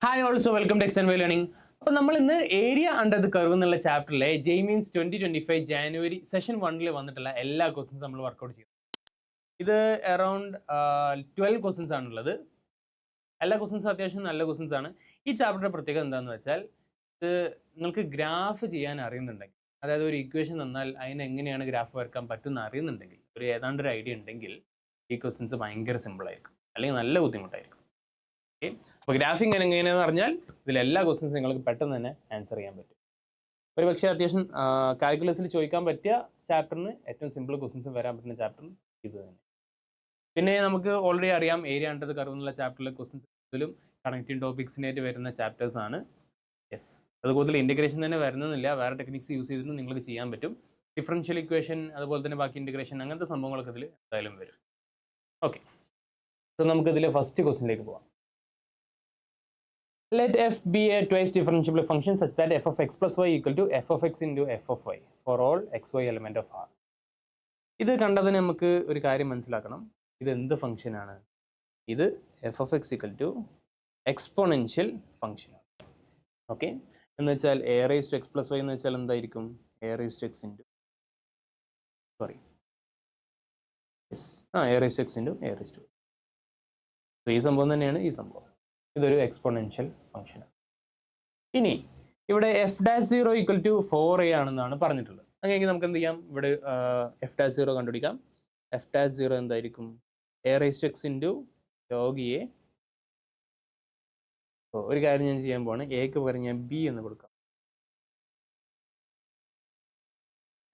Hi also welcome to extend way learning. അപ്പോൾ നമ്മൾ ഇന്ന് ഏരിയ അണ്ടർ ദ കർവ് എന്നുള്ള ചാപ്റ്ററിലെ ജെയ്മീൻസ് 2025 ജാനുവരി സെഷൻ 1 വന്നിട്ടുള്ള എല്ലാ ക്വസ്റ്റ്യൻസ് നമ്മൾ വർക്കൗട്ട് ചെയ്യും. ഇത് അറൗണ്ട് 12 ക്വസ്റ്റ്യൻസ് ആണുള്ളത്. എല്ലാ ക്വസ്റ്റ്യൻസും അത്യാവശ്യം നല്ല ക്വസ്റ്റ്യൻസ് ആണ്. ഈ ചാപ്റ്ററിന്റെ പ്രത്യേകത എന്താണെന്ന് വെച്ചാൽ ഇത് നിങ്ങൾക്ക് ഗ്രാഫ് ചെയ്യാൻ അറിയുന്നുണ്ടെങ്കിൽ, അതായത് ഒരു ഇക്വേഷൻ തന്നാൽ അതിന് എങ്ങനെയാണ് ഗ്രാഫ് വരക്കാൻ പറ്റുന്ന അറിയുന്നുണ്ടെങ്കിൽ, ഒരു ഏതാണ്ട് ഒരു ഐഡിയ ഉണ്ടെങ്കിൽ ഈ ക്വസ്റ്റ്യൻസ് ഭയങ്കര സിമ്പിൾ ആയിരിക്കും, അല്ലെങ്കിൽ നല്ല ബുദ്ധിമുട്ടായിരിക്കും. ഓക്കെ, അപ്പോൾ ഗ്രാഫിംഗ് എങ്ങനെയാണെന്ന് പറഞ്ഞാൽ ഇതിൽ എല്ലാ ക്വസ്റ്റ്യൻസും നിങ്ങൾക്ക് പെട്ടെന്ന് തന്നെ ആൻസർ ചെയ്യാൻ പറ്റും. ഒരു പക്ഷേ അത്യാവശ്യം കാൽക്കുലസിൽ ചോദിക്കാൻ പറ്റിയ ചാപ്റ്ററിന് ഏറ്റവും സിമ്പിൾ ക്വസ്റ്റ്യൻസ് വരാൻ പറ്റുന്ന ചാപ്റ്ററിന് ഇത് തന്നെ. പിന്നെ നമുക്ക് ഓൾറെഡി അറിയാം ഏരിയ അണ്ടർ ദ കർവ് എന്നുള്ള ചാപ്റ്ററിലെ ക്വസ്റ്റ്യൻസ് കൂടുതലും കണക്റ്റിംഗ് ടോപ്പിക്സിനായിട്ട് വരുന്ന ചാപ്റ്റേഴ്സ് ആണ്. യെസ്, അത് കൂടുതൽ ഇൻറ്റഗ്രേഷൻ തന്നെ വരുന്നില്ല, വേറെ ടെക്നിക്സ് യൂസ് ചെയ്തിട്ട് നിങ്ങൾക്ക് ചെയ്യാൻ പറ്റും. ഡിഫറൻഷ്യൽ ഇക്വേഷൻ അതുപോലെ തന്നെ ബാക്കി ഇൻറ്റഗ്രേഷൻ അങ്ങനത്തെ സംഭവങ്ങളൊക്കെ ഇതിൽ എന്തായാലും വരും. ഓക്കെ, സോ നമുക്ക് ഇതിലെ ഫസ്റ്റ് ക്വസ്റ്റ്യനിലേക്ക് പോകാം. Let f be a twice differentiable function such that f of x plus y equal to f of x into f of y for all xy element of R. ഇത് കണ്ടതിന് നമുക്ക് ഒരു കാര്യം മനസ്സിലാക്കണം. ഇത് എന്ത് ഫംഗ്ഷൻ ആണ്? ഇത് f of x equal to exponential function ആണ്. ഓക്കെ, എന്ന് വെച്ചാൽ a raise to x plus y എന്ന് വെച്ചാൽ എന്തായിരിക്കും? A raise to x into a raise to x into a raise to. ഈ സംഭവം തന്നെയാണ് ഈ സംഭവം. ഇതൊരു എക്സ്പോണൻഷ്യൽ ഫംഗ്ഷനാണ്. ഇനി ഇവിടെ F dash 0 equal to 4a ആണെന്നാണ് പറഞ്ഞിട്ടുള്ളത്. അങ്ങനെയെങ്കിൽ നമുക്ക് എന്ത് ചെയ്യാം? ഇവിടെ എഫ് ഡാഷ് 0 കണ്ടുപിടിക്കാം. എഫ് ഡാഷ് 0 എന്തായിരിക്കും? A raise to x into log a. ഒരു കാര്യം ഞാൻ ചെയ്യാൻ പോവാണ്, എക്ക് പകരം ഞാൻ ബി എന്ന് കൊടുക്കാം.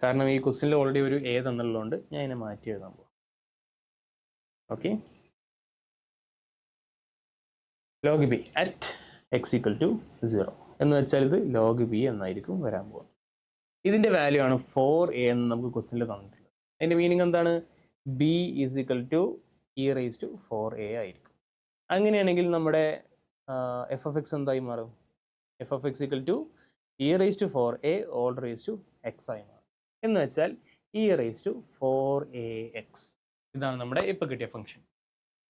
കാരണം ഈ ക്വസ്റ്റ്യനിൽ ഓൾറെഡി ഒരു എ തന്നുള്ളതുകൊണ്ട് ഞാൻ ഇതിനെ മാറ്റി എഴുതാൻ പോവാം. Okay, log b at x equal to 0 എന്ന് വെച്ചാൽ ഇത് ലോഗ് ബി എന്നായിരിക്കും വരാൻ പോകുന്നത്. ഇതിൻ്റെ വാല്യൂ ആണ് 4a എന്ന് നമുക്ക് ക്വസ്റ്റ്യനിൽ തന്നിട്ടുള്ളത്. അതിൻ്റെ മീനിങ് എന്താണ്? B is equal to e raise to 4a ആയിരിക്കും. അങ്ങനെയാണെങ്കിൽ നമ്മുടെ എഫ് ഓഫ് എക്സ് എന്തായി മാറും? F of x equal to e raise to 4a whole raise to x ആയി മാറും. എന്ന് വെച്ചാൽ ഇ റേസ് ടു 4ax. ഇതാണ് നമ്മുടെ ഇപ്പോൾ കിട്ടിയ ഫംഗ്ഷൻ.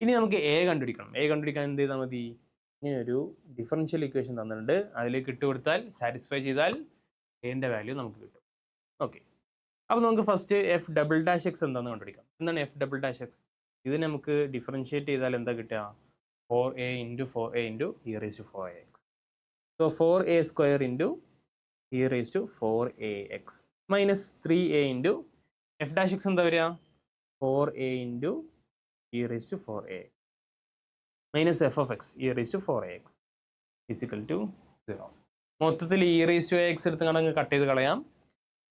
ഇനി നമുക്ക് എ കണ്ടുപിടിക്കണം. എ കണ്ടുപിടിക്കാൻ എന്ത് ചെയ്താൽ മതി? ഇങ്ങനെ ഒരു ഡിഫറൻഷ്യൽ ഇക്വേഷൻ തന്നിട്ടുണ്ട്, അതിലേക്ക് ഇട്ട് കൊടുത്താൽ സാറ്റിസ്ഫൈ ചെയ്താൽ എൻ്റെ വാല്യൂ നമുക്ക് കിട്ടും. ഓക്കെ, അപ്പോൾ നമുക്ക് first F double dash X എന്താണെന്ന് കണ്ടുപിടിക്കാം. എന്താണ് എഫ് ഡബിൾ ഡാഷ് എക്സ്? ഇത് നമുക്ക് ഡിഫറൻഷ്യേറ്റ് ചെയ്താൽ എന്താ കിട്ടുക? 4a into 4a into e raise to 4ax. So 4a square into e raise to 4ax minus 3a into f dash x എന്താ വരിക? 4a into e raised to 4a minus f of x e raised to 4ax is equal to 0. മൊത്തത്തിൽ e raised to ax എടുത്ത് കണ്ടങ്ങ് cut ചെയ്ത് കളയാം.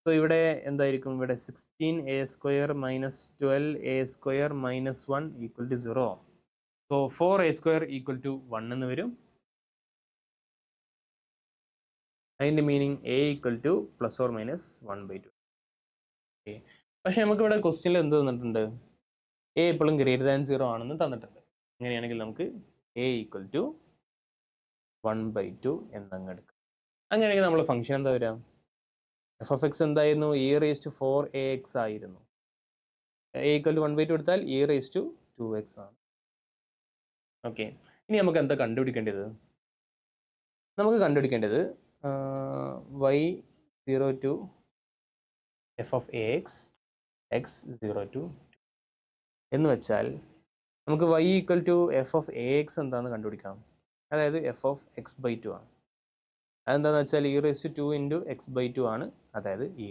So ഇവിടെ എന്തായിരിക്കും? ഇവിടെ 16a square minus 12a square minus 1 equal to 0. So 4a square equal to 1 എന്ന് വരും. അതിൻ്റെ meaning a equal to plus or minus 1/2. Okay, പക്ഷേ നമുക്കിവിടെ ക്വസ്റ്റ്യനിൽ എന്ത് തന്നിട്ടുണ്ട്? എ എപ്പോഴും ഗ്രേറ്റർ ദാൻ 0 ആണെന്ന് തന്നിട്ടുണ്ട്. അങ്ങനെയാണെങ്കിൽ നമുക്ക് എ ഈക്വൽ ടു 1/2 എന്നങ്ങ് എടുക്കാം. അങ്ങനെയാണെങ്കിൽ നമ്മൾ ഫംഗ്ഷൻ എന്താ വരിക? എഫ് ഓഫ് എക്സ് എന്തായിരുന്നു? ഇ റേസ് ടു 4ax ആയിരുന്നു. എ ഈക്വൽ ടു 1/2 എടുത്താൽ ഇ റേസ് ടു 2x ആണ്. ഓക്കെ, ഇനി നമുക്ക് എന്താ കണ്ടുപിടിക്കേണ്ടത്? നമുക്ക് കണ്ടുപിടിക്കേണ്ടത് y0 to f of ax x0 to എന്ന് വെച്ചാൽ നമുക്ക് y equal to f of a x എന്താണെന്ന് കണ്ടുപിടിക്കാം. അതായത് എഫ് ഓഫ് എക്സ് ബൈ 2 ആണ്. അതെന്താണെന്ന് വെച്ചാൽ e raise to 2 into x by 2 ആണ്. അതായത് ഇ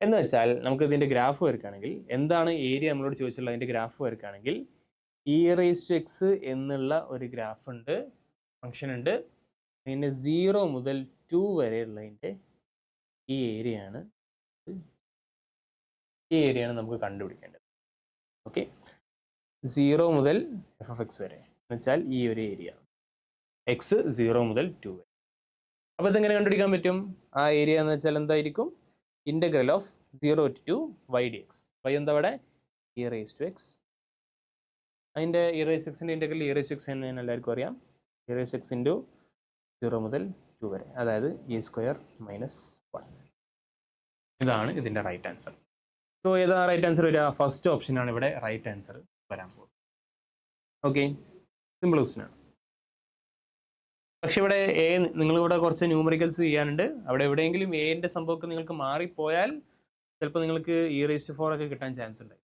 എന്ന് വെച്ചാൽ നമുക്ക് ഇതിൻ്റെ ഗ്രാഫ് വരയ്ക്കുകയാണെങ്കിൽ, എന്താണ് ഏരിയ നമ്മളോട് ചോദിച്ചുള്ളത്, അതിൻ്റെ ഗ്രാഫ് വരയ്ക്കുകയാണെങ്കിൽ ഇ റേസ് ടു എക്സ് എന്നുള്ള ഒരു ഗ്രാഫ് ഉണ്ട്, ഫംഗ്ഷൻ ഉണ്ട്. പിന്നെ 0 മുതൽ 2 വരെയുള്ളതിൻ്റെ ഈ ഏരിയയാണ് നമുക്ക് കണ്ടുപിടിക്കേണ്ടത്. ഓക്കെ, 0 മുതൽ എഫ് ഓഫ് എക്സ് വരെ എന്ന് വെച്ചാൽ ഈ ഒരു ഏരിയ എക്സ് 0 മുതൽ 2 വരെ. അപ്പോൾ ഇതെങ്ങനെ കണ്ടുപിടിക്കാൻ പറ്റും? ആ ഏരിയ എന്ന് വെച്ചാൽ എന്തായിരിക്കും? Integral of 0 to 2 y dx. y എന്താ അവിടെ? E raise to x. അതിൻ്റെ ഇ റേസ് ടു എക്സിൻ്റെ integral e raise to x എന്ന് എല്ലാവർക്കും അറിയാം. E raise to x into 0 മുതൽ 2 വരെ, അതായത് ഇ സ്ക്വയർ മൈനസ് 1. ഇതാണ് ഇതിൻ്റെ റൈറ്റ് ആൻസർ. സോ ഏതാ റൈറ്റ് ആൻസർ വരിക? ഫസ്റ്റ് ഓപ്ഷനാണ് ഇവിടെ റൈറ്റ് ആൻസർ വരാൻ പോകുന്നത്. ഓക്കെ, സിമ്പിൾ ക്വസ്റ്റ്യൻ ആണ്. പക്ഷെ ഇവിടെ എ നിങ്ങളിവിടെ കുറച്ച് ന്യൂമറിക്കൽസ് ചെയ്യാനുണ്ട്. അവിടെ എവിടെയെങ്കിലും എന്റെ സംഭവമൊക്കെ നിങ്ങൾക്ക് മാറിപ്പോയാൽ ചിലപ്പോൾ നിങ്ങൾക്ക് e⁴ ഒക്കെ കിട്ടാൻ ചാൻസ് ഉണ്ട്.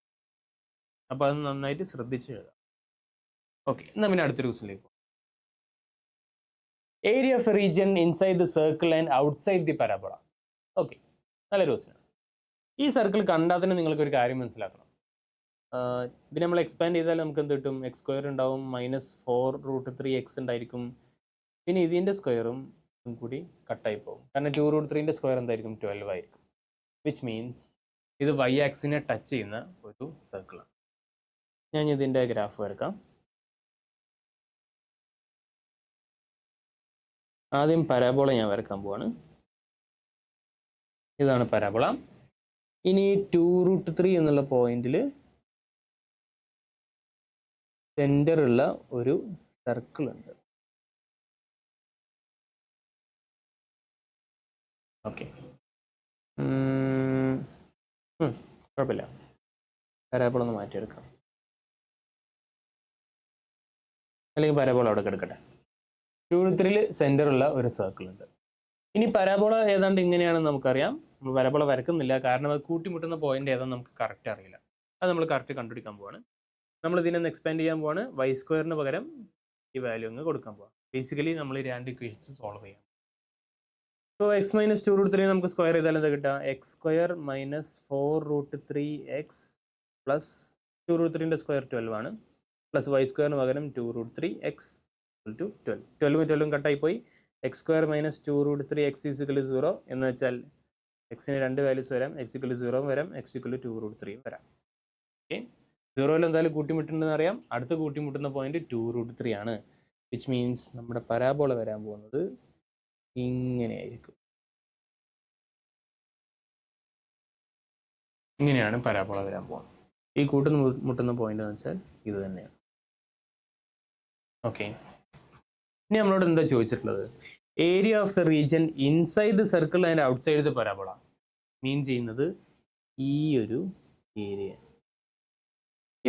അപ്പോൾ അത് നന്നായിട്ട് ശ്രദ്ധിച്ച് എഴുതാം. ഓക്കെ, എന്നാൽ പിന്നെ അടുത്തൊരു ക്വസ്റ്റിലേക്ക് പോകും. Area of A region inside the circle and outside the parabola. Okay, നല്ലൊരു ക്വസ്റ്റ്യൻ. ഈ സർക്കിൾ കണ്ടാൽ തന്നെ നിങ്ങൾക്ക് ഒരു കാര്യം മനസ്സിലാക്കണം. ഇത് നമ്മൾ എക്സ്പാൻഡ് ചെയ്താൽ നമുക്ക് എന്ത് കിട്ടും? x² ഉണ്ടാവും, -4√3x ഉണ്ടായിരിക്കും. പിന്നെ ഇതിൻ്റെ സ്ക്വയറും കൂടി കട്ടായി പോകും. കാരണം 2√3ൻ്റെ സ്ക്വയർ എന്തായിരിക്കും? 12 ആയിരിക്കും. വിച്ച് മീൻസ് ഇത് y ആക്സിനെ ടച്ച് ചെയ്യുന്ന ഒരു സർക്കിളാണ്. ഞാൻ ഇതിൻ്റെ ഗ്രാഫ് വരക്കാം. ആദ്യം പരാബോള ഞാൻ വരക്കാൻ പോവാണ്. ഇതാണ് പരാബോള. ഇനി 2√3 എന്നുള്ള പോയിന്റിൽ സെന്റർ ഉള്ള ഒരു സർക്കിൾ ഉണ്ട്. ഓക്കെ, കുഴപ്പമില്ല, പരാബോള ഒന്ന് മാറ്റിയെടുക്കാം, അല്ലെങ്കിൽ പരാബോള അവിടെ കിടക്കട്ടെ. 2√3ൽ സെന്റർ ഉള്ള ഒരു സർക്കിൾ ഉണ്ട്. ഇനി പരാബോള ഏതാണ്ട് ഇങ്ങനെയാണെന്ന് നമുക്കറിയാം. നമ്മൾ പരാബോള വരക്കുന്നില്ല, കാരണം അത് കൂട്ടിമുട്ടുന്ന പോയിന്റ് ഏതാണെന്ന് നമുക്ക് കറക്റ്റ് അറിയില്ല. അത് നമ്മൾ കറക്റ്റ് കണ്ടുപിടിക്കാൻ പോവാണ്. നമ്മൾ ഇതിനൊന്ന് എക്സ്പാൻഡ് ചെയ്യാൻ പോവാണ്. y² പകരം ഈ വാല്യൂ അങ്ങ് കൊടുക്കാൻ പോവാം. ബേസിക്കലി നമ്മൾ ഈ രണ്ട് ഇക്വേഷൻസ് സോൾവ് ചെയ്യാം. സോ x - 2√3 നമുക്ക് സ്ക്വയർ ചെയ്താൽ എന്താ കിട്ടുക? x² - 4√3x പ്ലസ് 2√3ൻ്റെ സ്ക്വയർ 12 ആണ്, പ്ലസ് y² പകരം 2√3x = 12. 12ഉം 12ഉം കട്ടായി പോയി. x² - 2√3x = 0 എന്ന് വെച്ചാൽ എക്സിന് രണ്ട് വാല്യൂസ് വരാം. x = 0 വരാം, x = 2√3 വരാം. ഓക്കെ, 0യിൽ എന്തായാലും കൂട്ടിമുട്ടുണ്ടെന്ന് അറിയാം. അടുത്ത കൂട്ടിമുട്ടുന്ന പോയിന്റ് 2√3 ആണ്. വിച്ച് മീൻസ് നമ്മുടെ പരാബോള വരാൻ പോകുന്നത് ഇങ്ങനെയായിരിക്കും. ഇങ്ങനെയാണ് പരാബോള വരാൻ പോകുന്നത്. ഈ കൂട്ടുമുട്ടുന്ന പോയിന്റ് എന്ന് വെച്ചാൽ ഇത് തന്നെയാണ്. ഓക്കെ, ഇനി നമ്മളോട് എന്താ ചോദിച്ചിട്ടുള്ളത്? Area of the region inside the circle and outside the parabola mean ചെയ്യുന്നത് ഈ ഒരു ഏരിയ.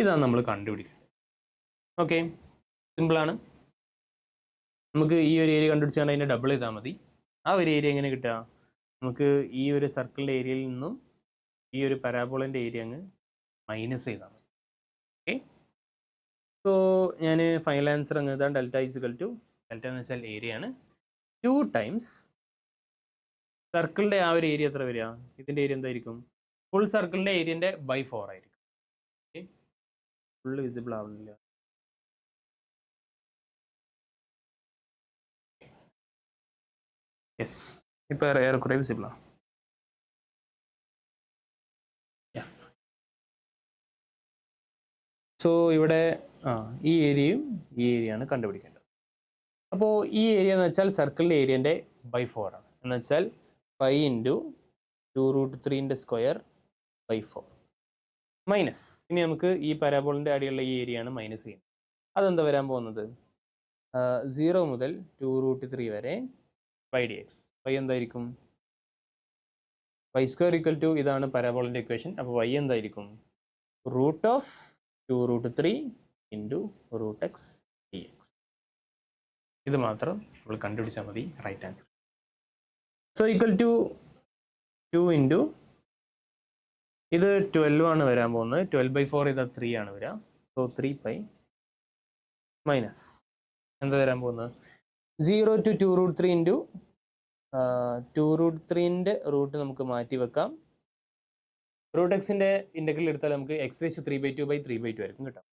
ഇതാണ് നമ്മൾ കണ്ടുപിടിക്കേണ്ടത്. ഓക്കെ, സിമ്പിളാണ്. നമുക്ക് ഈ ഒരു ഏരിയ കണ്ടുപിടിച്ചാൽ അതിനെ ഡബിൾ ചെയ്താൽ മതി. ആ ഒരു ഏരിയ എങ്ങനെ കിട്ടുക? നമുക്ക് ഈ ഒരു സർക്കിളിൻ്റെ ഏരിയയിൽ നിന്നും ഈ ഒരു പരാബോളൻ്റെ ഏരിയ അങ്ങ് മൈനസ് ചെയ്താൽ മതി. ഓക്കെ, സോ ഞാൻ ഫൈനൽ ആൻസർ അങ്ങ് എഴുതാം. ഡെൽറ്റ ഡെൽറ്റ എന്ന് വെച്ചാൽ ഏരിയ ആണ്. 2 ടൈംസ് സർക്കിളിൻ്റെ ആ ഒരു ഏരിയ എത്ര വരിക? ഇതിൻ്റെ ഏരിയ എന്തായിരിക്കും? ഫുൾ സർക്കിളിൻ്റെ ഏരിയൻ്റെ /4 ആയിരിക്കും. ഓക്കെ, ഫുള്ള് വിസിബിൾ ആവുന്നില്ല. യെസ്, ഇപ്പോൾ ഏറെക്കുറെ വിസിബിളാണ്. സോ ഇവിടെ ഈ ഏരിയയും ഈ ഏരിയയാണ് കണ്ടുപിടിക്കേണ്ടത്. അപ്പോൾ ഈ ഏരിയ എന്ന് വെച്ചാൽ സർക്കിളിൻ്റെ ഏരിയൻ്റെ /4 ആണ്. എന്ന് വെച്ചാൽ 5 × 2√3ൻ്റെ സ്ക്വയർ /4 മൈനസ്. ഇനി നമുക്ക് ഈ പരാബോളിൻ്റെ അടിയുള്ള ഈ ഏരിയയാണ് മൈനസ് ചെയ്യുന്നത്. അതെന്താ വരാൻ പോകുന്നത്? 0 മുതൽ 2√3 വരെ /dx. y എന്തായിരിക്കും? y² = ഇതാണ് പരാബോളിൻ്റെ ഇക്വേഷൻ. അപ്പോൾ y എന്തായിരിക്കും? √2√3 × √x dx. ഇത് മാത്രം നമ്മൾ കണ്ടുപിടിച്ചാൽ മതി റൈറ്റ് ആൻസർ. സോ = 2 × ഇത് 12 ആണ് വരാൻ പോകുന്നത്. 12/4 ഇത് 3 ആണ് വരിക. സോ 3π മൈനസ് എന്താ വരാൻ പോകുന്നത്? 0 to 2√3 × 2√3ൻ്റെ റൂട്ട് നമുക്ക് മാറ്റി വെക്കാം. √x-ൻ്റെ ഇൻ്റഗ്രൽ എടുത്താൽ നമുക്ക് x⁵3/2/3/2 ആയിരിക്കും കിട്ടാം.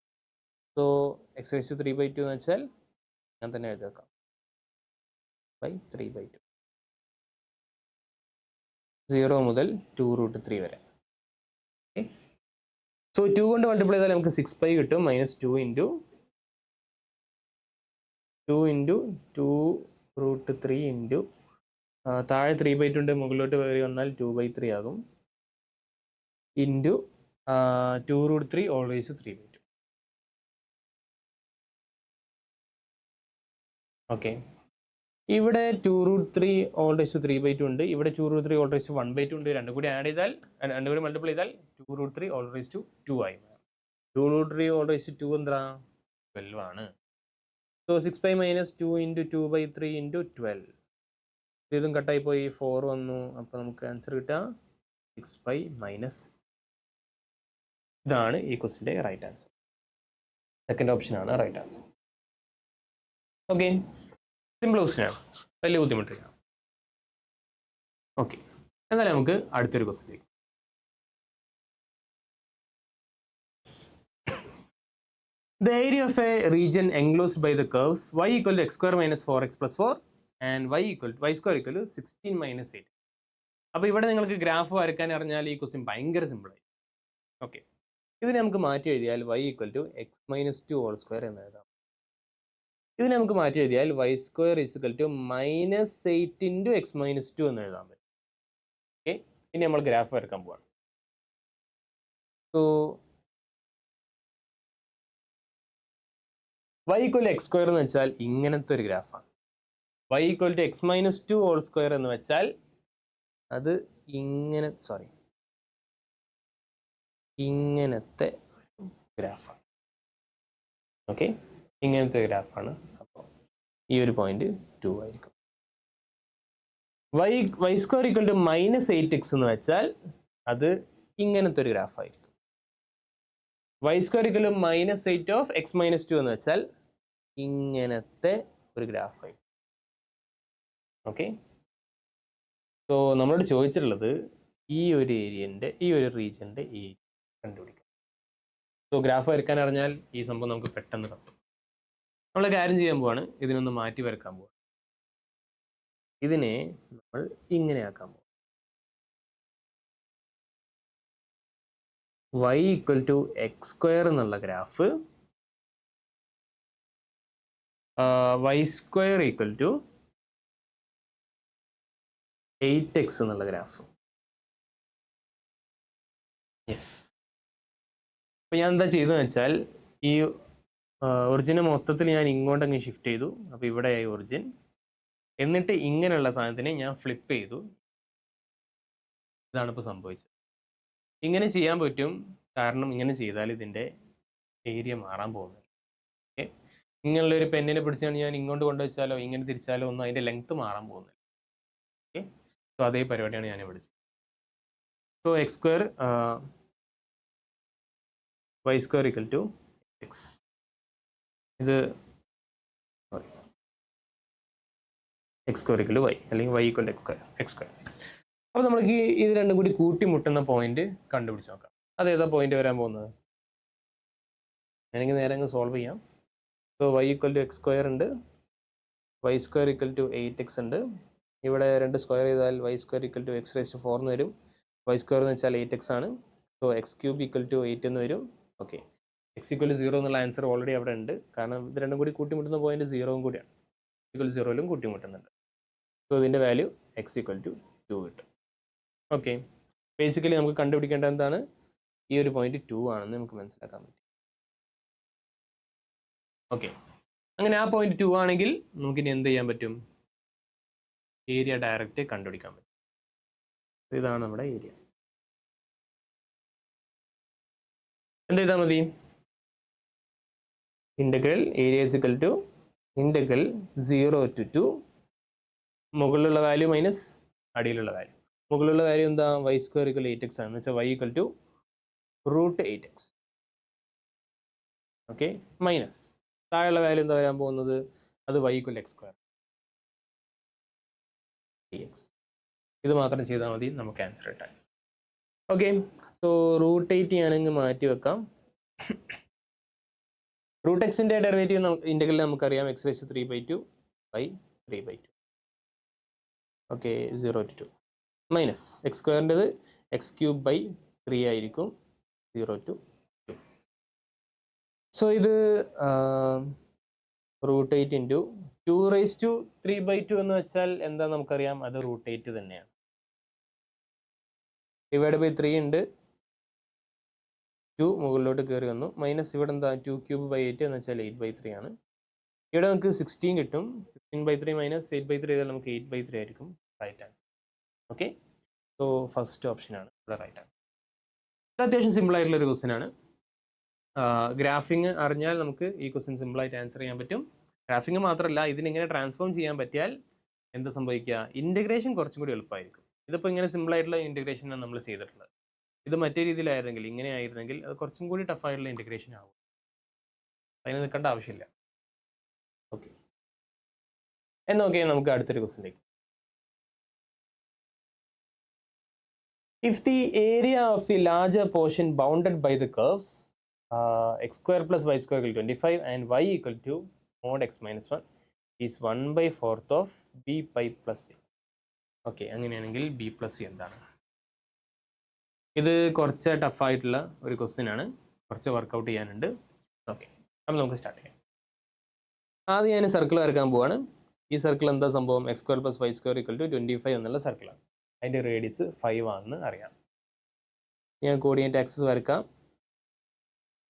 സോ x⁵3/2 എന്ന് വെച്ചാൽ ഞാൻ തന്നെ എഴുതി വെക്കാം, 3/2. 0 മുതൽ 2√3 വരെ. ഓക്കെ, സോ 2 കൊണ്ട് മൾട്ടിപ്ലൈ ചെയ്താൽ നമുക്ക് 6π കിട്ടും. -2 × 2√3 താഴെ 3/2 ഉണ്ട്, മുകളിലോട്ട് കയറി വന്നാൽ 2/3 ആകും. × 2√3 × 3/2. ഓക്കെ, ഇവിടെ 2√3 × 3/2 ഉണ്ട്, ഇവിടെ 2√3 × 1/2 ഉണ്ട്. രണ്ടും കൂടി ആഡ് ചെയ്താൽ, രണ്ടും കൂടി മൾട്ടിപ്ലൈ ചെയ്താൽ 2√3 × 2 ആയി. 2√3 × 2 എന്താ? 12 ആണ്. So 6 minus 2 into 2/3 into 12. ഇതും കട്ടായി പോയി, 4 വന്നു. അപ്പോൾ നമുക്ക് ആൻസർ കിട്ടുക 6 മൈനസ്. ഇതാണ് ഈ ക്വസ്റ്റിൻ്റെ റൈറ്റ് ആൻസർ. സെക്കൻഡ് ഓപ്ഷനാണ് റൈറ്റ് ആൻസർ. ഓക്കെ, സിമ്പിൾ ക്വസ്റ്റിനാണ്, വലിയ ബുദ്ധിമുട്ടില്ല. ഓക്കെ, എന്നാലും നമുക്ക് അടുത്തൊരു ക്വസ്റ്റിലേക്ക്. The area of a region enclosed by the curves y equal to x square minus 4x plus 4 and y square equal to 16 minus 8. അപ്പോൾ ഇവിടെ നിങ്ങൾക്ക് graph വരയ്ക്കാൻ അറിഞ്ഞാൽ ഈ ക്വസ്റ്റ്യൻ ഭയങ്കര സിമ്പിളായി. ഓക്കെ, ഇതിനെ നമുക്ക് മാറ്റി എഴുതിയാൽ y equal to x minus 2 whole square എന്ന് എഴുതാം. ഇതിനെ നമുക്ക് മാറ്റി എഴുതിയാൽ y square is equal to minus 8 into x minus 2 എന്ന് എഴുതാൻ പറ്റും. ഓക്കെ, ഇനി നമ്മൾ ഗ്രാഫ് വരയ്ക്കാൻ പോവാണ്. So y equal to x square എന്ന് വെച്ചാൽ ഇങ്ങനത്തെ ഒരു ഗ്രാഫാണ്. y equal to x minus 2 whole square എന്ന് വെച്ചാൽ അത് ഇങ്ങനത്തെ ഒരു ഗ്രാഫാണ്. ഓക്കെ, ഇങ്ങനത്തെ ഗ്രാഫാണ് സംഭവം. ഈ ഒരു പോയിന്റ് 2 ആയിരിക്കും. y square equal to minus 8x എന്ന് വെച്ചാൽ അത് ഇങ്ങനത്തെ ഒരു ഗ്രാഫായിരിക്കും. y square equal to minus 8 of x minus 2 എന്ന് വെച്ചാൽ ഇങ്ങനത്തെ ഒരു ഗ്രാഫായി. ഓക്കെ, സോ നമ്മളോട് ചോദിച്ചിട്ടുള്ളത് ഈ ഒരു ഏരിയൻ്റെ, ഈ ഒരു റീജിയൻ്റെ ഏരിയ കണ്ടുപിടിക്കാം. സോ ഗ്രാഫ് വരയ്ക്കാൻ അറിഞ്ഞാൽ ഈ സംഭവം നമുക്ക് പെട്ടെന്ന് കത്തും. നമ്മൾ കാര്യം ചെയ്യാൻ പോവാണ്, ഇതിനൊന്ന് മാറ്റി വരയ്ക്കാൻ പോവാണ്. ഇതിനെ നമ്മൾ ഇങ്ങനെ ആക്കാൻ പോവാം. y equal to x square എന്നുള്ള graph y square equal to 8x എന്നുള്ള ഗ്രാഫ്. യെസ്, അപ്പോൾ ഞാൻ എന്താ ചെയ്തതെന്ന് വെച്ചാൽ ഈ ഒറിജിനെ മൊത്തത്തിൽ ഞാൻ ഇങ്ങോട്ടങ്ങ് ഷിഫ്റ്റ് ചെയ്തു. അപ്പോൾ ഇവിടെയായി ഒറിജിൻ. എന്നിട്ട് ഇങ്ങനെയുള്ള സാധനത്തിനെ ഞാൻ ഫ്ലിപ്പ് ചെയ്തു. ഇതാണ് ഇപ്പോൾ സംഭവിച്ചത്. ഇങ്ങനെ ചെയ്യാൻ പറ്റും, കാരണം ഇങ്ങനെ ചെയ്താൽ ഇതിൻ്റെ ഏരിയ മാറാൻ പോകുന്നില്ല. ഓക്കെ, ഇങ്ങനെയുള്ളൊരു പെന്നിനെ പിടിച്ചാണ് ഞാൻ ഇങ്ങോട്ട് കൊണ്ടുവച്ചാലോ ഇങ്ങനെ തിരിച്ചാലോ ഒന്നും അതിൻ്റെ ലെങ്ത്ത് മാറാൻ പോകുന്നില്ല. ഓക്കെ, സോ അതേ പരിപാടിയാണ് ഞാൻ ഇവിടെ ചെയ്യുന്നത്. So X square Y square equal to X. ഇത് X square equal to Y, അല്ലെങ്കിൽ Y equal to X square. അപ്പോൾ നമുക്ക് ഇത് രണ്ടും കൂടി കൂട്ടിമുട്ടുന്ന പോയിന്റ് കണ്ടുപിടിച്ച് നോക്കാം. അതേതാ പോയിന്റ് വരാൻ പോകുന്നത്? എനിക്ക് നേരെ അങ്ങ് സോൾവ് ചെയ്യാം. So Y equal to X square ഉണ്ട്, Y square equal to 8x ഉണ്ട്. ഇവിടെ 2 സ്ക്വയർ ചെയ്താൽ Y square equal to X raise to 4 എന്ന് വരും. വൈ സ്ക്വയർ എന്ന് വെച്ചാൽ 8x ആണ്. So X cube equal to 8 എന്ന് വരും. ഓക്കെ, എക്സ് ഈക്വൽ ടു 0 എന്നുള്ള ആൻസർ ഓൾറെഡി അവിടെ ഉണ്ട്, കാരണം ഇത് രണ്ടും കൂടി കൂട്ടിമുട്ടുന്ന പോയിന്റ് 0 കൂടിയാണ്. ഈക്വൽ 0ലും കൂട്ടിമുട്ടുന്നുണ്ട്. സോ ഇതിൻ്റെ വാല്യൂ എക്സ് ഈക്വൽ ടു 2 കിട്ടും. ഓക്കെ, ബേസിക്കലി നമുക്ക് കണ്ടുപിടിക്കേണ്ടത് എന്താണ്? ഈ ഒരു പോയിന്റ് 2 ആണെന്ന് നമുക്ക് മനസ്സിലാക്കാൻ പറ്റും. ഓക്കെ, അങ്ങനെ ആ പോയിന്റ് 2 ആണെങ്കിൽ നമുക്കിനി എന്ത് ചെയ്യാൻ പറ്റും? ഏരിയ ഡയറക്റ്റ് കണ്ടുപിടിക്കാൻ പറ്റും. ഇതാണ് നമ്മുടെ ഏരിയ. എന്ത് ചെയ്താൽ മതി? Integral area is equal to integral 0 to 2 മുകളിലുള്ള വാല്യൂ മൈനസ് അടിയിലുള്ള വാല്യൂ. മുകളിലുള്ള വാല്യൂ എന്താ? വൈ സ്ക്വയർ ഈക്വൽ 8x ആണ്. എന്ന് വെച്ചാൽ y equal to √8x. Okay, minus താഴെയുള്ള വാല്യൂ എന്താ വരാൻ പോകുന്നത്? അത് y equal x square dx. ഇത് മാത്രം ചെയ്താൽ മതി, നമുക്ക് ആൻസർ കിട്ടാൻ. ഓക്കെ, സോ √8 ഞാനങ്ങ് മാറ്റി വെക്കാം. √xൻ്റെ ഡെറിവേറ്റീവ് ഇൻ്റഗ്രൽ നമുക്കറിയാം, X raise to 3/2 by 3/2. Okay, 0 to 2 minus X സ്ക്വയറിൻ്റെത് എക്സ് ക്യൂബ് ബൈ 3 ആയിരിക്കും, 0 to 2. സോ ഇത് √8 ഇൻറ്റു 2 റേസ് ടു 3/2 എന്ന് വെച്ചാൽ എന്താ നമുക്കറിയാം, അത് √8 തന്നെയാണ്. ഡിവൈഡ് ബൈ 3 ഉണ്ട്, 2 മുകളിലോട്ട് കയറി വന്നു, മൈനസ് ഇവിടെ എന്താ 2 ക്യൂബ് ബൈ 8 എന്ന് വെച്ചാൽ 8/3 ആണ്. ഇവിടെ നമുക്ക് 16 കിട്ടും. 16/3 മൈനസ് 8/3 ചെയ്താൽ നമുക്ക് 8/3 ആയിരിക്കും right answer. Okay, so first ഓപ്ഷനാണ് ഇവിടെ റൈറ്റ് ആൻസർ. ഇത് അത്യാവശ്യം സിമ്പിൾ ആയിട്ടുള്ള ഒരു ക്വസ്റ്റ്യൻ ആണ്. ഗ്രാഫിങ് അറിഞ്ഞാൽ നമുക്ക് ഈ ക്വസ്റ്റ്യൻ സിമ്പിളായിട്ട് ആൻസർ ചെയ്യാൻ പറ്റും. ഗ്രാഫിംഗ് മാത്രമല്ല, ഇതിനെങ്ങനെ ട്രാൻസ്ഫോം ചെയ്യാൻ പറ്റിയാൽ എന്താ സംഭവിക്കുക, ഇൻറ്റഗ്രേഷൻ കുറച്ചും കൂടി എളുപ്പമായിരിക്കും. ഇതിപ്പോൾ ഇങ്ങനെ സിമ്പിളായിട്ടുള്ള ഇൻറ്റഗ്രേഷനാണ് നമ്മൾ ചെയ്തിട്ടുള്ളത്. ഇത് മറ്റേ രീതിയിലായിരുന്നെങ്കിൽ, ഇങ്ങനെ ആയിരുന്നെങ്കിൽ അത് കുറച്ചും കൂടി ടഫായിട്ടുള്ള ഇൻറ്റഗ്രേഷൻ ആവും. അതിന് നിൽക്കേണ്ട ആവശ്യമില്ല. ഓക്കെ, എന്നൊക്കെ നമുക്ക് അടുത്തൊരു ക്വസ്റ്റിലേക്ക്. If the area of the larger portion bounded by the curves x square plus y square equal to 25 and y equal to mod x minus 1 is 1/4 of b pi plus c. Okay, അങ്ങനെയാണെങ്കിൽ b plus c എന്താണ്? ഇത് കുറച്ച് ടഫായിട്ടുള്ള ഒരു question ആണ്, കുറച്ച് workout ചെയ്യാനുണ്ട്. Okay, അപ്പോൾ നമുക്ക് സ്റ്റാർട്ട് ചെയ്യാം. ആദ്യം ഞാൻ സർക്കിൾ വരക്കാൻ പോവാണ്. ഈ സർക്കിൾ എന്താ സംഭവം, x square plus y square equal to 25 എന്നുള്ള സർക്കിളാണ്. അതിൻ്റെ റേഡിയസ് 5 ആണെന്ന് അറിയാം. ഞാൻ കോർഡിനേറ്റ് ആക്സിസ് വരക്കാം.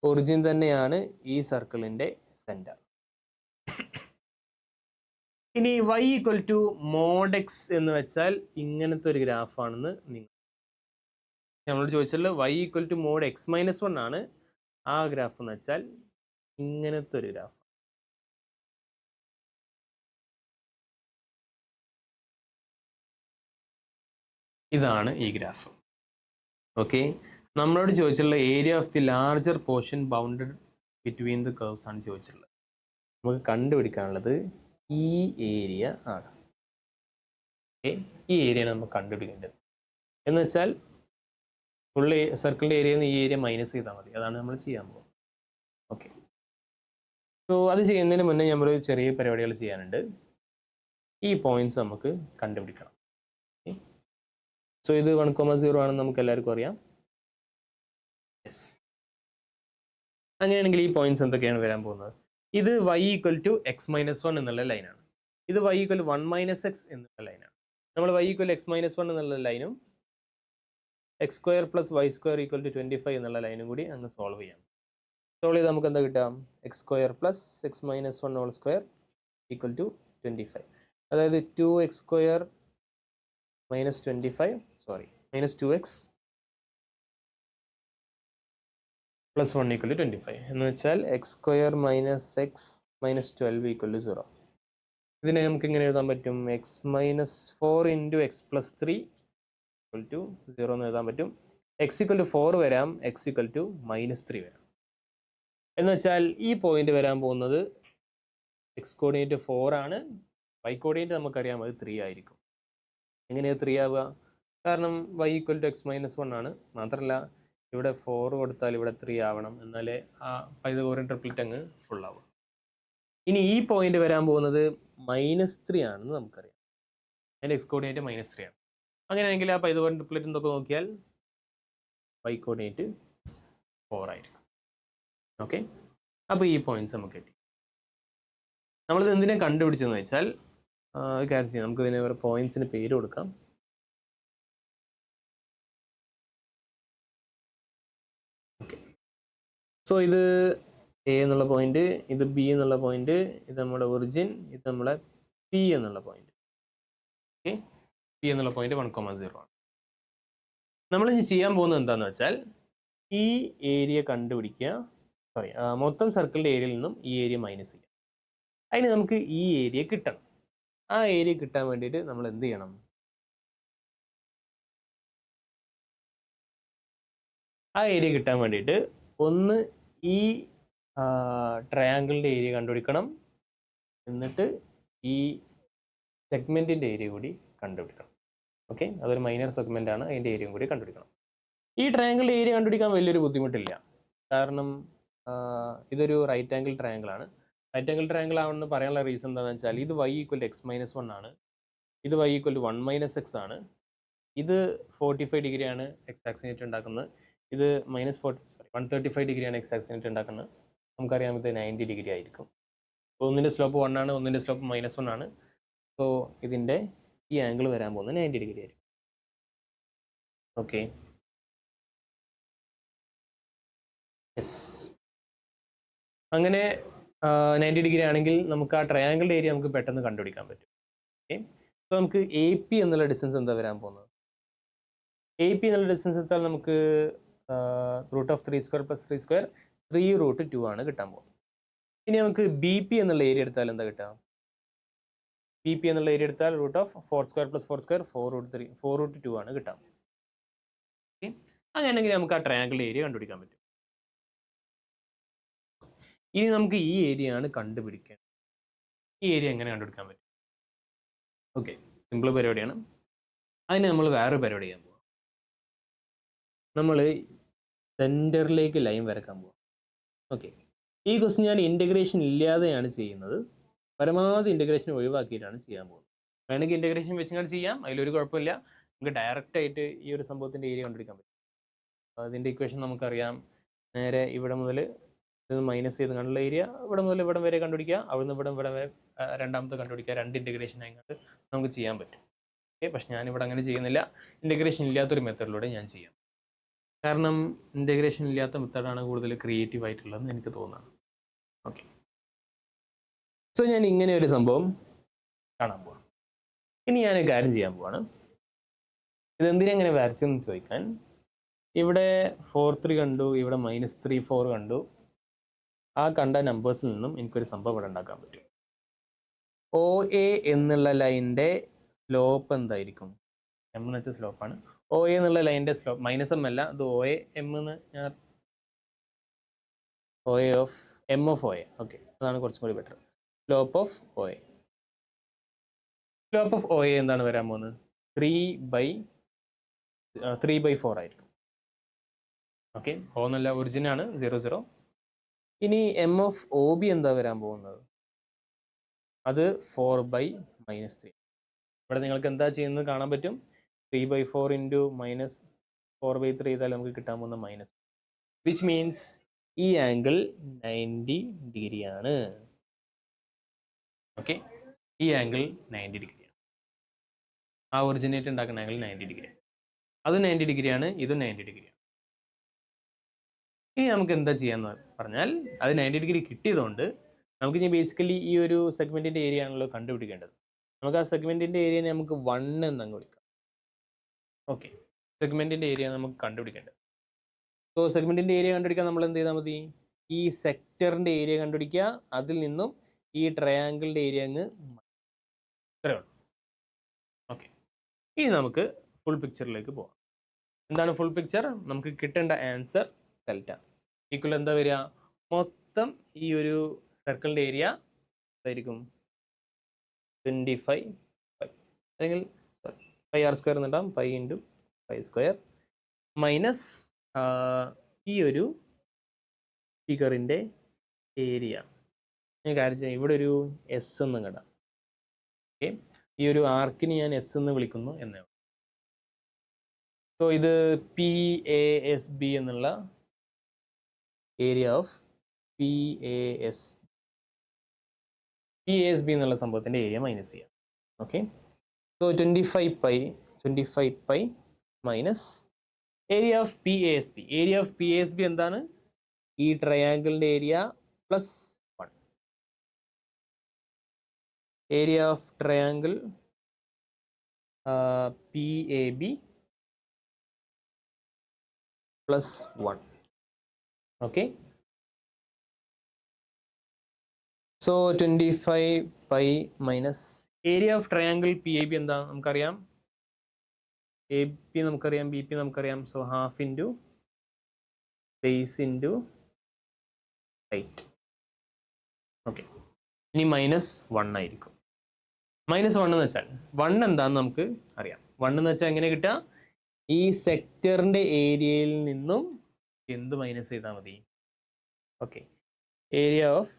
ഒറിജിൻ തന്നെയാണ് ഈ സർക്കിളിൻ്റെ സെൻറ്റർ. ഇനി y equal to mod x എന്ന് വെച്ചാൽ ഇങ്ങനത്തെ ഒരു ഗ്രാഫാണെന്ന് നമ്മളോട് ചോദിച്ചാൽ y equal to mod x minus 1 ആണ് ആ ഗ്രാഫ് എന്ന് വെച്ചാൽ ഇങ്ങനത്തെ ഒരു ഗ്രാഫ്. ഇതാണ് ഈ ഗ്രാഫ്. ഓക്കെ, നമ്മളോട് ചോദിച്ചിട്ടുള്ള area of the larger portion bounded between the curves ആണ് ചോദിച്ചിട്ടുള്ളത്. നമുക്ക് കണ്ടുപിടിക്കാനുള്ളത് ഈ ഏരിയ ആണ്. ഓക്കെ, ഈ ഏരിയയാണ് നമുക്ക് കണ്ടുപിടിക്കേണ്ടത്. എന്ന് വെച്ചാൽ ഫുൾ സർക്കിളിൻ്റെ ഏരിയയിൽ നിന്ന് ഈ ഏരിയ മൈനസ് ചെയ്താൽ മതി. അതാണ് നമ്മൾ ചെയ്യാൻ പോകുന്നത്. ഓക്കെ, സോ അത് ചെയ്യുന്നതിന് മുന്നേ നമ്മൾ ചെറിയ പരിപാടികൾ ചെയ്യാനുണ്ട്. ഈ പോയിന്റ്സ് നമുക്ക് കണ്ടുപിടിക്കണം. സോ ഇത് 1,0 ആണെന്ന് നമുക്ക് എല്ലാവർക്കും അറിയാം. യെസ്, അങ്ങനെയാണെങ്കിൽ ഈ പോയിന്റ്സ് എന്തൊക്കെയാണ് വരാൻ പോകുന്നത്? ഇത് y equal to X minus 1 എന്നുള്ള ലൈനാണ്. ഇത് y ഈക്വൽ 1 മൈനസ് എക്സ് എന്നുള്ള ലൈനാണ്. നമ്മൾ y ഈക്വൽ എക്സ് മൈനസ് 1 എന്നുള്ള ലൈനും x square plus y square equal to 25 എന്നുള്ള ലൈനും കൂടി അങ്ങ് സോൾവ് ചെയ്യാം. സോൾവ് ചെയ്ത് നമുക്ക് എന്താ കിട്ടാം? X square plus x minus 1 whole square equal to 25. അതായത് 2x square minus 25, sorry, minus 2x plus 1 equal to 25. എന്ന് വെച്ചാൽ x square minus x minus 12 equal to 0. ഇതിനെ നമുക്ക് ഇങ്ങനെ എഴുതാൻ പറ്റും, x minus 4 into x plus 3 equal to 0 എന്ന് എഴുതാൻ പറ്റും. എക്സ് ഈക്വൽ ടു 4 വരാം, എക്സ് ഈക്വൽ ടു മൈനസ് 3 വരാം. എന്ന് വെച്ചാൽ ഈ പോയിന്റ് വരാൻ പോകുന്നത് എക്സ് കോർഡിനേറ്റ് 4 ആണ്, വൈ കോർഡിനേറ്റ് നമുക്കറിയാം അത് 3 ആയിരിക്കും. എങ്ങനെയാണ് 3 ആവുക? കാരണം y equal to X minus 1 ആണ്. മാത്രമല്ല ഇവിടെ 4 കൊടുത്താൽ ഇവിടെ 3 ആവണം, എന്നാലേ ആ പൈതഗോറിയൻ ട്രിപ്ലറ്റ് അങ്ങ് ഫുൾ ആവും. ഇനി ഈ പോയിന്റ് വരാൻ പോകുന്നത് -3 ആണെന്ന് നമുക്കറിയാം. അതിൻ്റെ എക്സ് കോർഡിനേറ്റ് -3 ആണ്. അങ്ങനെയാണെങ്കിൽ ആ പൈതഗോറിയൻ ട്രിപ്ലറ്റ് എന്തൊക്കെ നോക്കിയാൽ y കോർഡിനേറ്റ് 4 ആയിരിക്കും. ഓക്കെ, അപ്പോൾ ഈ പോയിന്റ്സ് നമുക്ക് കിട്ടി. നമ്മളിത് എന്തിനാ കണ്ടുപിടിച്ചതെന്ന് വെച്ചാൽ കാര്യം ചെയ്യാം, നമുക്ക് ഇതിനെ ഒരു പോയിന്റ്സിന് പേര് കൊടുക്കാം. ഓക്കെ, സോ ഇത് എ എന്നുള്ള പോയിന്റ്, ഇത് ബി എന്നുള്ള പോയിന്റ്, ഇത് നമ്മുടെ ഒറിജിൻ, ഇത് നമ്മളെ പി എന്നുള്ള പോയിന്റ്. ഓക്കെ, പി എന്നുള്ള പോയിന്റ് 1,0 ആണ്. നമ്മൾ ഇനി ചെയ്യാൻ പോകുന്നത് എന്താണെന്ന് വെച്ചാൽ ഈ ഏരിയ കണ്ടുപിടിക്കുക. സോറി, മൊത്തം സർക്കിളിൻ്റെ ഏരിയയിൽ നിന്നും ഈ ഏരിയ മൈനസ് ചെയ്യാം. അതിന് നമുക്ക് ഈ ഏരിയ കിട്ടണം. ആ ഏരിയ കിട്ടാൻ വേണ്ടിയിട്ട് നമ്മൾ എന്ത് ചെയ്യണം? ആ ഏരിയ കിട്ടാൻ വേണ്ടിയിട്ട് ഒന്ന് ഈ ട്രയാങ്കിളിൻ്റെ ഏരിയ കണ്ടുപിടിക്കണം, എന്നിട്ട് ഈ സെഗ്മെൻറ്റിൻ്റെ ഏരിയ കൂടി കണ്ടുപിടിക്കണം. ഓക്കെ, അതൊരു മൈനർ സെഗ്മെൻ്റ് ആണ്, അതിൻ്റെ ഏരിയയും കൂടി കണ്ടുപിടിക്കണം. ഈ ട്രയാങ്കിളിൻ്റെ ഏരിയ കണ്ടുപിടിക്കാൻ വലിയൊരു ബുദ്ധിമുട്ടില്ല. കാരണം ഇതൊരു റൈറ്റ് ആംഗിൾ ട്രയാങ്കിളാണ്. റൈറ്റ് ആംഗിൾ ട്രയാങ്കിൾ ആണെന്ന് പറയാനുള്ള റീസൺ എന്താണെന്ന് വെച്ചാൽ ഇത് y equal to X minus 1 ആണ്, ഇത് y equal to 1 minus X ആണ്, ഇത് 45 ഡിഗ്രിയാണ് എക്സ് ആക്സിനേറ്റ് ഉണ്ടാക്കുന്നത്, ഇത് -135 ഡിഗ്രിയാണ് എക്സ് ആക്സിനേറ്റ് ഉണ്ടാക്കുന്നത്. നമുക്കറിയാം ഇത് 90 ഡിഗ്രി ആയിരിക്കും. ഒന്നിൻ്റെ സ്ലോപ്പ് 1 ആണ്, ഒന്നിൻ്റെ സ്ലോപ്പ് -1 ആണ്. സോ ഇതിൻ്റെ ഈ ആംഗിൾ വരാൻ പോകുന്നത് 90 ഡിഗ്രി ആയിരിക്കും. ഓക്കെ, യെസ്, അങ്ങനെ 90 ഡിഗ്രി ആണെങ്കിൽ നമുക്ക് ആ ട്രയാങ്കിളിൻ്റെ ഏരിയ നമുക്ക് പെട്ടെന്ന് കണ്ടുപിടിക്കാൻ പറ്റും. ഓക്കെ, സോ നമുക്ക് എ പി എന്നുള്ള ഡിസ്റ്റൻസ് എന്താ വരാൻ പോകുന്നത്? എ പി എന്നുള്ള ഡിസ്റ്റൻസ് എടുത്താൽ നമുക്ക് √3² + 3² 3√2 ആണ് കിട്ടാൻ പോകുന്നത്. ഇനി നമുക്ക് ബി പി എന്നുള്ള ഏരിയ എടുത്താൽ എന്താ കിട്ടുക? ബി പി എന്നുള്ള ഏരിയ എടുത്താൽ റൂട്ട് ഓഫ് 4² + 4² 4√3 4√2 ആണ് കിട്ടാം. ഓക്കെ, അങ്ങനെയാണെങ്കിൽ നമുക്ക് ആ ട്രയാങ്കിൾ ഏരിയ കണ്ടുപിടിക്കാൻ പറ്റും. ഇനി നമുക്ക് ഈ ഏരിയ ആണ് കണ്ടുപിടിക്കാൻ. ഈ ഏരിയ എങ്ങനെ കണ്ടുപിടിക്കാൻ പറ്റും? ഓക്കെ, സിമ്പിൾ പരിപാടിയാണ്. അതിന് നമ്മൾ വേറൊരു പരിപാടി ചെയ്യാൻ പോവാം. നമ്മൾ സെൻറ്ററിലേക്ക് ലൈൻ വരക്കാൻ പോവാം. ഓക്കെ, ഈ ക്വസ്റ്റ്യൻ ഞാൻ ഇൻ്റഗ്രേഷൻ ഇല്ലാതെയാണ് ചെയ്യുന്നത്. പരമാവധി ഇൻ്റഗ്രേഷൻ ഒഴിവാക്കിയിട്ടാണ് ചെയ്യാൻ പോകുന്നത്. വേണമെങ്കിൽ ഇൻ്റഗ്രേഷൻ വെച്ചിങ്ങാണ്ട് ചെയ്യാം, അതിലൊരു കുഴപ്പമില്ല. നമുക്ക് ഡയറക്റ്റ് ആയിട്ട് ഈ ഒരു സംഭവത്തിൻ്റെ ഏരിയ കണ്ടുപിടിക്കാൻ പറ്റും. അതിൻ്റെ ഇക്വേഷൻ നമുക്കറിയാം. നേരെ ഇവിടെ മുതൽ ഇത് മൈനസ് ചെയ്ത് കണ്ടുള്ള ഏരിയ ഇവിടെ മുതൽ ഇവിടം വരെ കണ്ടുപിടിക്കുക, അവിടുന്ന് ഇവിടെ വരെ രണ്ടാമത്തെ കണ്ടുപിടിക്കുക. 2 ഇൻ്റഗ്രേഷൻ ആയിട്ട് നമുക്ക് ചെയ്യാൻ പറ്റും. ഓക്കെ, പക്ഷെ ഞാനിവിടെ അങ്ങനെ ചെയ്യുന്നില്ല. ഇൻ്റഗ്രേഷൻ ഇല്ലാത്തൊരു മെത്തേഡിലൂടെ ഞാൻ ചെയ്യാം. കാരണം ഇൻ്റഗ്രേഷൻ ഇല്ലാത്ത മെത്തേഡാണ് കൂടുതൽ ക്രിയേറ്റീവ് ആയിട്ടുള്ളതെന്ന് എനിക്ക് തോന്നുന്നത്. ഓക്കെ, സോ ഞാൻ ഇങ്ങനെ ഒരു സംഭവം കാണാൻ പോവാം. ഇനി ഞാൻ കാര്യം ചെയ്യാൻ പോവാണ്. ഇതെന്തിനാ ഇങ്ങനെ വരച്ചെന്ന് ചോദിക്കാൻ, ഇവിടെ 4 3 കണ്ടു, ഇവിടെ -3 4 കണ്ടു. ആ കണ്ട നമ്പേഴ്സിൽ നിന്നും എനിക്കൊരു സംഭവം ഇവിടെ ഉണ്ടാക്കാൻ പറ്റും. OA എന്നുള്ള ലൈനിൻ്റെ സ്ലോപ്പ് എന്തായിരിക്കും? എം എന്ന് വെച്ചാൽ സ്ലോപ്പാണ്. OA എന്നുള്ള ലൈനിൻ്റെ സ്ലോപ്പ് -m അല്ല, ഇത് OA m എന്ന് ഞാൻ OA of m of OA. Okay, അതാണ് കുറച്ചും കൂടി better. Slope of OA. Slope of OA എന്താണ് വരാൻ പോകുന്നത്? 3/4 ആയിരിക്കും. ഓക്കെ, O എന്നല്ല, ഒറിജിനാണ് 0 0. ഇനി m ഓഫ് OB എന്താ വരാൻ പോകുന്നത്? അത് 4/-3. ഇവിടെ നിങ്ങൾക്ക് എന്താ ചെയ്യുന്നത് കാണാൻ പറ്റും. 3/4 ഇൻറ്റു -4/3 ചെയ്താൽ നമുക്ക് കിട്ടാൻ പോകുന്ന മൈനസ്, വിച്ച് മീൻസ് ഈ ആംഗിൾ 90 ഡിഗ്രി ആണ്. ഓക്കെ, ഈ ആംഗിൾ 90 ഡിഗ്രിയാണ്. ആ ഒറിജിനേറ്റ് ഉണ്ടാക്കുന്ന ആംഗിൾ 90 ഡിഗ്രിയാണ്. അത് 90 ഡിഗ്രിയാണ്, ഇതും 90 ഡിഗ്രിയാണ്. ഇനി നമുക്ക് എന്താ ചെയ്യാന്ന് പറഞ്ഞാൽ, അത് 90 ഡിഗ്രി കിട്ടിയതുകൊണ്ട് നമുക്ക് ഇനി ബേസിക്കലി ഈ ഒരു സെഗ്മെൻറ്റിൻ്റെ ഏരിയ ആണല്ലോ കണ്ടുപിടിക്കേണ്ടത്. നമുക്ക് ആ സെഗ്മെൻറ്റിൻ്റെ ഏരിയനെ നമുക്ക് 1 എന്നങ്ങ് വിളിക്കാം. ഓക്കെ, സെഗ്മെൻറ്റിൻ്റെ ഏരിയ നമുക്ക് കണ്ടുപിടിക്കേണ്ടത്. സോ സെഗ്മെൻറ്റിൻ്റെ ഏരിയ കണ്ടുപിടിക്കാൻ നമ്മൾ എന്ത് ചെയ്താൽ മതി? ഈ സെക്ടറിൻ്റെ ഏരിയ കണ്ടുപിടിക്കുക, അതിൽ നിന്നും ഈ ട്രയാങ്കിളിൻ്റെ ഏരിയ അങ്ങ് ഇത്രയേ ഉള്ളൂ. ഓക്കെ, ഇനി നമുക്ക് ഫുൾ പിക്ചറിലേക്ക് പോകാം. എന്താണ് ഫുൾ പിക്ചർ? നമുക്ക് കിട്ടേണ്ട ആൻസർ ഡെൽറ്റ ഈക്വൽ എന്താ വരിക? മൊത്തം ഈ ഒരു സർക്കിളിൻ്റെ ഏരിയ എന്തായിരിക്കും? 25 π, അല്ലെങ്കിൽ πr² എന്നുണ്ടാവും, π × π² മൈനസ് ഈ ഒരു ഫിഗറിൻ്റെ ഏരിയ. ഞാൻ കാര്യം ചെയ്യാം, ഇവിടെ ഒരു എസ് എന്ന് കിടാം. ഓക്കെ, ഈ ഒരു ആർക്കിന് ഞാൻ എസ് എന്ന് വിളിക്കുന്നു എന്നാണ്. സോ ഇത് PASB എന്നുള്ള ഏരിയ ഓഫ് PASB എന്നുള്ള സംഭവത്തിൻ്റെ ഏരിയ മൈനസ് ചെയ്യാം. Okay, so 25 π minus area of PASB. Area of PASB എന്താണ്? ഈ ട്രയാങ്കിളിൻ്റെ area plus 1. Area of triangle PAB plus 1. Okay, so 25 π minus area of triangle PAB എന്താ നമുക്കറിയാം? AB നമുക്കറിയാം, BP നമുക്കറിയാം. So half into base into height. Okay, ഇനി -1 ആയിരിക്കും. -1 എന്ന് വെച്ചാൽ 1 എന്താണെന്ന് നമുക്ക് അറിയാം. 1 എന്ന് വെച്ചാൽ എങ്ങനെ കിട്ടുക? ഈ സെക്ടറിൻ്റെ ഏരിയയിൽ നിന്നും എന്ത് മൈനസ് ചെയ്താൽ മതി? ഓക്കെ, ഏരിയ ഓഫ്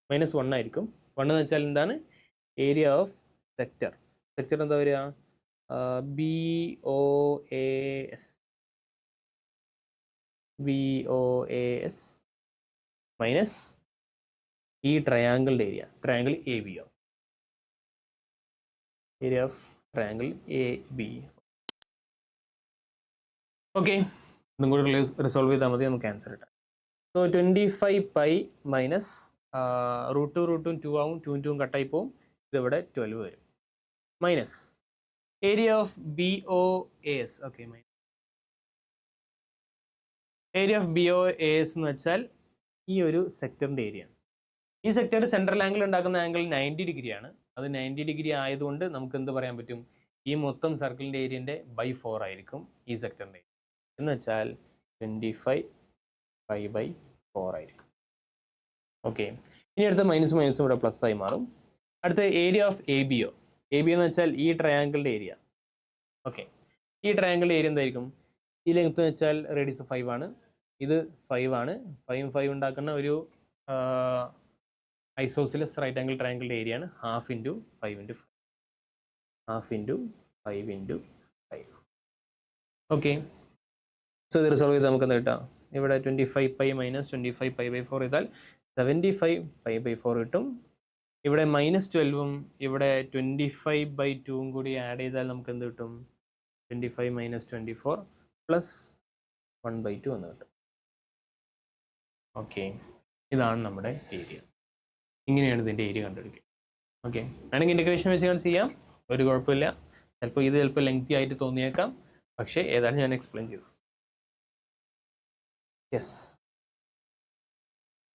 -1 ആയിരിക്കും. 1 എന്ന് വെച്ചാൽ എന്താണ്? Area of sector. സെക്ടർ എന്താ വരിക? BOAS മൈനസ് ഈ ട്രയാങ്കിളിൻ്റെ area, triangle ABO. Area of triangle AB. Okay, ഇതും കൂടി റിസോൾവ് ചെയ്താൽ മതി, നമുക്ക് ആൻസർ കിട്ടാം. സോ 25 π മൈനസ് √2 2 ആവും, 2 2 കട്ടായി പോവും. ഇതിവിടെ 12 വരും. Minus area of BOAS. Okay, area of BOAS എന്ന് വെച്ചാൽ ഈ ഒരു സെക്ടറിൻ്റെ ഏരിയ. ഈ സെക്ടർ സെൻട്രൽ ആംഗിൾ ഉണ്ടാക്കുന്ന ആംഗിൾ 90 ഡിഗ്രിയാണ്. അത് 90 ഡിഗ്രി ആയതുകൊണ്ട് നമുക്ക് എന്ത് പറയാൻ പറ്റും, ഈ മൊത്തം സർക്കിളിൻ്റെ ഏരിയൻ്റെ ബൈ 4 ആയിരിക്കും ഈ സെക്ടറിൻ്റെ ഏരിയ. എന്ന് വെച്ചാൽ 25π/4 ആയിരിക്കും. ഓക്കെ, ഇനി അടുത്ത മൈനസ് മൈനസും ഇവിടെ പ്ലസ് ആയി മാറും. അടുത്ത area of A B O. A B എന്ന് വെച്ചാൽ ഈ ട്രയാങ്കിളിൻ്റെ ഏരിയ. ഓക്കെ, ഈ ട്രയാങ്കിളിൻ്റെ ഏരിയ എന്തായിരിക്കും? ഈ ലെങ്ത് എന്ന് വെച്ചാൽ റേഡിയസ് 5 ആണ്, ഇത് 5 ആണ്. 5 5 ഉണ്ടാക്കുന്ന ഒരു ഐസോസിലസ് റൈറ്റ് ആംഗിൾ ട്രയാങ്കിളിൻ്റെ ഏരിയ ആണ് 1/2 × 5 × 5. 1/2 × 5 × 5. ഓക്കെ, സോ ഇത് റിസോൾവ് ചെയ്ത് നമുക്ക് എന്താ കിട്ടാം? ഇവിടെ 25π - 25π/4 ചെയ്താൽ 75π/4 കിട്ടും. ഇവിടെ -12ഉം ഇവിടെ 25/2ഉം കൂടി ആഡ് ചെയ്താൽ നമുക്ക് എന്ത് കിട്ടും? 25 - 24 + 1/2 എന്ന് കിട്ടും. ഓക്കെ, ഇതാണ് നമ്മുടെ ഏരിയ. ഇങ്ങനെയാണ് ഇതിൻ്റെ ഏരിയ കണ്ടുപിടിക്കുക. ഓക്കെ, വേണമെങ്കിൽ ഇൻ്റഗ്രേഷൻ വെച്ച് ചെയ്യാം, ഒരു കുഴപ്പമില്ല. ചിലപ്പോൾ ലെങ്തി ആയിട്ട് തോന്നിയേക്കാം, പക്ഷേ ഏതായാലും ഞാൻ എക്സ്പ്ലെയിൻ ചെയ്തു. യെസ്,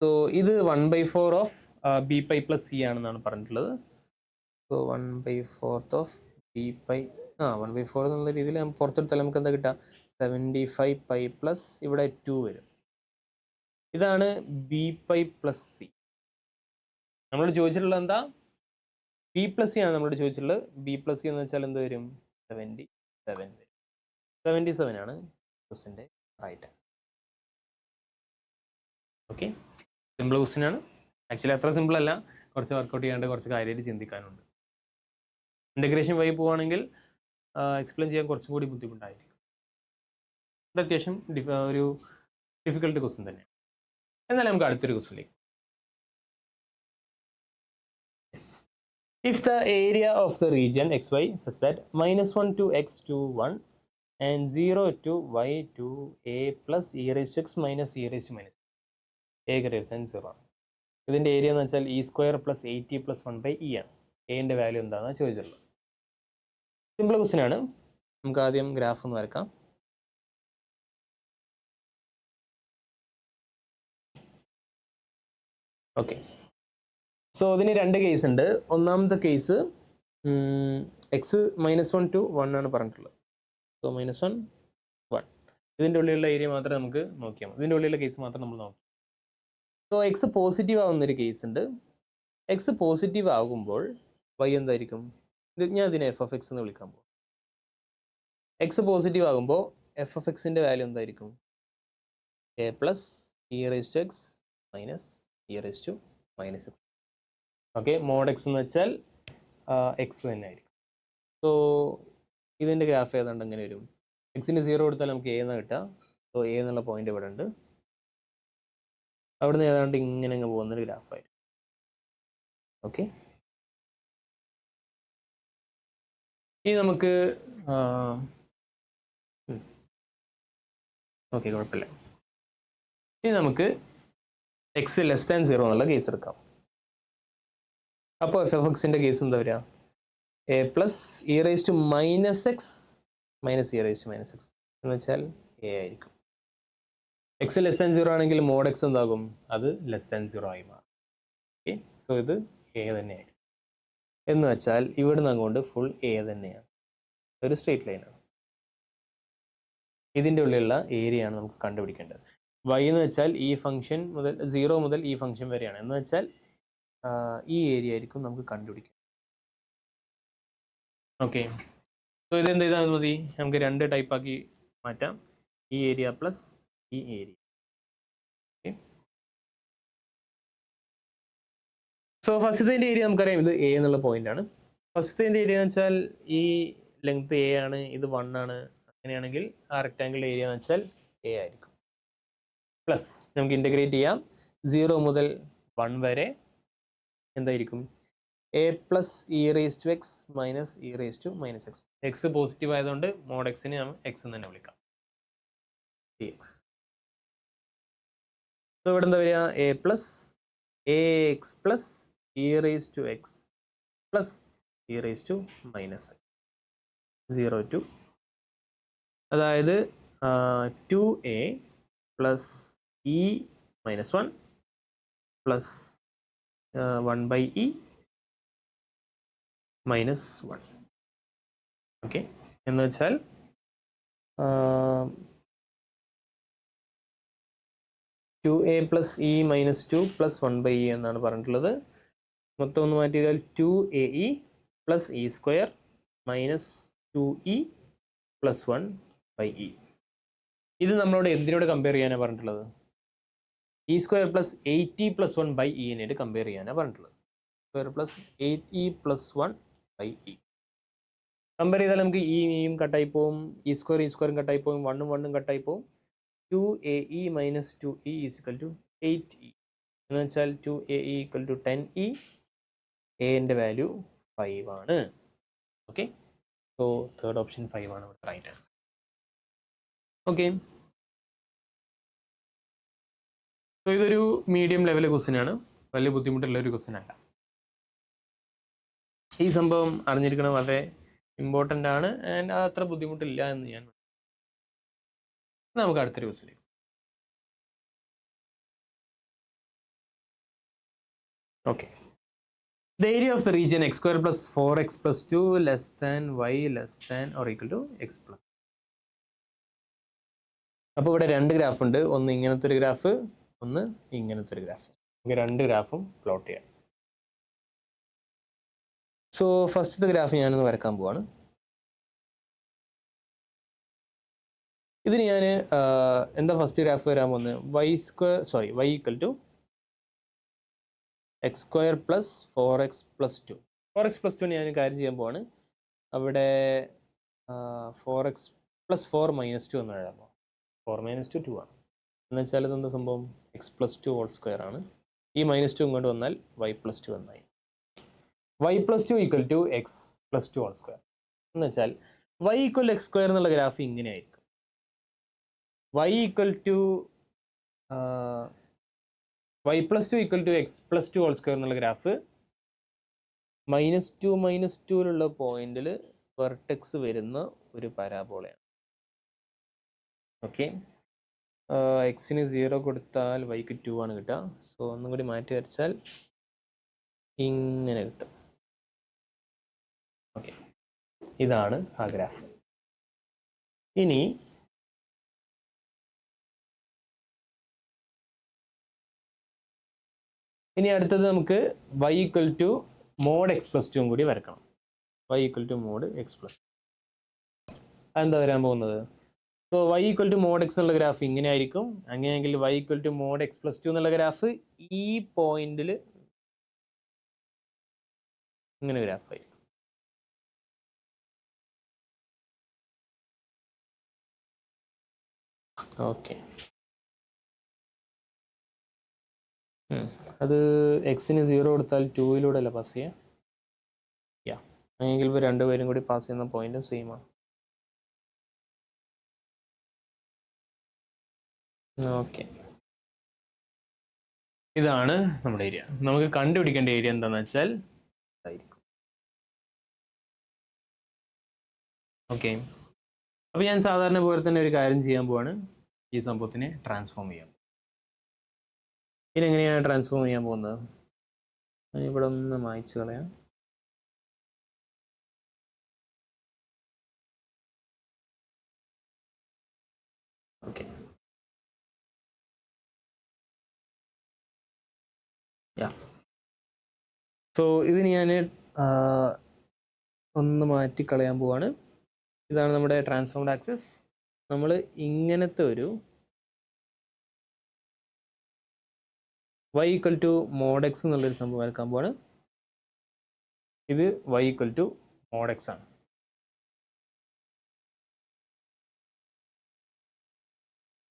സോ ഇത് 1/4 ഓഫ് bπ + c ആണെന്നാണ് പറഞ്ഞിട്ടുള്ളത്. സോ 1/4 ഓഫ് bπ 1/4 എന്നുള്ള രീതിയിൽ നമുക്ക് പുറത്തെടുത്താൽ നമുക്ക് എന്താ കിട്ടുക? 75π + ഇവിടെ 2 വരും. ഇതാണ് bπ + c. നമ്മളോട് ചോദിച്ചിട്ടുള്ളത് എന്താ? b + c ആണ് നമ്മളോട് ചോദിച്ചിട്ടുള്ളത്. b + c എന്ന് വെച്ചാൽ എന്ത് വരും? 77 വരും. 77 ആണ് ക്വസ്റ്റിൻ്റെ right answer. Okay, simple question ആണ്. ആക്ച്വലി അത്ര സിമ്പിൾ അല്ല, കുറച്ച് വർക്കൗട്ട് ചെയ്യാണ്ട് കുറച്ച് കാര്യമായിട്ട് ചിന്തിക്കാനുണ്ട്. ഇൻ്റഗ്രേഷൻ വഴി പോവുകയാണെങ്കിൽ എക്സ്പ്ലെയിൻ ചെയ്യാൻ കുറച്ചും കൂടി ബുദ്ധിമുട്ടായിരിക്കും. ഇത് അത്യാവശ്യം ഒരു ഡിഫിക്കൽട്ട് ക്വസ്റ്റ്യൻ തന്നെയാണ്. എന്നാലും നമുക്ക് അടുത്തൊരു ക്വസ്റ്റ്യനിലേക്ക്. If the area of the region xy such that -1 to x to 1 and 0 to y to a plus e raised to x minus e raised to minus a greater than 0 ആണ്. ഇതിൻ്റെ area എന്ന് വെച്ചാൽ e² + 8t + 1/e ആണ്. എൻ്റെ value എന്താണെന്ന് ചോദിച്ചിട്ടുള്ളത്. Simple question ആണ്. നമുക്ക് ആദ്യം ഗ്രാഫ് ഒന്ന് വരക്കാം. ഓക്കെ, സോ ഇതിന് രണ്ട് കേസ് ഉണ്ട്. ഒന്നാമത്തെ കേസ് എക്സ് -1 to 1 ആണ് പറഞ്ഞിട്ടുള്ളത്. സോ -1 1 ഇതിൻ്റെ ഉള്ളിലുള്ള ഏരിയ മാത്രമേ നമുക്ക് നോക്കിയാൽ മതി. ഇതിൻ്റെ ഉള്ളിലുള്ള കേസ് മാത്രം നമ്മൾ നോക്കി. സോ എക്സ് പോസിറ്റീവ് ആവുന്നൊരു കേസ് ഉണ്ട്. എക്സ് പോസിറ്റീവ് ആകുമ്പോൾ വൈ എന്തായിരിക്കും? ഞാൻ ഇതിനെ f(x) എന്ന് വിളിക്കാൻ പോകും. എക്സ് പോസിറ്റീവ് ആകുമ്പോൾ f(x)ൻ്റെ വാല്യൂ എന്തായിരിക്കും? a + e raised to x minus e raised to minus x. Okay, mod x എന്ന് വെച്ചാൽ എക്സ് തന്നെ ആയിരിക്കും. സോ ഇതിൻ്റെ ഗ്രാഫ് ഏതാണ്ട് അങ്ങനെ വരും. എക്സിന് 0 കൊടുത്താൽ നമുക്ക് a എന്ന് കിട്ടുക. സോ a എന്നുള്ള പോയിന്റ് ഇവിടെ ഉണ്ട്. അവിടുന്ന് ഏതാണ്ട് ഇങ്ങനെ അങ്ങ് പോകുന്നൊരു ഗ്രാഫായിരിക്കും. ഓക്കെ, ഇനി നമുക്ക് ഓക്കെ കുഴപ്പമില്ല. ഇനി നമുക്ക് എക്സ് <0 എന്നുള്ള കേസ് എടുക്കാം. അപ്പോൾ f(x)ൻ്റെ കേസ് എന്താ വരിക? a + e raised to -x minus e raised to -x എന്ന് വെച്ചാൽ a ആയിരിക്കും. എക്സ് <0 ആണെങ്കിൽ mod x എന്താകും? അത് <0 ആയി മാറും. ഓക്കെ, സോ ഇത് a തന്നെയായിരിക്കും. എന്ന് വെച്ചാൽ ഇവിടുന്ന് അങ്ങോട്ട് ഫുൾ a തന്നെയാണ്. ഒരു സ്ട്രെയിറ്റ് ലൈനാണ്. ഇതിൻ്റെ ഉള്ളിലുള്ള ഏരിയ ആണ് നമുക്ക് കണ്ടുപിടിക്കേണ്ടത്. y എന്ന് വെച്ചാൽ ഈ ഫംഗ്ഷൻ മുതൽ 0 മുതൽ ഈ ഫംഗ്ഷൻ വരെയാണ്. എന്ന് വെച്ചാൽ ഈ ഏരിയ ആയിരിക്കും നമുക്ക് കണ്ടുപിടിക്കുക. ഓക്കെ, സോ ഇതെന്ത് ചെയ്താൽ മതി? നമുക്ക് രണ്ട് ടൈപ്പാക്കി മാറ്റാം. ഈ ഏരിയ പ്ലസ് ഈ ഏരിയ. ഓക്കെ, സോ ഫസ്റ്റത്തെ ഏരിയ നമുക്കറിയാം, ഇത് a എന്നുള്ള പോയിന്റ് ആണ്. ഫസ്റ്റത്തെ ഏരിയ എന്ന് വെച്ചാൽ ഈ ലെങ്ത് a ആണ്, ഇത് 1 ആണ്. അങ്ങനെയാണെങ്കിൽ ആ റെക്ടാങ്കിൾ ഏരിയ എന്ന് വെച്ചാൽ a ആയിരിക്കും. പ്ലസ് നമുക്ക് ഇൻ്റഗ്രേറ്റ് ചെയ്യാം. 0 മുതൽ 1 വരെ എന്തായിരിക്കും? a + e raised to x minus e raised to -x. X positive ആയതുകൊണ്ട് mod x-നെ നമ്മൾ x എന്ന് തന്നെ വിളിക്കാം, dx. സോ ഇവിടെ എന്താ വരിക? a + ax + e raised to x plus e raised to -x 0 to, അതായത് 2a + e - 1 plus 1/e minus 1. Okay, എന്ന് വെച്ചാൽ two a plus e minus 2 plus 1/e എന്നാണ് പറഞ്ഞിട്ടുള്ളത്. മൊത്തം ഒന്ന് മാറ്റി ചെയ്താൽ 2ae plus e square minus 2e plus 1/e. ഇത് നമ്മളോട് എന്തിനോട് കമ്പയർ ചെയ്യാനാണ് പറഞ്ഞിട്ടുള്ളത്? E square plus 8e plus 1/e compare ചെയ്യാനാണ് പറഞ്ഞിട്ടുള്ളത്. Square plus 8e plus 1/e compare ചെയ്താൽ നമുക്ക് ഇയും കട്ടായി പോവും, ഇ സ്ക്വയറും കട്ടായി പോവും, 1ഉം 1ഉം കട്ടായി പോവും. 2ae minus 2e equal to 8e എന്ന് വെച്ചാൽ 2ae ഈക്വൽ ടു 10e. എന്റെ വാല്യൂ 5 ആണ്. ഓക്കെ, സോ തേർഡ് ഓപ്ഷൻ 5 ആണ് ഇവിടെ റൈറ്റ് ആൻസർ. ഓക്കെ, സോ ഇതൊരു മീഡിയം ലെവൽ ക്വസ്റ്റ്യൻ ആണ്, വലിയ ബുദ്ധിമുട്ടുള്ള ഒരു ക്വസ്റ്റ്യൻ അല്ല. ഈ സംഭവം അറിഞ്ഞിരിക്കണം, വളരെ ഇമ്പോർട്ടൻ്റ് ആണ് ആൻഡ് അത്ര ബുദ്ധിമുട്ടില്ല എന്ന് ഞാൻ. നമുക്ക് അടുത്തൊരു question. Okay, the area of the region x square plus 4x plus 2 less than y less than or equal to x plus. അപ്പോൾ ഇവിടെ രണ്ട് ഗ്രാഫ് ഉണ്ട്, ഒന്ന് ഇങ്ങനത്തെ ഒരു ഗ്രാഫ്, ഒന്ന് ഇങ്ങനത്തെ ഒരു ഗ്രാഫ്. നമുക്ക് രണ്ട് ഗ്രാഫും പ്ലോട്ട് ചെയ്യാം. സോ ഫസ്റ്റത്തെ ഗ്രാഫ് ഞാനൊന്ന് വരക്കാൻ പോവാണ്. ഇതിന് ഞാൻ എന്താ ഫസ്റ്റ് ഗ്രാഫ് വരാൻ പോകുന്നത്? y equal to X square plus 4x plus 2. 4x plus 2 ഞാൻ കാര്യം ചെയ്യാൻ പോവാണ്. അവിടെ 4x പ്ലസ് 4 മൈനസ് 2 എന്ന് എഴുതാൻ പോകാം. 4 മൈനസ് 2 2 ആണ്. എന്ന് വെച്ചാൽ ഇതെന്താ സംഭവം? എക്സ് പ്ലസ് 2 ഹോൾ സ്ക്വയർ ആണ്. ഈ മൈനസ് 2 ഇങ്ങോട്ട് വന്നാൽ y പ്ലസ് 2 എന്നായി. y plus 2 equal to x plus 2 whole square എന്ന് വെച്ചാൽ y ഈക്വൽ എക്സ് സ്ക്വയർ എന്നുള്ള ഗ്രാഫ് ഇങ്ങനെ ആയിരിക്കും. y equal to y plus 2 equal to x plus 2 whole square എന്നുള്ള ഗ്രാഫ് -2 പോയിന്റിൽ വെർട്ടെക്സ് വരുന്ന ഒരു പരാബോളയാണ്. ഓക്കെ, എക്സിന് 0 കൊടുത്താൽ വൈക്ക് 2 ആണ് കിട്ടുക. സോ ഒന്നും കൂടി മാറ്റി വരച്ചാൽ ഇങ്ങനെ കിട്ടും. ഓക്കെ, ഇതാണ് ആ ഗ്രാഫ്. ഇനി അടുത്തത് നമുക്ക് y equal to mod x plus 2 കൂടി വരക്കണം. y equal to mod x plus. അതെന്താ വരാൻ പോകുന്നത്? So y equal to mod x എന്നുള്ള ഗ്രാഫ് ഇങ്ങനെ ആയിരിക്കും. അങ്ങനെയെങ്കിൽ y equal to mod x plus 2 എന്നുള്ള ഗ്രാഫ് ഈ പോയിന്റിൽ ഇങ്ങനെ ഗ്രാഫ് ആയിരിക്കും. ഓക്കെ, അത് എക്സിന് 0 കൊടുത്താൽ 2 അല്ല പാസ് ചെയ്യാം. അങ്ങനെയെങ്കിൽ ഇപ്പോൾ രണ്ടുപേരും കൂടി പാസ് ചെയ്യുന്ന പോയിന്റും സെയിം ആണ്. ഓക്കെ, ഇതാണ് നമ്മുടെ ഏരിയ. നമുക്ക് കണ്ടുപിടിക്കേണ്ട ഏരിയ എന്താണെന്ന് വെച്ചാൽ ഇതായിരിക്കും. ഓക്കെ, അപ്പോൾ ഞാൻ സാധാരണ പോലെ തന്നെ ഒരു കാര്യം ചെയ്യാൻ പോവാണ്. ഈ സംഭവത്തിനെ ട്രാൻസ്ഫോം ചെയ്യാം. ഇതിനെങ്ങനെയാണ് ട്രാൻസ്ഫോം ചെയ്യാൻ പോകുന്നത്? ഇവിടെ ഒന്ന് മായ്ച്ചു കളയാം. ഓക്കെ, സോ ഇതിന് ഞാൻ ഒന്ന് മാറ്റി കളയാൻ പോവാണ്. ഇതാണ് നമ്മുടെ ട്രാൻസ്ഫോംഡ് ആക്സിസ്. നമ്മൾ ഇങ്ങനത്തെ ഒരു y equal to mod x എന്നുള്ളൊരു സംഭവം വരക്കാൻ പോവാണ്. ഇത് y equal to mod x ആണ്.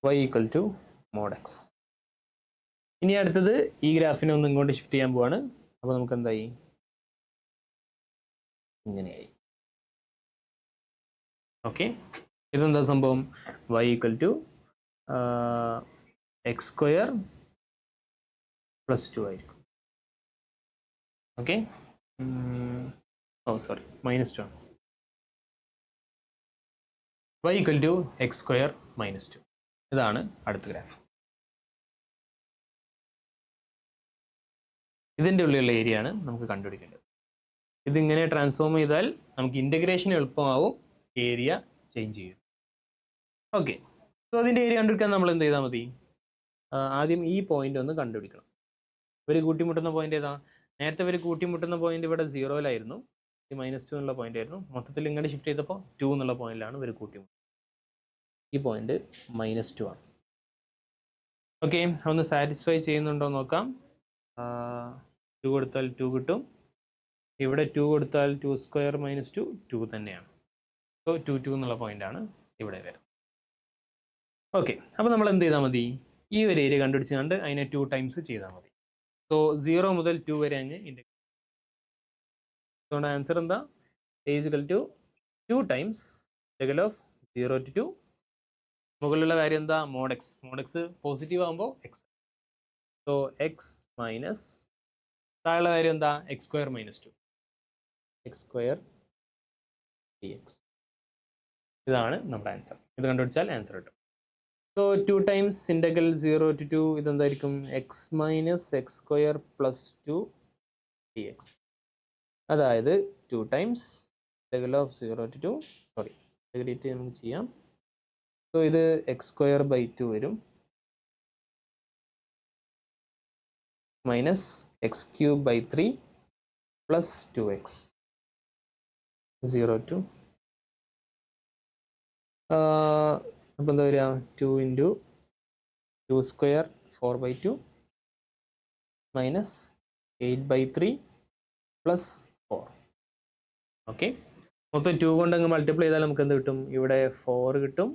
y equal to mod x. ഇനി അടുത്തത് ഈ ഗ്രാഫിനെ ഒന്ന് ഇങ്ങോട്ട് ഷിഫ്റ്റ് ചെയ്യാൻ പോവാണ്. അപ്പോൾ നമുക്ക് എന്തായി? ഇങ്ങനെയായി. ഓക്കെ, ഇതെന്താ സംഭവം? y equal to X square plus 2 ആയിരിക്കും. ഓക്കെ, സോറി -2 ആണ്. y equal to X square -2. ഇതാണ് അടുത്ത ഗ്രാഫ്. ഇതിൻ്റെ ഉള്ളിലുള്ള ഏരിയ ആണ് നമുക്ക് കണ്ടുപിടിക്കേണ്ടത്. ഇതിങ്ങനെ ട്രാൻസ്ഫോം ചെയ്താൽ നമുക്ക് ഇൻ്റഗ്രേഷൻ എളുപ്പമാവും, ഏരിയ ചേഞ്ച് ചെയ്യും. ഓക്കെ, സോ അതിൻ്റെ ഏരിയ കണ്ടുപിടിക്കാൻ നമ്മൾ എന്ത് ചെയ്താൽ മതി? ആദ്യം ഈ പോയിന്റ് ഒന്ന് കണ്ടുപിടിക്കണം. ഇവർ കൂട്ടിമുട്ടുന്ന പോയിന്റ് ഏതാ? നേരത്തെ ഇവർ കൂട്ടിമുട്ടുന്ന പോയിന്റ് ഇവിടെ 0-ലായിരുന്നു, ഈ -2 എന്നുള്ള പോയിന്റ് ആയിരുന്നു. മൊത്തത്തിൽ ഇങ്ങോട്ട് ഷിഫ്റ്റ് ചെയ്തപ്പോൾ 2 എന്നുള്ള പോയിന്റിലാണ് ഇവർ കൂട്ടിമുട്ടുന്നത്. ഈ പോയിന്റ് -2 ആണ്. ഓക്കെ, ഒന്ന് സാറ്റിസ്ഫൈ ചെയ്യുന്നുണ്ടോ നോക്കാം. 2 കൊടുത്താൽ 2 കിട്ടും. ഇവിടെ 2 കൊടുത്താൽ 2² - 2 2 തന്നെയാണ്. സോ 2 2 എന്നുള്ള പോയിന്റാണ് ഇവിടെ വരുന്നത്. ഓക്കെ, അപ്പോൾ നമ്മൾ എന്ത് ചെയ്താൽ മതി? ഈ ഒരു ഏരിയ കണ്ടുപിടിച്ചുകൊണ്ട് അതിനെ 2 ടൈംസ് ചെയ്താൽ മതി. സോ 0 മുതൽ 2 വരെ അങ്ങ് ഇൻ്റഗ്രേറ്റ്. അതുകൊണ്ട് ആൻസർ എന്താ? = 2 ടൈംസ് ഇന്റഗ്രൽ ഓഫ് 0 to 2. മുകളിലുള്ള കാര്യം എന്താ? mod x. mod x positive ആകുമ്പോൾ x. സോ x മൈനസ് താഴെയുള്ള കാര്യം എന്താ? x² - 2. x² dx. ഇതാണ് നമ്മുടെ ആൻസർ. ഇത് കണ്ടുപിടിച്ചാൽ ആൻസർ കിട്ടും. So 2 times integral 0 to 2 ഇതെന്തായിരിക്കും? x minus x² + 2 dx. അതായത് 2 times integral of 0 to 2, sorry integrate നമുക്ക് ചെയ്യാം. സോ ഇത് x² / 2 വരും, minus x³ / 3 plus 2x 0 to അപ്പോൾ എന്താ വരിക? 2 × 2² 4/2 മൈനസ് 8/3 പ്ലസ് 4. ഓക്കെ, മൊത്തം 2 കൊണ്ട് അങ്ങ് മൾട്ടിപ്ലൈ ചെയ്താൽ നമുക്ക് എന്ത് കിട്ടും? ഇവിടെ 4 കിട്ടും,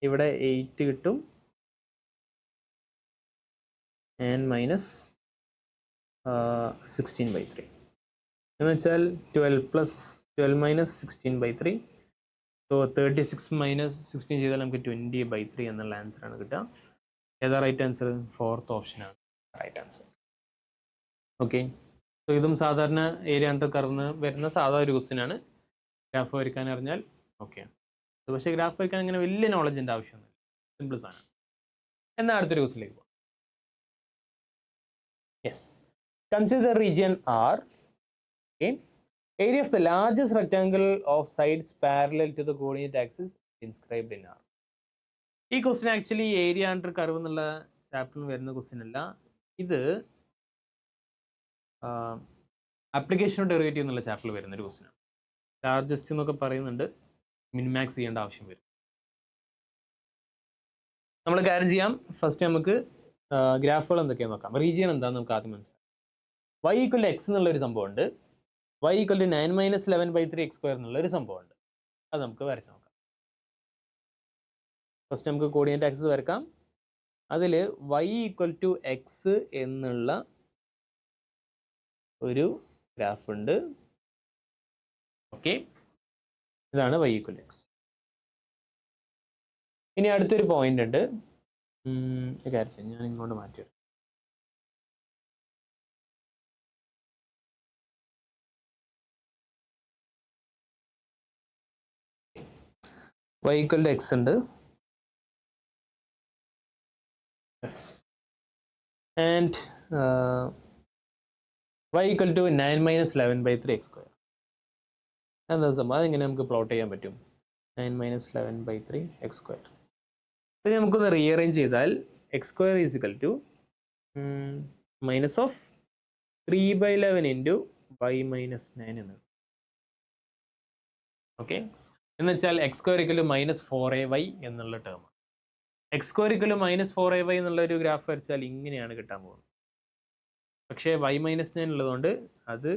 ഇവിടെ 8 കിട്ടും, ആൻഡ് മൈനസ് 16/3 എന്ന് വെച്ചാൽ 12 - 16/3. സോ 36 - 16 ചെയ്താൽ നമുക്ക് 20/3 എന്നുള്ള ആൻസറാണ് കിട്ടുക. ഏതാ റൈറ്റ് ആൻസർ? 4th ഓപ്ഷനാണ് റൈറ്റ് ആൻസർ. ഓക്കെ, സോ ഇതും സാധാരണ ഏരിയ അണ്ടർ കർവ് വരുന്ന സാധാ ഒരു ക്വസ്റ്റ്യനാണ്. ഗ്രാഫ് വരയ്ക്കാൻ അറിഞ്ഞാൽ ഓക്കെയാണ്. പക്ഷേ ഗ്രാഫ് വരയ്ക്കാൻ അങ്ങനെ വലിയ നോളജിൻ്റെ ആവശ്യമൊന്നുമില്ല, സിമ്പിൾ സാധനം. എന്നാൽ അടുത്തൊരു ക്വസ്റ്റ്യനിലേക്ക് പോകാം. Yes, consider region R. Okay. Area of the largest rectangle of sides parallel to the coordinate axis inscribed in R. ഈ question actually area under curve എന്നുള്ള ചാപ്റ്ററിൽ വരുന്ന ക്വസ്റ്റ്യൻ അല്ല. ഇത് ആപ്ലിക്കേഷൻ ഓഫ് ഡെറിവേറ്റീവ് എന്നുള്ള ചാപ്റ്ററിൽ വരുന്ന ഒരു ക്വസ്റ്റ്യനാണ്. ലാർജസ്റ്റ് എന്നൊക്കെ പറയുന്നുണ്ട്, മിനിമാക്സ് ചെയ്യേണ്ട ആവശ്യം വരും. നമ്മൾ കാര്യം ചെയ്യാം. ഫസ്റ്റ് നമുക്ക് ഗ്രാഫുകൾ എന്തൊക്കെയാണെന്ന് നോക്കാം. റീജിയൻ എന്താണെന്ന് നമുക്ക് ആദ്യം മനസ്സിലാക്കാം. y = x എന്നുള്ളൊരു സംഭവമുണ്ട്, y = 9 - 11/3 x² എന്നുള്ളൊരു സംഭവമുണ്ട്. അത് നമുക്ക് വരച്ച് നോക്കാം. ഫസ്റ്റ് നമുക്ക് കോർഡിനേറ്റ് ആക്സിസ് വരക്കാം. അതിൽ y = x എന്നുള്ള ഒരു ഗ്രാഫ് ഉണ്ട്. ഓക്കെ, ഇതാണ് y = x. ഇനി അടുത്തൊരു പോയിന്റ് ഉണ്ട്. ഞാൻ ഇങ്ങോട്ട് മാറ്റി വരാം. y = x ഉണ്ട്, and y = 9 - 11/3 x². എന്താ സംഭവം? അതെങ്ങനെ നമുക്ക് പ്ലോട്ട് ചെയ്യാൻ പറ്റും? 9 - 11/3 x². ഇത് നമുക്കൊന്ന് റീഅറേഞ്ച് ചെയ്താൽ x² = മൈനസ് ഓഫ് 3/11 × y - 9 എന്ന്. ഓക്കെ, എന്ന് വെച്ചാൽ x² = -4ay എന്നുള്ള ടേം. x² = -4ay എന്നുള്ള ഒരു ഗ്രാഫ് വരച്ചാൽ ഇങ്ങനെയാണ് കിട്ടാൻ പോകുന്നത്. പക്ഷേ y - 9 ഉള്ളതുകൊണ്ട് അത്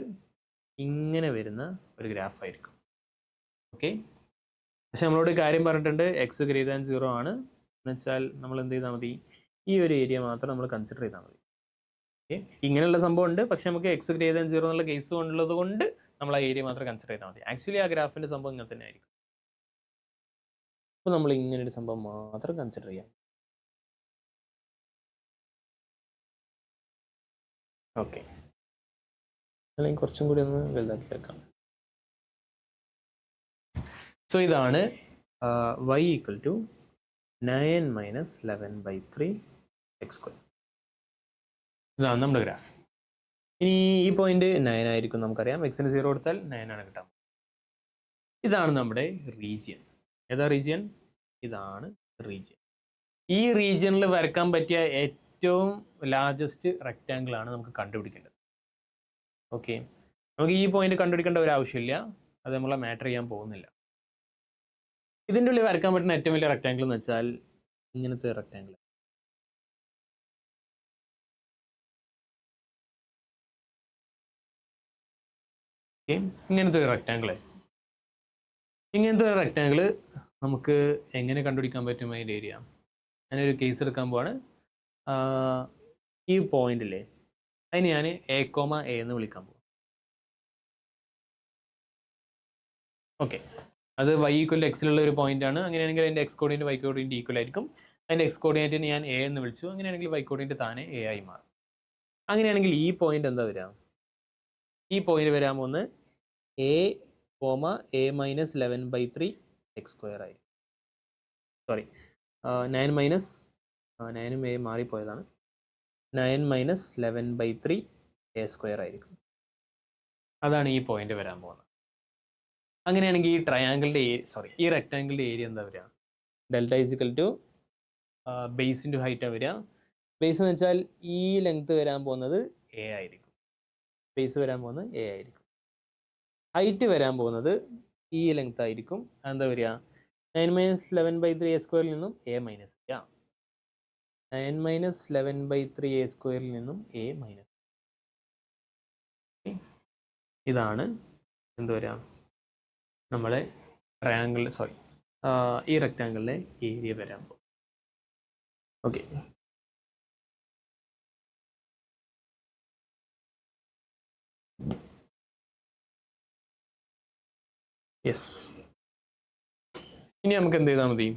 ഇങ്ങനെ വരുന്ന ഒരു ഗ്രാഫ് ആയിരിക്കും. ഓക്കെ, പക്ഷെ നമ്മളോട് കാര്യം പറഞ്ഞിട്ടുണ്ട്, x > 0 ആണ് എന്ന് വെച്ചാൽ നമ്മൾ എന്ത് ചെയ്താൽ മതി? ഈ ഒരു ഏരിയ മാത്രം നമ്മൾ കൺസിഡർ ചെയ്താൽ മതി. ഓക്കെ, ഇങ്ങനെയുള്ള സംഭവം ഉണ്ട്, പക്ഷെ നമുക്ക് x > 0 എന്നുള്ള കേസ് ഉള്ളത് കൊണ്ട് നമ്മൾ ആ ഏരിയ മാത്രം കൺസിഡർ ചെയ്താൽ മതി. ആക്ച്വലി ആ ഗ്രാഫിൻ്റെ സംഭവം ഇങ്ങനെ തന്നെ ആയിരിക്കും. അപ്പോൾ നമ്മൾ ഇങ്ങനെ ഒരു സംഭവം മാത്രം കൺസിഡർ ചെയ്യാം. ഓക്കെ, അല്ലെങ്കിൽ കുറച്ചും കൂടി ഒന്ന് വലുതാക്കി വെക്കാം. സോ ഇതാണ് y = 9 - 11/3 x². ഇതാണ് നമ്മുടെ ഗ്രാഫ്. ഇനി ഈ പോയിന്റ് 9 ആയിരിക്കും നമുക്കറിയാം. എക്സിന് 0 കൊടുത്താൽ 9 ആണ് കിട്ടാൻ. ഇതാണ് നമ്മുടെ റീജിയൻ. ഏതാ റീജിയൻ? ഇതാണ് റീജിയൻ. ഈ റീജിയനിൽ വരക്കാൻ പറ്റിയ ഏറ്റവും ലാർജസ്റ്റ് റെക്റ്റാങ്കിൾ ആണ് നമുക്ക് കണ്ടുപിടിക്കേണ്ടത്. ഓക്കെ, നമുക്ക് ഈ പോയിന്റ് കണ്ടുപിടിക്കേണ്ട ഒരു ആവശ്യമില്ല, അത് നമ്മളെ മാറ്റർ ചെയ്യാൻ പോകുന്നില്ല. ഇതിൻ്റെ ഉള്ളിൽ വരക്കാൻ പറ്റുന്ന ഏറ്റവും വലിയ റെക്റ്റാങ്കിൾ എന്ന് വെച്ചാൽ ഇങ്ങനത്തെ റെക്റ്റാങ്കിൾ. ഇങ്ങനത്തെ ഒരു റെക്റ്റാങ്കിൾ. ഇങ്ങനത്തെ ഒരു റെക്റ്റാങ്കിൾ നമുക്ക് എങ്ങനെ കണ്ടുപിടിക്കാൻ പറ്റും അതിൻ്റെ ഏരിയ? ഞാനൊരു കേസ് എടുക്കാൻ പോവാണ്. ഈ പോയിന്റില്ലേ, അതിന് ഞാൻ എ എന്ന് വിളിക്കാൻ പോകും. ഓക്കെ, അത് y ഈക്വൽ എക്സിലുള്ള ഒരു പോയിന്റ് ആണ്. അങ്ങനെയാണെങ്കിൽ അതിൻ്റെ x coordinate y coordinate equal ആയിരിക്കും. അതിൻ്റെ എക്സ് കോർഡിനേറ്റിന് ഞാൻ എ എന്ന് വിളിച്ചു. അങ്ങനെയാണെങ്കിൽ വൈ കോർഡിനേറ്റ് താനെ എ ആയി മാറും. അങ്ങനെയാണെങ്കിൽ ഈ പോയിന്റ് എന്താ വരിക? ഈ പോയിന്റ് വരാൻ പോകുന്നത് എ മൈനസ് 11/3 എക്സ് സ്ക്വയർ ആയിരിക്കും. സോറി, 9 മൈനസ് 9ഉം എ മാറിപ്പോയതാണ്. 9 മൈനസ് 11/3 എ സ്ക്വയർ ആയിരിക്കും. അതാണ് ഈ പോയിന്റ് വരാൻ പോകുന്നത്. അങ്ങനെയാണെങ്കിൽ ഈ ട്രയാങ്കിളിൻ്റെ ഈ റെക്റ്റാങ്കിളിൻ്റെ ഏരിയ എന്താ വരിക? Delta equal to base into ഹൈറ്റാണ് വരിക. ബേസ് എന്ന് വെച്ചാൽ ഈ ലെങ്ത് വരാൻ പോകുന്നത് എ ആയിരിക്കും. ബേസ് വരാൻ പോകുന്നത് എ ആയിരിക്കും. ഹൈറ്റ് വരാൻ പോകുന്നത് ഈ ലെങ്ത് ആയിരിക്കും. എന്താ വരിക? 9 മൈനസ് 11/3 എ സ്ക്വയറിൽ നിന്നും എ മൈനസ് ചെയ്യാം. 9 മൈനസ് 11/3 എ സ്ക്വയറിൽ നിന്നും എ മൈനസ്. ഇതാണ് എന്താ വരിക? നമ്മളെ ട്രയാങ്കിൾ ഈ റെക്റ്റാങ്കിളിലെ ഏരിയ വരാൻ പോകും. Okay, yes. ഇനി നമുക്ക് എന്ത് ചെയ്താൽ മതി?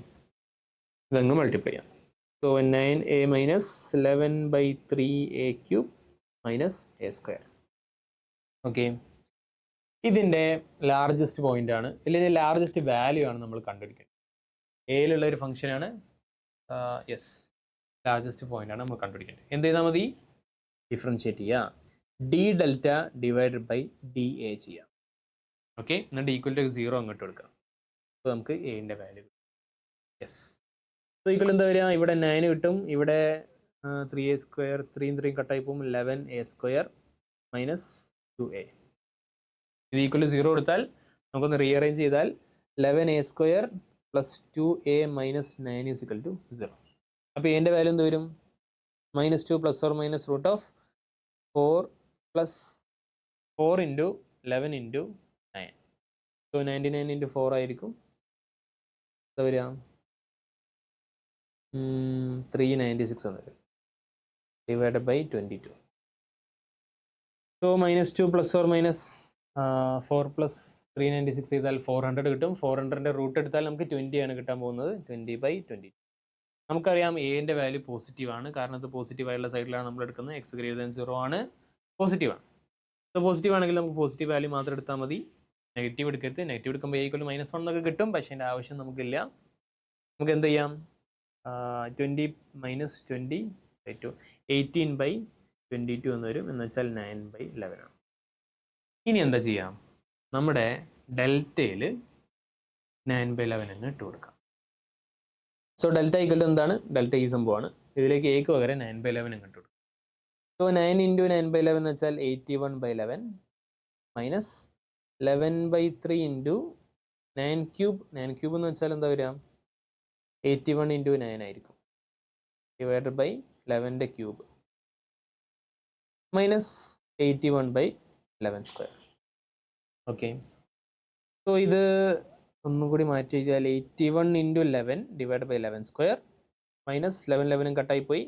ഇതങ്ങ് മൾട്ടിപ്ലൈ ചെയ്യാം. So 9a minus 11/3 A cube minus A square. Okay, ഇതിൻ്റെ ലാർജസ്റ്റ് പോയിന്റ് ആണ്, അല്ലെങ്കിൽ ലാർജസ്റ്റ് വാല്യൂ ആണ് നമ്മൾ കണ്ടുപിടിക്കുന്നത്. എയിലുള്ള ഒരു ഫംഗ്ഷനാണ്. യെസ്, ലാർജസ്റ്റ് പോയിന്റ് ആണ് നമ്മൾ കണ്ടുപിടിക്കേണ്ടത്. എന്ത് ചെയ്താൽ മതി? ഡിഫറൻഷിയേറ്റ് ചെയ്യുക. D delta divided by d a ചെയ്യാം. ഓക്കെ, എന്നിട്ട് ഈക്വൽ ടു 0 അങ്ങോട്ട് കൊടുക്കാം. അപ്പോൾ നമുക്ക് എൻ്റെ വാല്യൂ. യെസ്, സോ ഈക്വൽ എന്താ വരിക? ഇവിടെ 9 കിട്ടും. ഇവിടെ 3a സ്ക്വയർ, 3 3 കട്ടായി പോകും. 11a square minus 2a. ഇത് ഈക്വൽ ടു 0 കൊടുത്താൽ നമുക്കൊന്ന് റീഅറേഞ്ച് ചെയ്താൽ 11a square plus 2a minus 9 is equal to 0. അപ്പോൾ എൻ്റെ വാല്യൂ എന്ത് വരും? -2 plus or minus root of 4 plus 4 into 11 into 9. So 99 into 4 ആയിരിക്കും. എന്താ വരിക? 396 എന്ന് വരും, divided by 22. So -2 plus or minus 4 plus 396 ചെയ്താൽ 400 കിട്ടും. 400ൻ്റെ റൂട്ട് എടുത്താൽ നമുക്ക് 20 ആണ് കിട്ടാൻ പോകുന്നത്. 20/22. നമുക്കറിയാം എൻ്റെ വാല്യൂ പോസിറ്റീവാണ്, കാരണം ഇത് പോസിറ്റീവായുള്ള സൈഡിലാണ് നമ്മൾ എടുക്കുന്നത്. എക്സ് ഗ്രേറ്റർ ദാൻ 0 ആണ്, പോസിറ്റീവാണ്. സോ പോസിറ്റീവ് ആണെങ്കിൽ നമുക്ക് പോസിറ്റീവ് വാല്യൂ മാത്രം എടുത്താൽ മതി, നെഗറ്റീവ് എടുക്കരുത്. നെഗറ്റീവ് എടുക്കുമ്പോൾ ഈക്വൽ -1 എന്നൊക്കെ കിട്ടും, പക്ഷേ അതിൻ്റെ ആവശ്യം നമുക്കില്ല. നമുക്ക് എന്ത് ചെയ്യാം? 20 മൈനസ് 20/2 18/22 എന്ന് വരും, എന്ന് വെച്ചാൽ 9/11 ആണ്. ഇനി എന്താ ചെയ്യാം? നമ്മുടെ ഡെൽറ്റയിൽ 9/11 എന്ന് ഇട്ട് കൊടുക്കാം. സോ ഡെൽറ്റ ഈക്വൽ എന്താണ്? ഡെൽറ്റ ഈ സംഭവമാണ്. ഇതിലേക്ക് എക്ക് പകരം 9/11 ഇട്ട് കൊടുക്കും. സോ 9 ഇൻറ്റു 9/11 എന്ന് വെച്ചാൽ 81/11 മൈനസ് 11/3 ഇൻറ്റു 9 ക്യൂബ്. 9 ക്യൂബ് എന്ന് വെച്ചാൽ എന്താ വരിക? 81 ഇൻറ്റു 9 ആയിരിക്കും, ഡിവൈഡഡ് ബൈ 11ൻ്റെ cube minus 81/11 square. Okay, so ഇത് ഒന്നും കൂടി മാറ്റി എഴുതിയാൽ 81 into 11 divide by 11 square minus 11 കട്ടായി പോയി.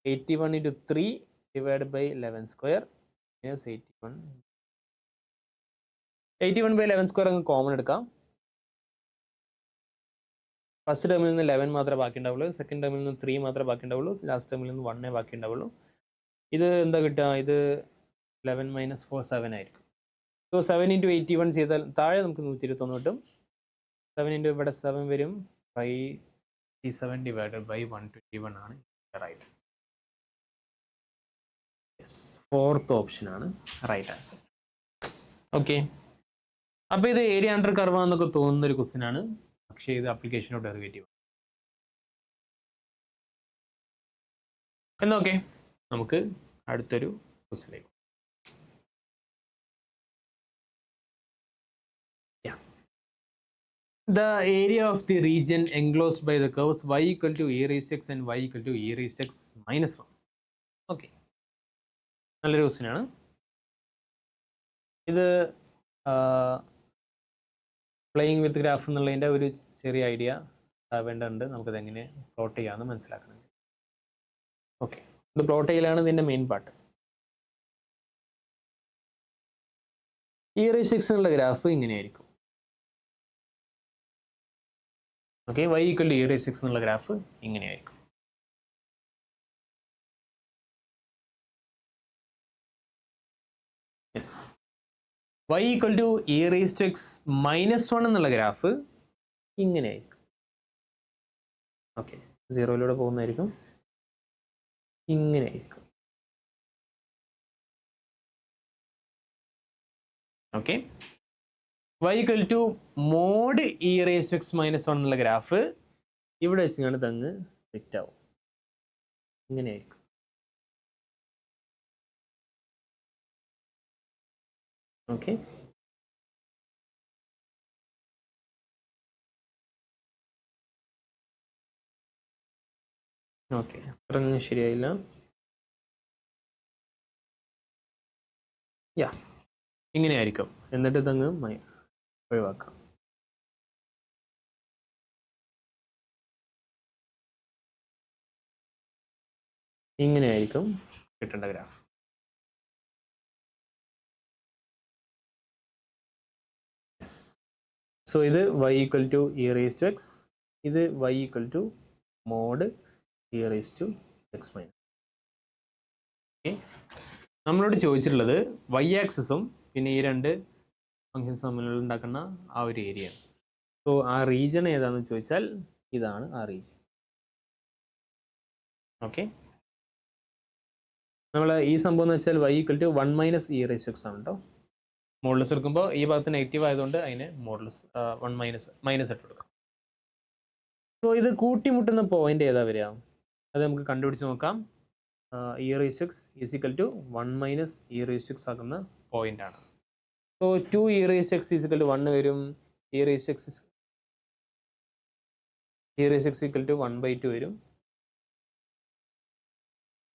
81 into 3 divide by 11 square minus 81/11 square അങ്ങ് കോമൺ എടുക്കാം. ഫസ്റ്റ് ടേമിൽ നിന്ന് 11 മാത്രമേ ബാക്കി ഉണ്ടാവുള്ളൂ, സെക്കൻഡ് ടേമിൽ നിന്ന് 3 മാത്രമേ ബാക്കി ഉണ്ടാവുള്ളൂ, ലാസ്റ്റ് ടേമിൽ നിന്ന് 1 ബാക്കി ഉണ്ടാവുള്ളൂ. ഇത് എന്താ കിട്ടുക? ഇത് 11 മൈനസ് 4 7 ആയിരിക്കും. സോ 7 ഇൻറ്റു 81 ചെയ്താൽ താഴെ നമുക്ക് 121 കിട്ടും. 7 ഇൻറ്റു ഇവിടെ 7 വരും, 567 ഡിവൈഡഡ് ബൈ 121 ആണ് റൈറ്റ്. യെസ്, ഫോർത്ത് ഓപ്ഷനാണ് റൈറ്റ് ആൻസർ. ഓക്കെ, അപ്പോൾ ഇത് ഏരിയ അണ്ടർ കർവ് എന്നൊക്കെ തോന്നുന്ന ഒരു ക്വസ്റ്റ്യൻ ആണ്, പക്ഷേ ഇത് അപ്ലിക്കേഷൻ ഓഫ് ഡെറിവേറ്റീവ്. എന്നോക്കെ നമുക്ക് അടുത്തൊരു ക്വസ്റ്റ്യനിലേക്ക്. The area of the region enclosed by the curves y equal to e raised to x and y equal to e raised to x minus 1. Okay, നല്ലൊരു ക്വസ്റ്റ്യൻ ആണ് ഇത്. Playing with graph എന്നുള്ളതിൻ്റെ ഒരു ചെറിയ idea വേണ്ടതുണ്ട്. നമുക്കത് എങ്ങനെ plot ചെയ്യാമെന്ന് മനസ്സിലാക്കണം. ഓക്കെ, ഇത് പ്ലോട്ട് ചെയ്യലാണ് ഇതിൻ്റെ main part. e raised to x എന്നുള്ള ഗ്രാഫ് ഇങ്ങനെയായിരിക്കും. Okay, y equal to e raised to x എന്നുള്ള ഗ്രാഫ് ഇങ്ങനെയായിരിക്കും. Yes, y equal to e raised to x minus 1 എന്നുള്ള ഗ്രാഫ് ഇങ്ങനെയായിരിക്കും. ഓക്കെ, സീറോയിലൂടെ പോകുന്നതായിരിക്കും, ഇങ്ങനെയായിരിക്കും. Okay, y equal to mod e raised to x minus 1 എന്നുള്ള graph ഇവിടെ വെച്ചാണ് തങ്ങ് split ആവും, ഇങ്ങനെയായിരിക്കും. ഓക്കെ, ഓക്കെ, അത്രയൊന്നും ശരിയായില്ല. യാ, ഇങ്ങനെയായിരിക്കും. എന്നിട്ട് തങ്ങ് ഒഴിവാക്കാം. ഇങ്ങനെയായിരിക്കും കിട്ടേണ്ട ഗ്രാഫ്. സോ ഇത് y equal to e raised to x, ഇത് y equal to mod e raised to x minus. Okay, നമ്മളോട് ചോദിച്ചിട്ടുള്ളത് y ആക്സിസും പിന്നെ ഈ രണ്ട് ഫങ്ഷൻസ് തമ്മിലുള്ള ഉണ്ടാക്കുന്ന ആ ഒരു ഏരിയ. സോ ആ റീജിയൻ ഏതാണെന്ന് ചോദിച്ചാൽ ഇതാണ് ആ റീജിയൻ. ഓക്കെ, നമ്മൾ ഈ സംഭവം എന്ന് വെച്ചാൽ y equal to 1 minus e raised to x ആണ് കേട്ടോ. മോഡുലസ് എടുക്കുമ്പോൾ ഈ ഭാഗത്ത് നെഗറ്റീവ് ആയതുകൊണ്ട് അതിന് മോഡുലസ് 1 മൈനസ് ഇട്ട് കൊടുക്കാം. സോ ഇത് കൂട്ടിമുട്ടുന്ന പോയിന്റ് ഏതാ വരിക, അത് നമുക്ക് കണ്ടുപിടിച്ച് നോക്കാം. e raised to x is equal to 1 minus e raised to x ആകുന്ന പോയിന്റ് ആണ്. So 2 e raised to x is equal to 1 വരും, e raised to x equal to 1/2 വരും.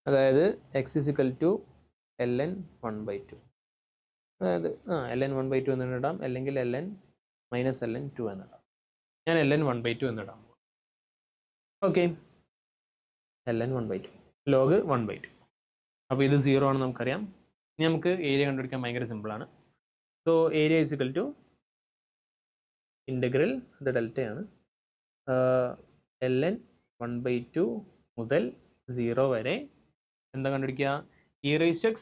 അതായത് x is equal to ln 1/2. അതായത് ln 1/2 എന്ന് ഇടാം, അല്ലെങ്കിൽ ln minus ln 2 എന്നിടാം. ഞാൻ ln 1/2 എന്നിടാം. Okay, ln 1/2 log 1/2. അപ്പോൾ ഇത് 0 ആണ് നമുക്കറിയാം. ഇനി നമുക്ക് ഏരിയ കണ്ടുപിടിക്കാൻ ഭയങ്കര സിമ്പിളാണ്. So area is equal to integral, ഇത് ഡെൽറ്റയാണ്, ln 1/2 മുതൽ 0 വരെ എന്താ കണ്ടുപിടിക്കുക, e raised to x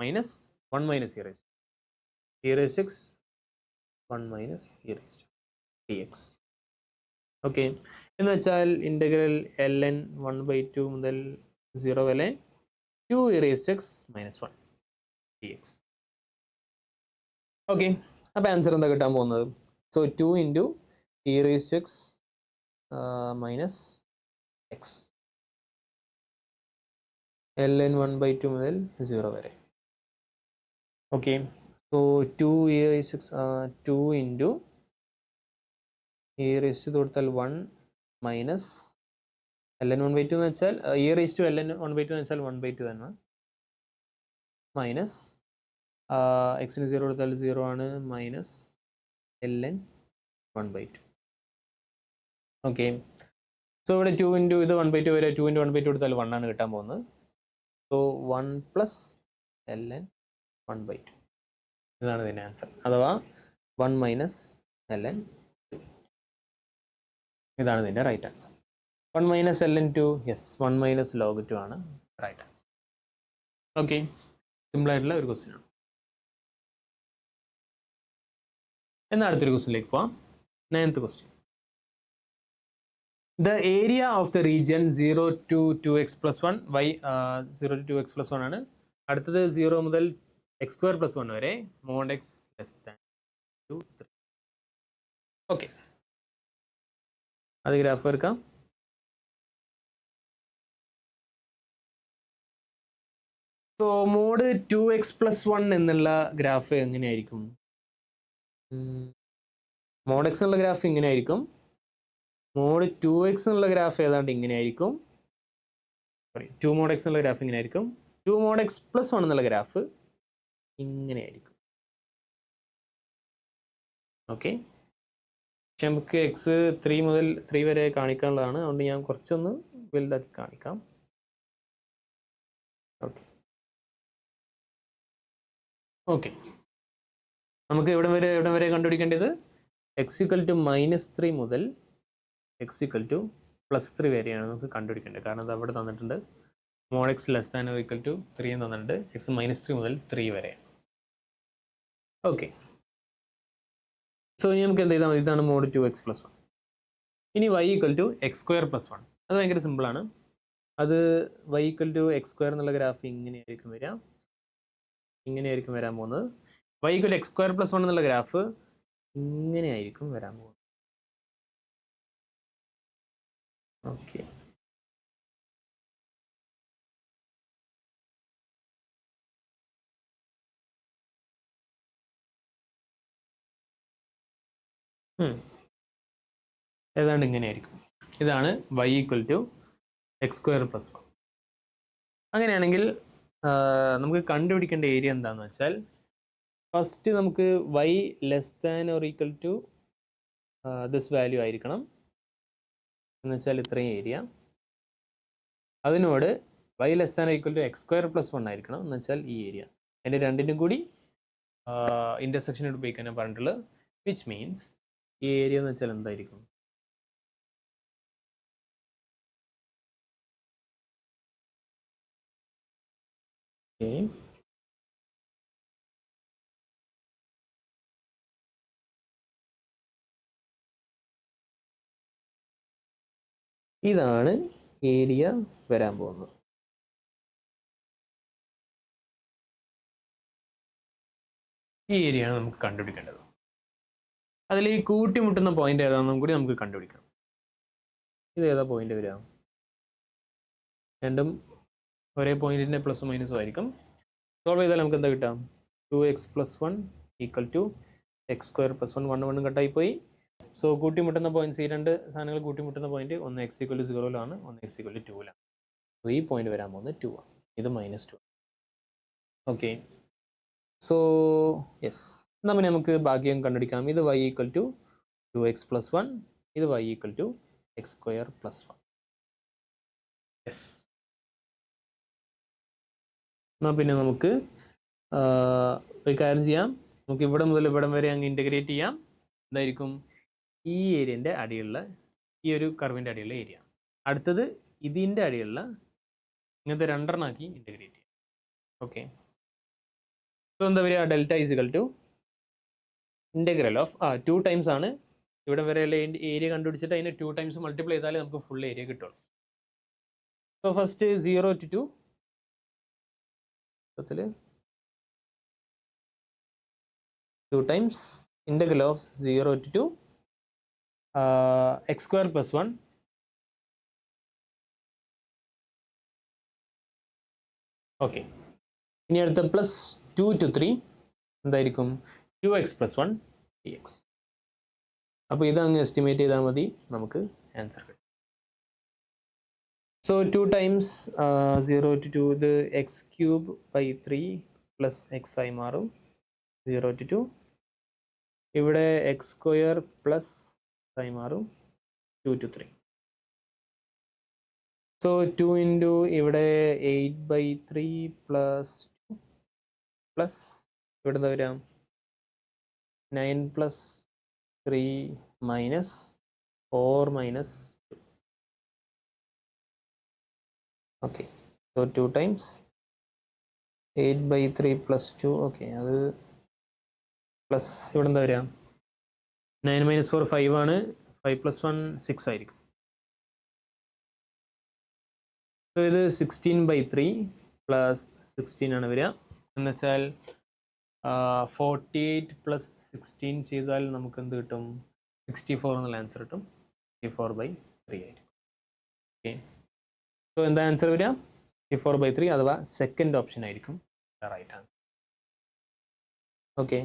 minus 1 minus e raised to x 1 minus e raised to dx. Okay, എന്ന് വെച്ചാൽ ഇൻ്റഗ്രൽ ln 1/2 മുതൽ 0 വരെ 2 e raised to x minus 1 dx. Okay, അപ്പോൾ ആൻസർ എന്താ കിട്ടാൻ പോകുന്നത്? So 2 into e raised to x minus x ln 1/2 മുതൽ 0 വരെ. Okay, so 2 e raised to x 2 into e raised to കൊടുത്താൽ 1 മൈനസ് ln 1/2 എന്ന് വെച്ചാൽ e raised to ln 1/2 എന്ന് വെച്ചാൽ 1/2 തന്നെ, മൈനസ് എക്സിന് 0 കൊടുത്താൽ 0 ആണ്, മൈനസ് ln 1/2. ഓക്കെ, സോ ഇവിടെ 2 into ഇത് 1/2 വരെ 2 into 1/2 കൊടുത്താൽ 1 ആണ് കിട്ടാൻ പോകുന്നത്. സോ 1 പ്ലസ് ln 1/2 ഇതാണ് ഇതിൻ്റെ ആൻസർ, അഥവാ 1 മൈനസ് ln 2. ഇതാണ് ഇതിൻ്റെ right answer. 1 minus ln 2, yes, 1 minus log 2 ആണ് റൈറ്റ് ആൻസർ. ഓക്കെ, സിമ്പിളായിട്ടുള്ള ഒരു ക്വസ്റ്റ്യൻ ആണ്. എന്നാൽ അടുത്തൊരു ക്വസ്റ്റ്യനിലേക്ക് പോവാം. 9th question. The area of the region 0 to 2x plus 1 y 0 to 2x plus 1 ആണ്. അടുത്തത് 0 മുതൽ x² + 1 വരെ mod x less than 2 3. Okay, അത് ഗ്രാഫ് എടുക്കാം. സോ മോഡ് 2x + 1 എന്നുള്ള ഗ്രാഫ് എങ്ങനെയായിരിക്കും? മോഡ് x എന്നുള്ള ഗ്രാഫ് ഇങ്ങനെയായിരിക്കും. മോഡ് 2x എന്നുള്ള ഗ്രാഫ് ഏതാണ്ട് ഇങ്ങനെയായിരിക്കും. സോറി, 2 mod x എന്നുള്ള ഗ്രാഫ് ഇങ്ങനെയായിരിക്കും. 2 mod x + 1 എന്നുള്ള ഗ്രാഫ് ഇങ്ങനെയായിരിക്കും. ഓക്കെ, പക്ഷെ നമുക്ക് എക്സ് 3 മുതൽ 3 വരെ കാണിക്കാനുള്ളതാണ്, അതുകൊണ്ട് ഞാൻ കുറച്ചൊന്ന് വലുതാക്കി കാണിക്കാം. ഓക്കെ ഓക്കെ, നമുക്ക് എവിടെ വരെ കണ്ടുപിടിക്കേണ്ടത്? x = -3 മുതൽ x = +3 വരെയാണ് നമുക്ക് കണ്ടുപിടിക്കേണ്ടത്. കാരണം അത് അവിടെ തന്നിട്ടുണ്ട്. mod x less than or equal to 3 എന്ന് തന്നിട്ടുണ്ട്. x -3 മുതൽ 3 വരെ. ഓക്കെ, സോ ഇനി നമുക്ക് എന്ത് ചെയ്താൽ മതി? ഇതാണ് മോഡ് 2x + 1. ഇനി y = x² + 1. അത് ഭയങ്കര സിമ്പിളാണ്. അത് y = x² എന്നുള്ള ഗ്രാഫ് ഇങ്ങനെയായിരിക്കും വരിക. ഇങ്ങനെയായിരിക്കും വരാൻ പോകുന്നത്. y = x² + 1 എന്നുള്ള ഗ്രാഫ് ഇങ്ങനെയായിരിക്കും വരാൻ പോകുന്നത്. ഓക്കെ, ഏതാണ്ട് ഇങ്ങനെയായിരിക്കും. ഇതാണ് y = x² + 1. അങ്ങനെയാണെങ്കിൽ നമുക്ക് കണ്ടുപിടിക്കേണ്ട ഏരിയ എന്താണെന്ന് വെച്ചാൽ, ഫസ്റ്റ് നമുക്ക് y less than or equal to this value ആയിരിക്കണം. എന്ന് വെച്ചാൽ ഇത്രയും ഏരിയ. അതിനോട് y less than or equal to x² + 1 ആയിരിക്കണം. എന്ന് വെച്ചാൽ ഈ ഏരിയ. അതിൻ്റെ രണ്ടിനും കൂടി ഇൻ്റർസെക്ഷൻ ഉപയോഗിക്കാനാണ് പറഞ്ഞിട്ടുള്ളത്. വിച്ച് മീൻസ് ഈ ഏരിയ എന്ന് വെച്ചാൽ എന്തായിരിക്കും? ഇതാണ് ഏരിയ വരാൻ പോകുന്നത്. ഈ ഏരിയയാണ് നമുക്ക് കണ്ടുപിടിക്കേണ്ടത്. അതിൽ ഈ കൂട്ടിമുട്ടുന്ന പോയിന്റ് ഏതാണെന്നും കൂടി നമുക്ക് കണ്ടുപിടിക്കണം. ഇത് ഏതാ പോയിന്റ് വരിക? രണ്ടും ഒരേ പോയിന്റിന്റെ പ്ലസും മൈനസും ആയിരിക്കും. സോൾവ് ചെയ്താൽ നമുക്ക് എന്താ കിട്ടാം? 2x + 1 = x² + 1. 1 1 കട്ടായി പോയി. സോ കൂട്ടിമുട്ടുന്ന പോയിന്റ്സ്, ഈ രണ്ട് സാധനങ്ങൾ കൂട്ടിമുട്ടുന്ന പോയിന്റ് ഒന്ന് x = 0 ഒന്ന് x = 2. സോ ഈ പോയിന്റ് വരാൻ പോകുന്നത് 2 ആണ്. ഇത് -2. ഓക്കെ, സോ യെസ്, നമ്മൾ നമുക്ക് ഭാഗ്യം കണ്ടുപിടിക്കാം. ഇത് y = 2x + 1. ഇത് y = x² + 1. യെസ്, എന്നാൽ പിന്നെ നമുക്ക് ഒരു കാര്യം ചെയ്യാം. നമുക്ക് ഇവിടെ മുതൽ ഇവിടം വരെ അങ്ങ് ഇൻ്റഗ്രേറ്റ് ചെയ്യാം. എന്തായിരിക്കും? ഈ ഏരിയൻ്റെ അടിയുള്ള, ഈ ഒരു കർവിൻ്റെ അടിയുള്ള ഏരിയ. അടുത്തത് ഇതിൻ്റെ അടിയുള്ള ഇങ്ങനത്തെ രണ്ടെണ്ണമാക്കി ഇൻ്റഗ്രേറ്റ് ചെയ്യാം. ഓക്കെ, സോ എന്താ പറയുക? ഡെൽറ്റ = ഇൻ്റഗ്രൽ ഓഫ് 2 ടൈംസ് ആണ്. ഇവിടെ വരെയുള്ള ഏരിയ കണ്ടുപിടിച്ചിട്ട് അതിനെ 2 ടൈംസ് മൾട്ടിപ്ലൈ ചെയ്താലേ നമുക്ക് ഫുൾ ഏരിയ കിട്ടുള്ളൂ. So first 0 to 2 2 times integral of 0 to 2 x² + 1 okay. ഇനി അടുത്ത +2 to 3 എന്തായിരിക്കും? 2x + 1 dx. അപ്പോൾ ഇതങ്ങ് എസ്റ്റിമേറ്റ് ചെയ്താൽ മതി, നമുക്ക് ആൻസർ കിട്ടും. സോ 2 ടൈംസ് 0 to 2 ഇത് x³/3 + x ആയി മാറും. 0 to 2 ഇവിടെ x² + ആയി മാറും 2 to 3. സോ 2 into ഇവിടെ 8/3 + 2 പ്ലസ് ഇവിടെ എന്താ വരാം? 9 + 3 - 4 - 2. Okay, so 2 times 8/3 + 2. ഓക്കെ, അത് പ്ലസ് ഇവിടെ എന്താ വരിക? 9 - 4 5 ആണ്. 5 + 1 6 ആയിരിക്കും. സോ ഇത് 16/3 + 16 ആണ് വരിക. എന്ന് വെച്ചാൽ 48 + 16 ചെയ്താൽ നമുക്ക് എന്ത് കിട്ടും? 64 എന്നുള്ള ആൻസർ കിട്ടും. 64/3 ആയിരിക്കും. ഓക്കെ, സോ എന്താ ആൻസർ വരിക? 64/3 അഥവാ സെക്കൻഡ് ഓപ്ഷൻ ആയിരിക്കും റൈറ്റ് ആൻസർ. ഓക്കെ,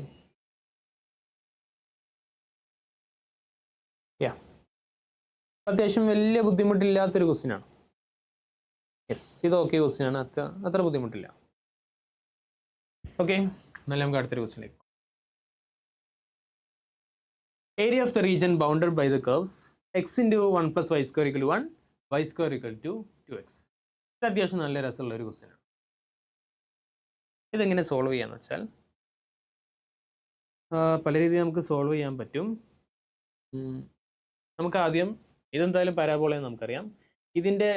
അത്യാവശ്യം വലിയ ബുദ്ധിമുട്ടില്ലാത്തൊരു ക്വസ്റ്റ്യൻ ആണ്. യെസ്, ഇത് ഓക്കെ ക്വസ്റ്റ്യൻ ആണ്, അത്ര ബുദ്ധിമുട്ടില്ല. ഓക്കെ, എന്നാലും നമുക്ക് അടുത്തൊരു ക്വസ്റ്റ്യനിലേക്ക്. Area of the region bounded by the curves x × 1 + y² = 1, y² = 2x. ഇത് അത്യാവശ്യം നല്ല രസമുള്ള ഒരു ക്വസ്റ്റ്യൻ ആണ്. ഇതെങ്ങനെ സോൾവ് ചെയ്യാന്ന് വെച്ചാൽ പല രീതിയിൽ നമുക്ക് സോൾവ് ചെയ്യാൻ പറ്റും. നമുക്ക് ആദ്യം ഇതെന്തായാലും പരാബോളയെന്ന് നമുക്കറിയാം. ഇതിൻ്റെ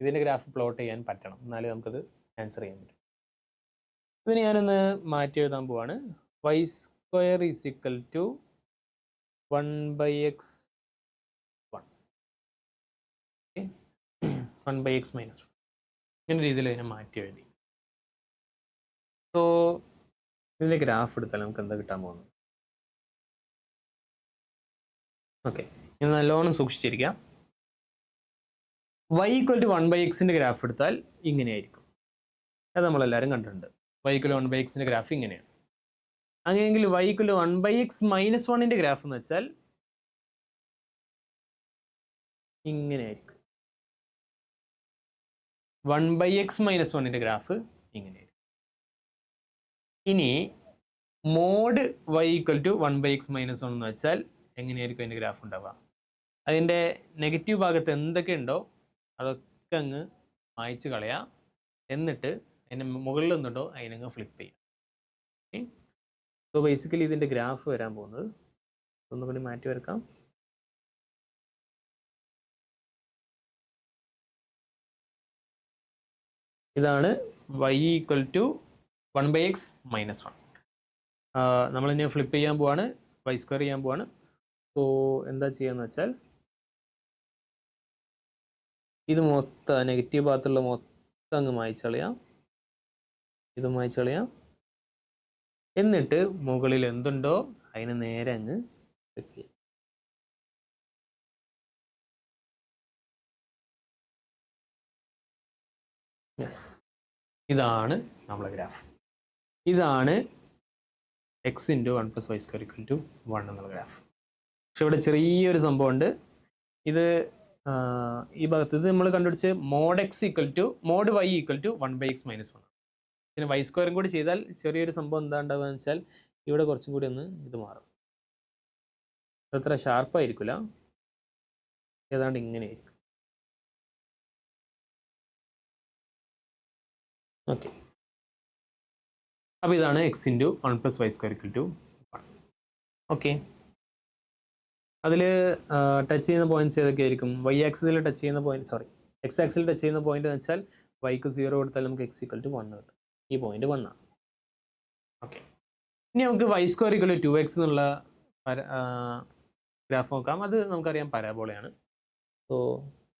ഇതിൻ്റെ ഗ്രാഫ് പ്ലോട്ട് ചെയ്യാൻ പറ്റണം, എന്നാലേ നമുക്കത് ആൻസർ ചെയ്യാൻ പറ്റും. ഇതിന് ഞാനൊന്ന് മാറ്റി എഴുതാൻ പോവാണ്. y² = 1/x 1/x - 1 ഇങ്ങനെ രീതിയിൽ അതിനെ മാറ്റി എഴുതി. സോ ഇതിൻ്റെ ഗ്രാഫ് എടുത്താൽ നമുക്ക് എന്താ കിട്ടാൻ പോകുന്നത്? ഓക്കെ, ഇത് നല്ലോണം സൂക്ഷിച്ചിരിക്കാം. y = 1/x ഗ്രാഫ് എടുത്താൽ ഇങ്ങനെയായിരിക്കും. അത് നമ്മളെല്ലാവരും കണ്ടിട്ടുണ്ട്. y = 1/x ഗ്രാഫ് ഇങ്ങനെയാണ്. അങ്ങനെയെങ്കിൽ y = 1/x - 1 ഗ്രാഫ് എന്ന് വെച്ചാൽ ഇങ്ങനെയായിരിക്കും. 1/x - 1 ഗ്രാഫ് ഇങ്ങനെയായിരിക്കും. ഇനി മോഡ് y = 1/x - 1 എന്ന് വെച്ചാൽ എങ്ങനെയായിരിക്കും അതിൻ്റെ ഗ്രാഫ് ഉണ്ടാവുക? അതിൻ്റെ നെഗറ്റീവ് ഭാഗത്ത് എന്തൊക്കെ ഉണ്ടോ അതൊക്കെ അങ്ങ് മായ്ച്ച് കളയാം. എന്നിട്ട് അതിൻ്റെ മുകളിൽ എന്തുണ്ടോ അതിനങ്ങ് ഫ്ലിപ്പ് ചെയ്യാം. ഓക്കെ, സോ ബേസിക്കലി ഇതിൻ്റെ ഗ്രാഫ് വരാൻ പോകുന്നത് ഒന്നുകൂടി മാറ്റി വരക്കാം. ഇതാണ് y = 1/x - 1. നമ്മളിനി ഫ്ലിപ്പ് ചെയ്യാൻ പോവാണ്, y² ചെയ്യാൻ പോവാണ്. സോ എന്താ ചെയ്യാന്ന് വെച്ചാൽ ഇത് മൊത്തം നെഗറ്റീവ് ഭാഗത്തുള്ള മൊത്തം അങ്ങ് മായ്ച്ച് കളയാം. ഇത് മായ്ച്ച് കളയാം. എന്നിട്ട് മുകളിൽ എന്തുണ്ടോ അതിന് നേരെ അങ്ങ് ക്ലിക്ക് ചെയ്യാം. യെസ്, ഇതാണ് നമ്മളെ ഗ്രാഫ്. ഇതാണ് x × 1 + y² = 1 എന്നുള്ള ഗ്രാഫ്. പക്ഷെ ഇവിടെ ചെറിയൊരു സംഭവമുണ്ട്. ഇത് ഈ ഭാഗത്ത് ഇത് നമ്മൾ കണ്ടുപിടിച്ച് മോഡ് y = 1/x - 1. പിന്നെ y² കൂടി ചെയ്താൽ ചെറിയൊരു സംഭവം എന്താ ഉണ്ടാവുക എന്ന് വെച്ചാൽ ഇവിടെ കുറച്ചും കൂടി ഒന്ന് ഇത് മാറും. അത്ര ഷാർപ്പായിരിക്കില്ല, ഏതാണ്ട് ഇങ്ങനെയായിരിക്കും. ഓക്കെ, അപ്പോൾ ഇതാണ് x × 1 + y² = 1. ഓക്കെ, അതിൽ ടച്ച് ചെയ്യുന്ന പോയിന്റ്സ് ഏതൊക്കെയായിരിക്കും? y ആക്സിസിൽ ടച്ച് ചെയ്യുന്ന പോയിന്റ്, x ആക്സിൽ ടച്ച് ചെയ്യുന്ന പോയിന്റ് എന്ന് വെച്ചാൽ y = 0 കൊടുത്താൽ നമുക്ക് x = 1 കിട്ടും. ഈ പോയിന്റ് 1 ആണ്. ഓക്കെ, ഇനി നമുക്ക് y² = 2x എന്നുള്ള ഗ്രാഫ് നോക്കാം. അത് നമുക്കറിയാം പരാബോളയാണ്. സോ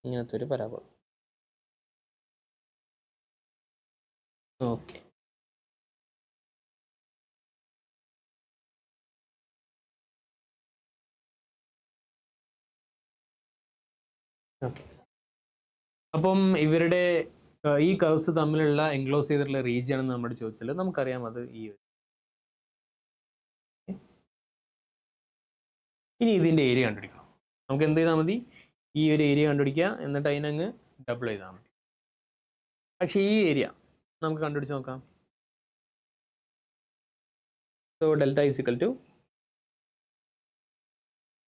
ഇങ്ങനത്തെ ഒരു പരാബോള. ഓക്കെ, ഓക്കെ, അപ്പം ഇവരുടെ ഈ കർവ്സ് തമ്മിലുള്ള എൻക്ലോസ് ചെയ്തിട്ടുള്ള റീജിയൻ എന്ന് നമ്മൾ ചോദിച്ചാൽ നമുക്കറിയാം അത് ഈ. ഇനി ഇതിൻ്റെ ഏരിയ കണ്ടുപിടിക്കണം. നമുക്ക് എന്ത് ചെയ്താൽ മതി? ഈ ഒരു ഏരിയ കണ്ടുപിടിക്കുക, എന്നിട്ട് അതിനങ്ങ് ഡബിൾ ചെയ്താൽ മതി. പക്ഷേ ഈ ഏരിയ നമുക്ക് കണ്ടുപിടിച്ച് നോക്കാം. So delta =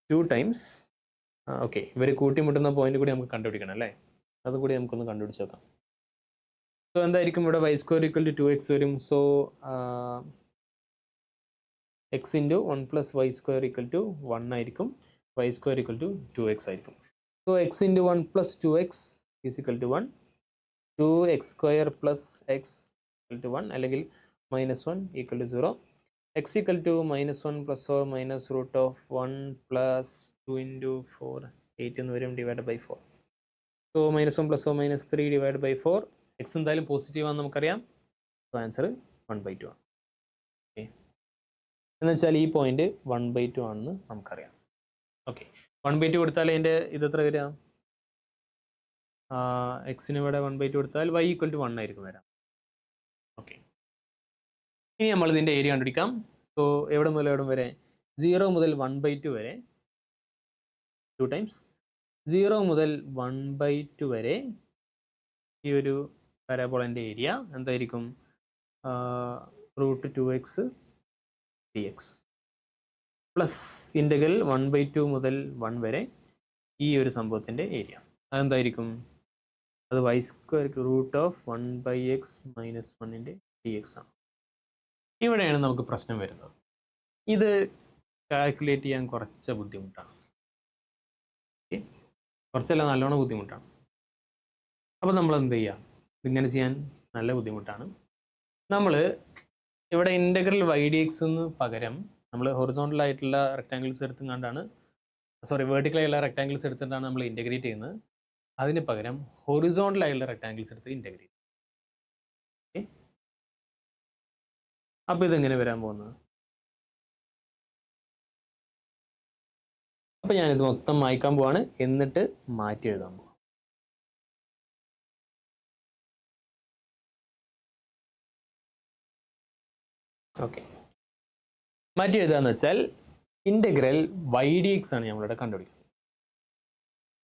2 times. ഓക്കെ, ഇവർ കൂട്ടിമുട്ടുന്ന പോയിന്റ് കൂടി നമുക്ക് കണ്ടുപിടിക്കണം അല്ലേ? അതുകൂടി നമുക്കൊന്ന് കണ്ടുപിടിച്ച് നോക്കാം. സോ എന്തായിരിക്കും ഇവിടെ? y² = 2x വരും. സോ x × 1 + y² = 1 ആയിരിക്കും. y² = 2x ആയിരിക്കും. So x × 1 + 2x = 1. 2x² + x = 1 അല്ലെങ്കിൽ -1 = 0. x = -1 ± √1 + 2 × 4 8 എന്ന് വരും / 4. സോ -1 ± 3 / 4 എക്സ് എന്തായാലും പോസിറ്റീവ് ആണെന്ന് നമുക്കറിയാം. ആൻസർ 1/2 ആണ്. ഓക്കെ, എന്ന് വെച്ചാൽ ഈ പോയിന്റ് 1/2 ആണെന്ന് നമുക്കറിയാം. ഓക്കെ, 1/2 കൊടുത്താൽ അതിൻ്റെ ഇത് എത്ര വരിക? എക്സിന് ഇവിടെ 1/2 കൊടുത്താൽ y = 1 ആയിരിക്കും വരാം. ഓക്കെ, ഇനി നമ്മൾ ഇതിൻ്റെ ഏരിയ കണ്ടുപിടിക്കാം. സോ എവിടെ മുതൽ എവിടെ വരെ? 0 മുതൽ 1/2 വരെ 2 ടൈംസ് 0 മുതൽ 1/2 വരെ ഈ ഒരു പരാബോളൻ്റെ ഏരിയ എന്തായിരിക്കും? √2x dx പ്ലസ് ഇൻ്റഗ്രൽ 1/2 മുതൽ 1 വരെ ഈ ഒരു സംഭവത്തിൻ്റെ ഏരിയ അതെന്തായിരിക്കും? അത് y² √1/x - 1 dx ആണ്. ഇവിടെയാണ് നമുക്ക് പ്രശ്നം വരുന്നത്. ഇത് കാൽക്കുലേറ്റ് ചെയ്യാൻ കുറച്ച് ബുദ്ധിമുട്ടാണ്. കുറച്ചല്ല, നല്ലോണം ബുദ്ധിമുട്ടാണ്. അപ്പോൾ നമ്മൾ എന്ത് ചെയ്യുക? ഇതിങ്ങനെ ചെയ്യാൻ നല്ല ബുദ്ധിമുട്ടാണ്. നമ്മൾ ഇവിടെ ഇൻ്റഗ്രൽ y/dx പകരം നമ്മൾ ഹൊറിസോണ്ടൽ ആയിട്ടുള്ള റെക്ടാങ്കിൾസ് എടുത്തുകൊണ്ടാണ്, വെർട്ടിക്കൽ ആയിട്ടുള്ള റെക്ടാങ്കിൾസ് എടുത്തിട്ടാണ് നമ്മൾ ഇൻ്റഗ്രേറ്റ് ചെയ്യുന്നത്. അതിന് പകരം ഹൊറിസോണ്ടൽ ആയിട്ടുള്ള റെക്ടാങ്കിൾസ് എടുത്ത് ഇൻ്റഗ്രേറ്റ്. ഓക്കെ, അപ്പോൾ ഇതെങ്ങനെ വരാൻ പോകുന്നത്? അപ്പോൾ ഞാനിത് മൊത്തം മായ്ക്കാൻ പോവാണ്, എന്നിട്ട് മാറ്റി എഴുതാൻ പോവാം. ഓക്കെ, മാറ്റി എഴുതാന്ന് വെച്ചാൽ ഇൻ്റഗ്രൽ y/dx ആണ് നമ്മളിവിടെ കണ്ടുപിടിക്കുന്നത്.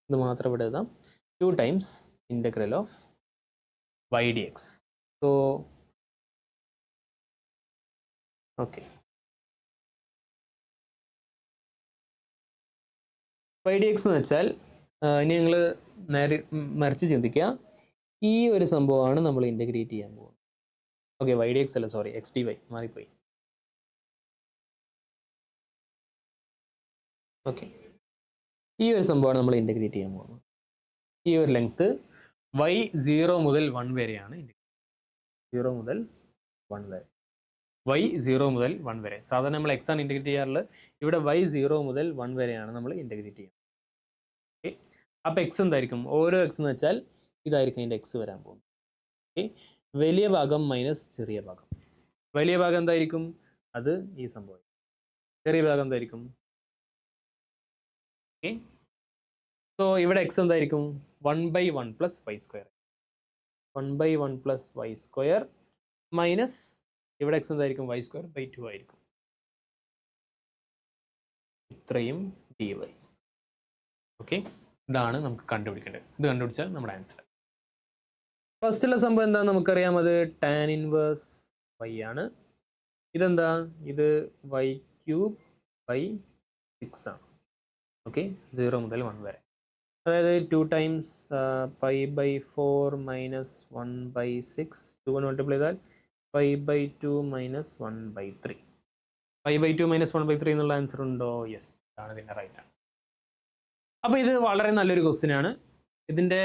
ഇത് മാത്രം ഇവിടെ എഴുതാം. 2 times integral of y/dx. So okay, y/dx എന്ന് വെച്ചാൽ ഇനി നിങ്ങൾ നേരെ മറിച്ച് ചിന്തിക്കുക. ഈ ഒരു സംഭവമാണ് നമ്മൾ ഇൻ്റഗ്രേറ്റ് ചെയ്യാൻ പോകുന്നത്. ഓക്കെ, y/dx അല്ല, സോറി, xdy മാറിപ്പോയി. ഓക്കെ, ഈ ഒരു സംഭവമാണ് നമ്മൾ ഇൻ്റഗ്രേറ്റ് ചെയ്യാൻ പോകുന്നത്. ഈ ഒരു ലെങ്ത് y 0 മുതൽ 1 വരെയാണ്. 0 മുതൽ 1 വരെ, y 0 മുതൽ 1 വരെ. സാധാരണ നമ്മൾ x ആണ് ഇൻ്റഗ്രേറ്റ് ചെയ്യാറുള്ളത്. ഇവിടെ y 0 മുതൽ 1 വരെയാണ് നമ്മൾ ഇൻ്റഗ്രേറ്റ് ചെയ്യുന്നത്. ഓക്കെ, അപ്പോൾ x എന്തായിരിക്കും? ഓരോ x എന്ന് വെച്ചാൽ ഇതായിരിക്കും അതിൻ്റെ x വരാൻ പോകുന്നത്. ഓക്കെ, വലിയ ഭാഗം മൈനസ് ചെറിയ ഭാഗം. വലിയ ഭാഗം എന്തായിരിക്കും? അത് ഈ സംഭവം. ചെറിയ ഭാഗം എന്തായിരിക്കും? ഓക്കെ, സോ ഇവിടെ x എന്തായിരിക്കും? 1/1 + y². 1/1 + y² മൈനസ് ഇവിടെ x എന്തായിരിക്കും? y²/2 ആയിരിക്കും. ഇത്രയും dy. ഓക്കെ, ഇതാണ് നമുക്ക് കണ്ടുപിടിക്കേണ്ടത്. ഇത് കണ്ടുപിടിച്ചാൽ നമ്മുടെ ആൻസർ. ഫസ്റ്റുള്ള സംഭവം എന്താ നമുക്കറിയാം, അത് tan ഇൻവേഴ്സ് y ആണ്. ഇതെന്താ? ഇത് y³/6 ആണ്. ഓക്കെ, 0 മുതൽ 1 വരെ, അതായത് 2 ടൈംസ് π/4 - 1/6. 2 കൊണ്ട് മൾട്ടിപ്ലൈ ചെയ്താൽ π/2 - 1/3. π/2 - 1/3 എന്നുള്ള ആൻസർ ഉണ്ടോ? യെസ്, ഇതാണ് ഇതിൻ്റെ റൈറ്റ് ആൻസർ. അപ്പോൾ ഇത് വളരെ നല്ലൊരു ക്വസ്റ്റ്യൻ ആണ്. ഇതിൻ്റെ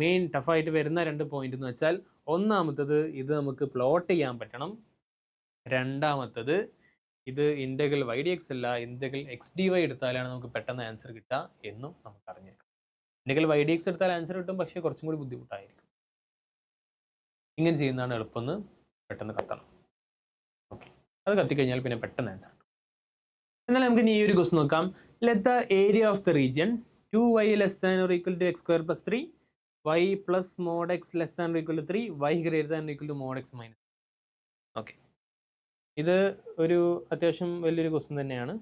മെയിൻ ടഫായിട്ട് വരുന്ന 2 പോയിന്റ് എന്ന് വെച്ചാൽ, ഒന്നാമത്തത് ഇത് നമുക്ക് പ്ലോട്ട് ചെയ്യാൻ പറ്റണം. രണ്ടാമത്തത് ഇത് ഇൻ്റഗ്രൽ y/dx അല്ല, ഇൻ്റഗ്രൽ xdy എടുത്താലാണ് നമുക്ക് പെട്ടെന്ന് ആൻസർ കിട്ടുക എന്നും നമുക്ക് അറിഞ്ഞേക്കാം. ഇൻ്റഗ്രൽ y/dx എടുത്താൽ ആൻസർ കിട്ടും, പക്ഷേ കുറച്ചും കൂടി ബുദ്ധിമുട്ടായിരിക്കും. ഇങ്ങനെ ചെയ്യുന്നതാണ് എളുപ്പമെന്ന് പെട്ടെന്ന് കത്തണം. ഓക്കെ, അത് കത്തിക്കഴിഞ്ഞാൽ പിന്നെ പെട്ടെന്ന് ആൻസർ കിട്ടും. എന്നാൽ നമുക്ക് ഇനി ഈ ഒരു ക്വസ്റ്റ്യൻ നോക്കാം. Let the area of the region 2y < = x² + 3, y + mod x < = 3, y > mod x - okay, ഇത് ഒരു അത്യാവശ്യം വലിയൊരു ക്വസ്റ്റ്യൻ തന്നെയാണ്.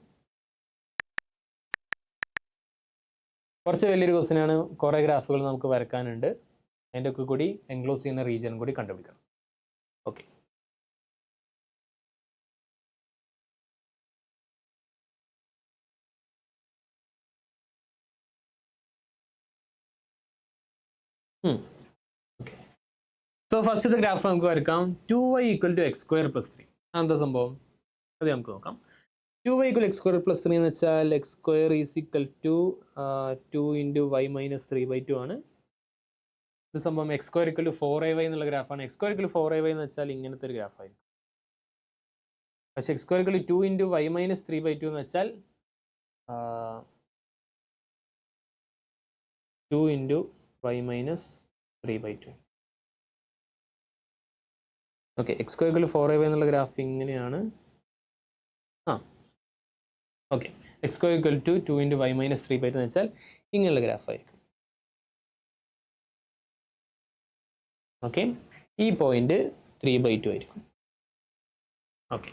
കുറച്ച് വലിയൊരു ക്വസ്റ്റ്യൻ ആണ്. കുറേ ഗ്രാഫുകൾ നമുക്ക് വരക്കാനുണ്ട്. അതിൻ്റെ ഒക്കെ കൂടി എൻക്ലോസ് ചെയ്യുന്ന റീജിയൻ കൂടി കണ്ടുപിടിക്കണം. ഓക്കെ, സോ ഫസ്റ്റത്തെ ഗ്രാഫ് നമുക്ക് വരക്കാം. 2y = x² + 3. എന്താ സംഭവം? അത് നമുക്ക് നോക്കാം. 2y = x² + 3 എന്ന് വെച്ചാൽ x² = 2 × y - 3/2 ആണ്. ഇത് സംഭവം x² = 4ay എന്നുള്ള ഗ്രാഫാണ്. x² = 4ay എന്ന് വെച്ചാൽ ഇങ്ങനത്തെ ഒരു ഗ്രാഫായിരിക്കും. പക്ഷേ x² = 2 × y - 3/2 എന്ന് വെച്ചാൽ 2 × y - 3/2. Okay, x square equal 4ab എന്നുള്ള ഗ്രാഫ് ഇങ്ങനെയാണ്. Okay, x square equal to 2 × y - 3/2 എന്ന് വെച്ചാൽ ഇങ്ങനെയുള്ള ഗ്രാഫായിരിക്കും. ഓക്കെ, ഈ പോയിന്റ് 3/2 ആയിരിക്കും. ഓക്കെ,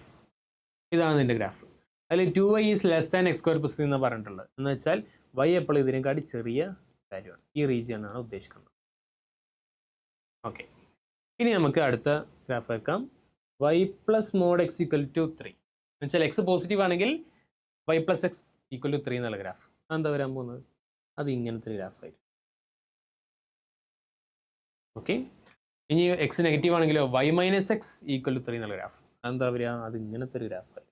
ഇതാണ് ഇതിൻ്റെ ഗ്രാഫ്. അതിൽ 2y is less than X square plus 3 എന്ന് പറഞ്ഞിട്ടുള്ളത്. എന്ന് വെച്ചാൽ y എപ്പോഴും ഇതിനെക്കാട്ടി ചെറിയ വാല്യൂ ആണ്. ഈ റീജിയൻ ആണ് ഉദ്ദേശിക്കുന്നത്. ഓക്കെ, ഇനി നമുക്ക് അടുത്ത ഗ്രാഫ് വെക്കാം. y plus mod x equal to 3 എന്ന് വെച്ചാൽ എക്സ് പോസിറ്റീവ് ആണെങ്കിൽ y plus x equal to 3 എന്നുള്ള ഗ്രാഫ്. അതെന്താ വരാൻ പോകുന്നത്? അത് ഇങ്ങനത്തെ ഒരു ഗ്രാഫായിരിക്കും. ഓക്കെ, ഇനി എക്സ് നെഗറ്റീവ് ആണെങ്കിലോ y minus x equal to 3 എന്നുള്ള ഗ്രാഫ്. അതെന്താ വരിക? അത് ഇങ്ങനത്തെ ഒരു ഗ്രാഫായിരിക്കും.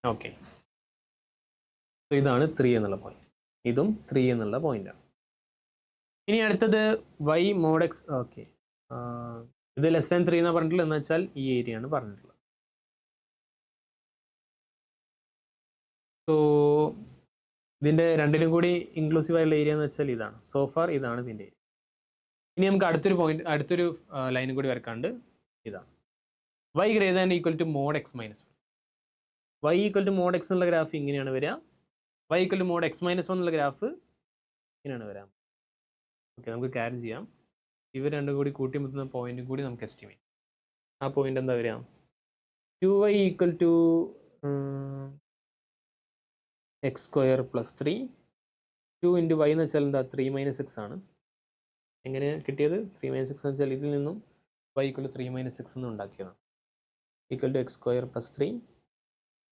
ഓക്കെ, ഇതാണ് 3 എന്നുള്ള പോയിന്റ്. ഇതും 3 എന്നുള്ള പോയിന്റാണ്. ഇനി അടുത്തത് y മോഡ് എക്സ്. ഓക്കെ, ഇത് ലെസ് ദാൻ 3 എന്നാണ് പറഞ്ഞിട്ടുള്ളത്. എന്ന് വെച്ചാൽ ഈ ഏരിയ ആണ് പറഞ്ഞിട്ടുള്ളത്. സോ ഇതിൻ്റെ രണ്ടിനും കൂടി ഇൻക്ലൂസീവ് ആയിട്ടുള്ള ഏരിയ എന്ന് വെച്ചാൽ ഇതാണ്. സോ ഫാർ ഇതാണ് ഇതിൻ്റെ ഏരിയ. ഇനി നമുക്ക് അടുത്തൊരു ലൈനും കൂടി വരക്കാണ്ട്. ഇതാണ് y greater than equal to mod x minus 1. y equal to mod x എന്നുള്ള ഗ്രാഫ് ഇങ്ങനെയാണ് വരിക. y equal to mod x minus 1 എന്നുള്ള ഗ്രാഫ് ഇങ്ങനെയാണ് വരാം. ഓക്കെ, നമുക്ക് ക്യാരി ചെയ്യാം. ഇവർ രണ്ടും കൂടി കൂട്ടിമുട്ടുന്ന പോയിന്റും കൂടി നമുക്ക് എസ്റ്റിമേറ്റ്. ആ പോയിന്റ് എന്താ വരിക? 2y equal to X square plus 3. 2 × y എന്ന് വെച്ചാൽ എന്താ? 3 - x ആണ്. എങ്ങനെ കിട്ടിയത്? 3 - x എന്ന് വെച്ചാൽ ഇതിൽ നിന്നും y ഈക്വൽ ടു 3 - x എന്ന് ഉണ്ടാക്കിയതാണ്. Equal to X square plus 3,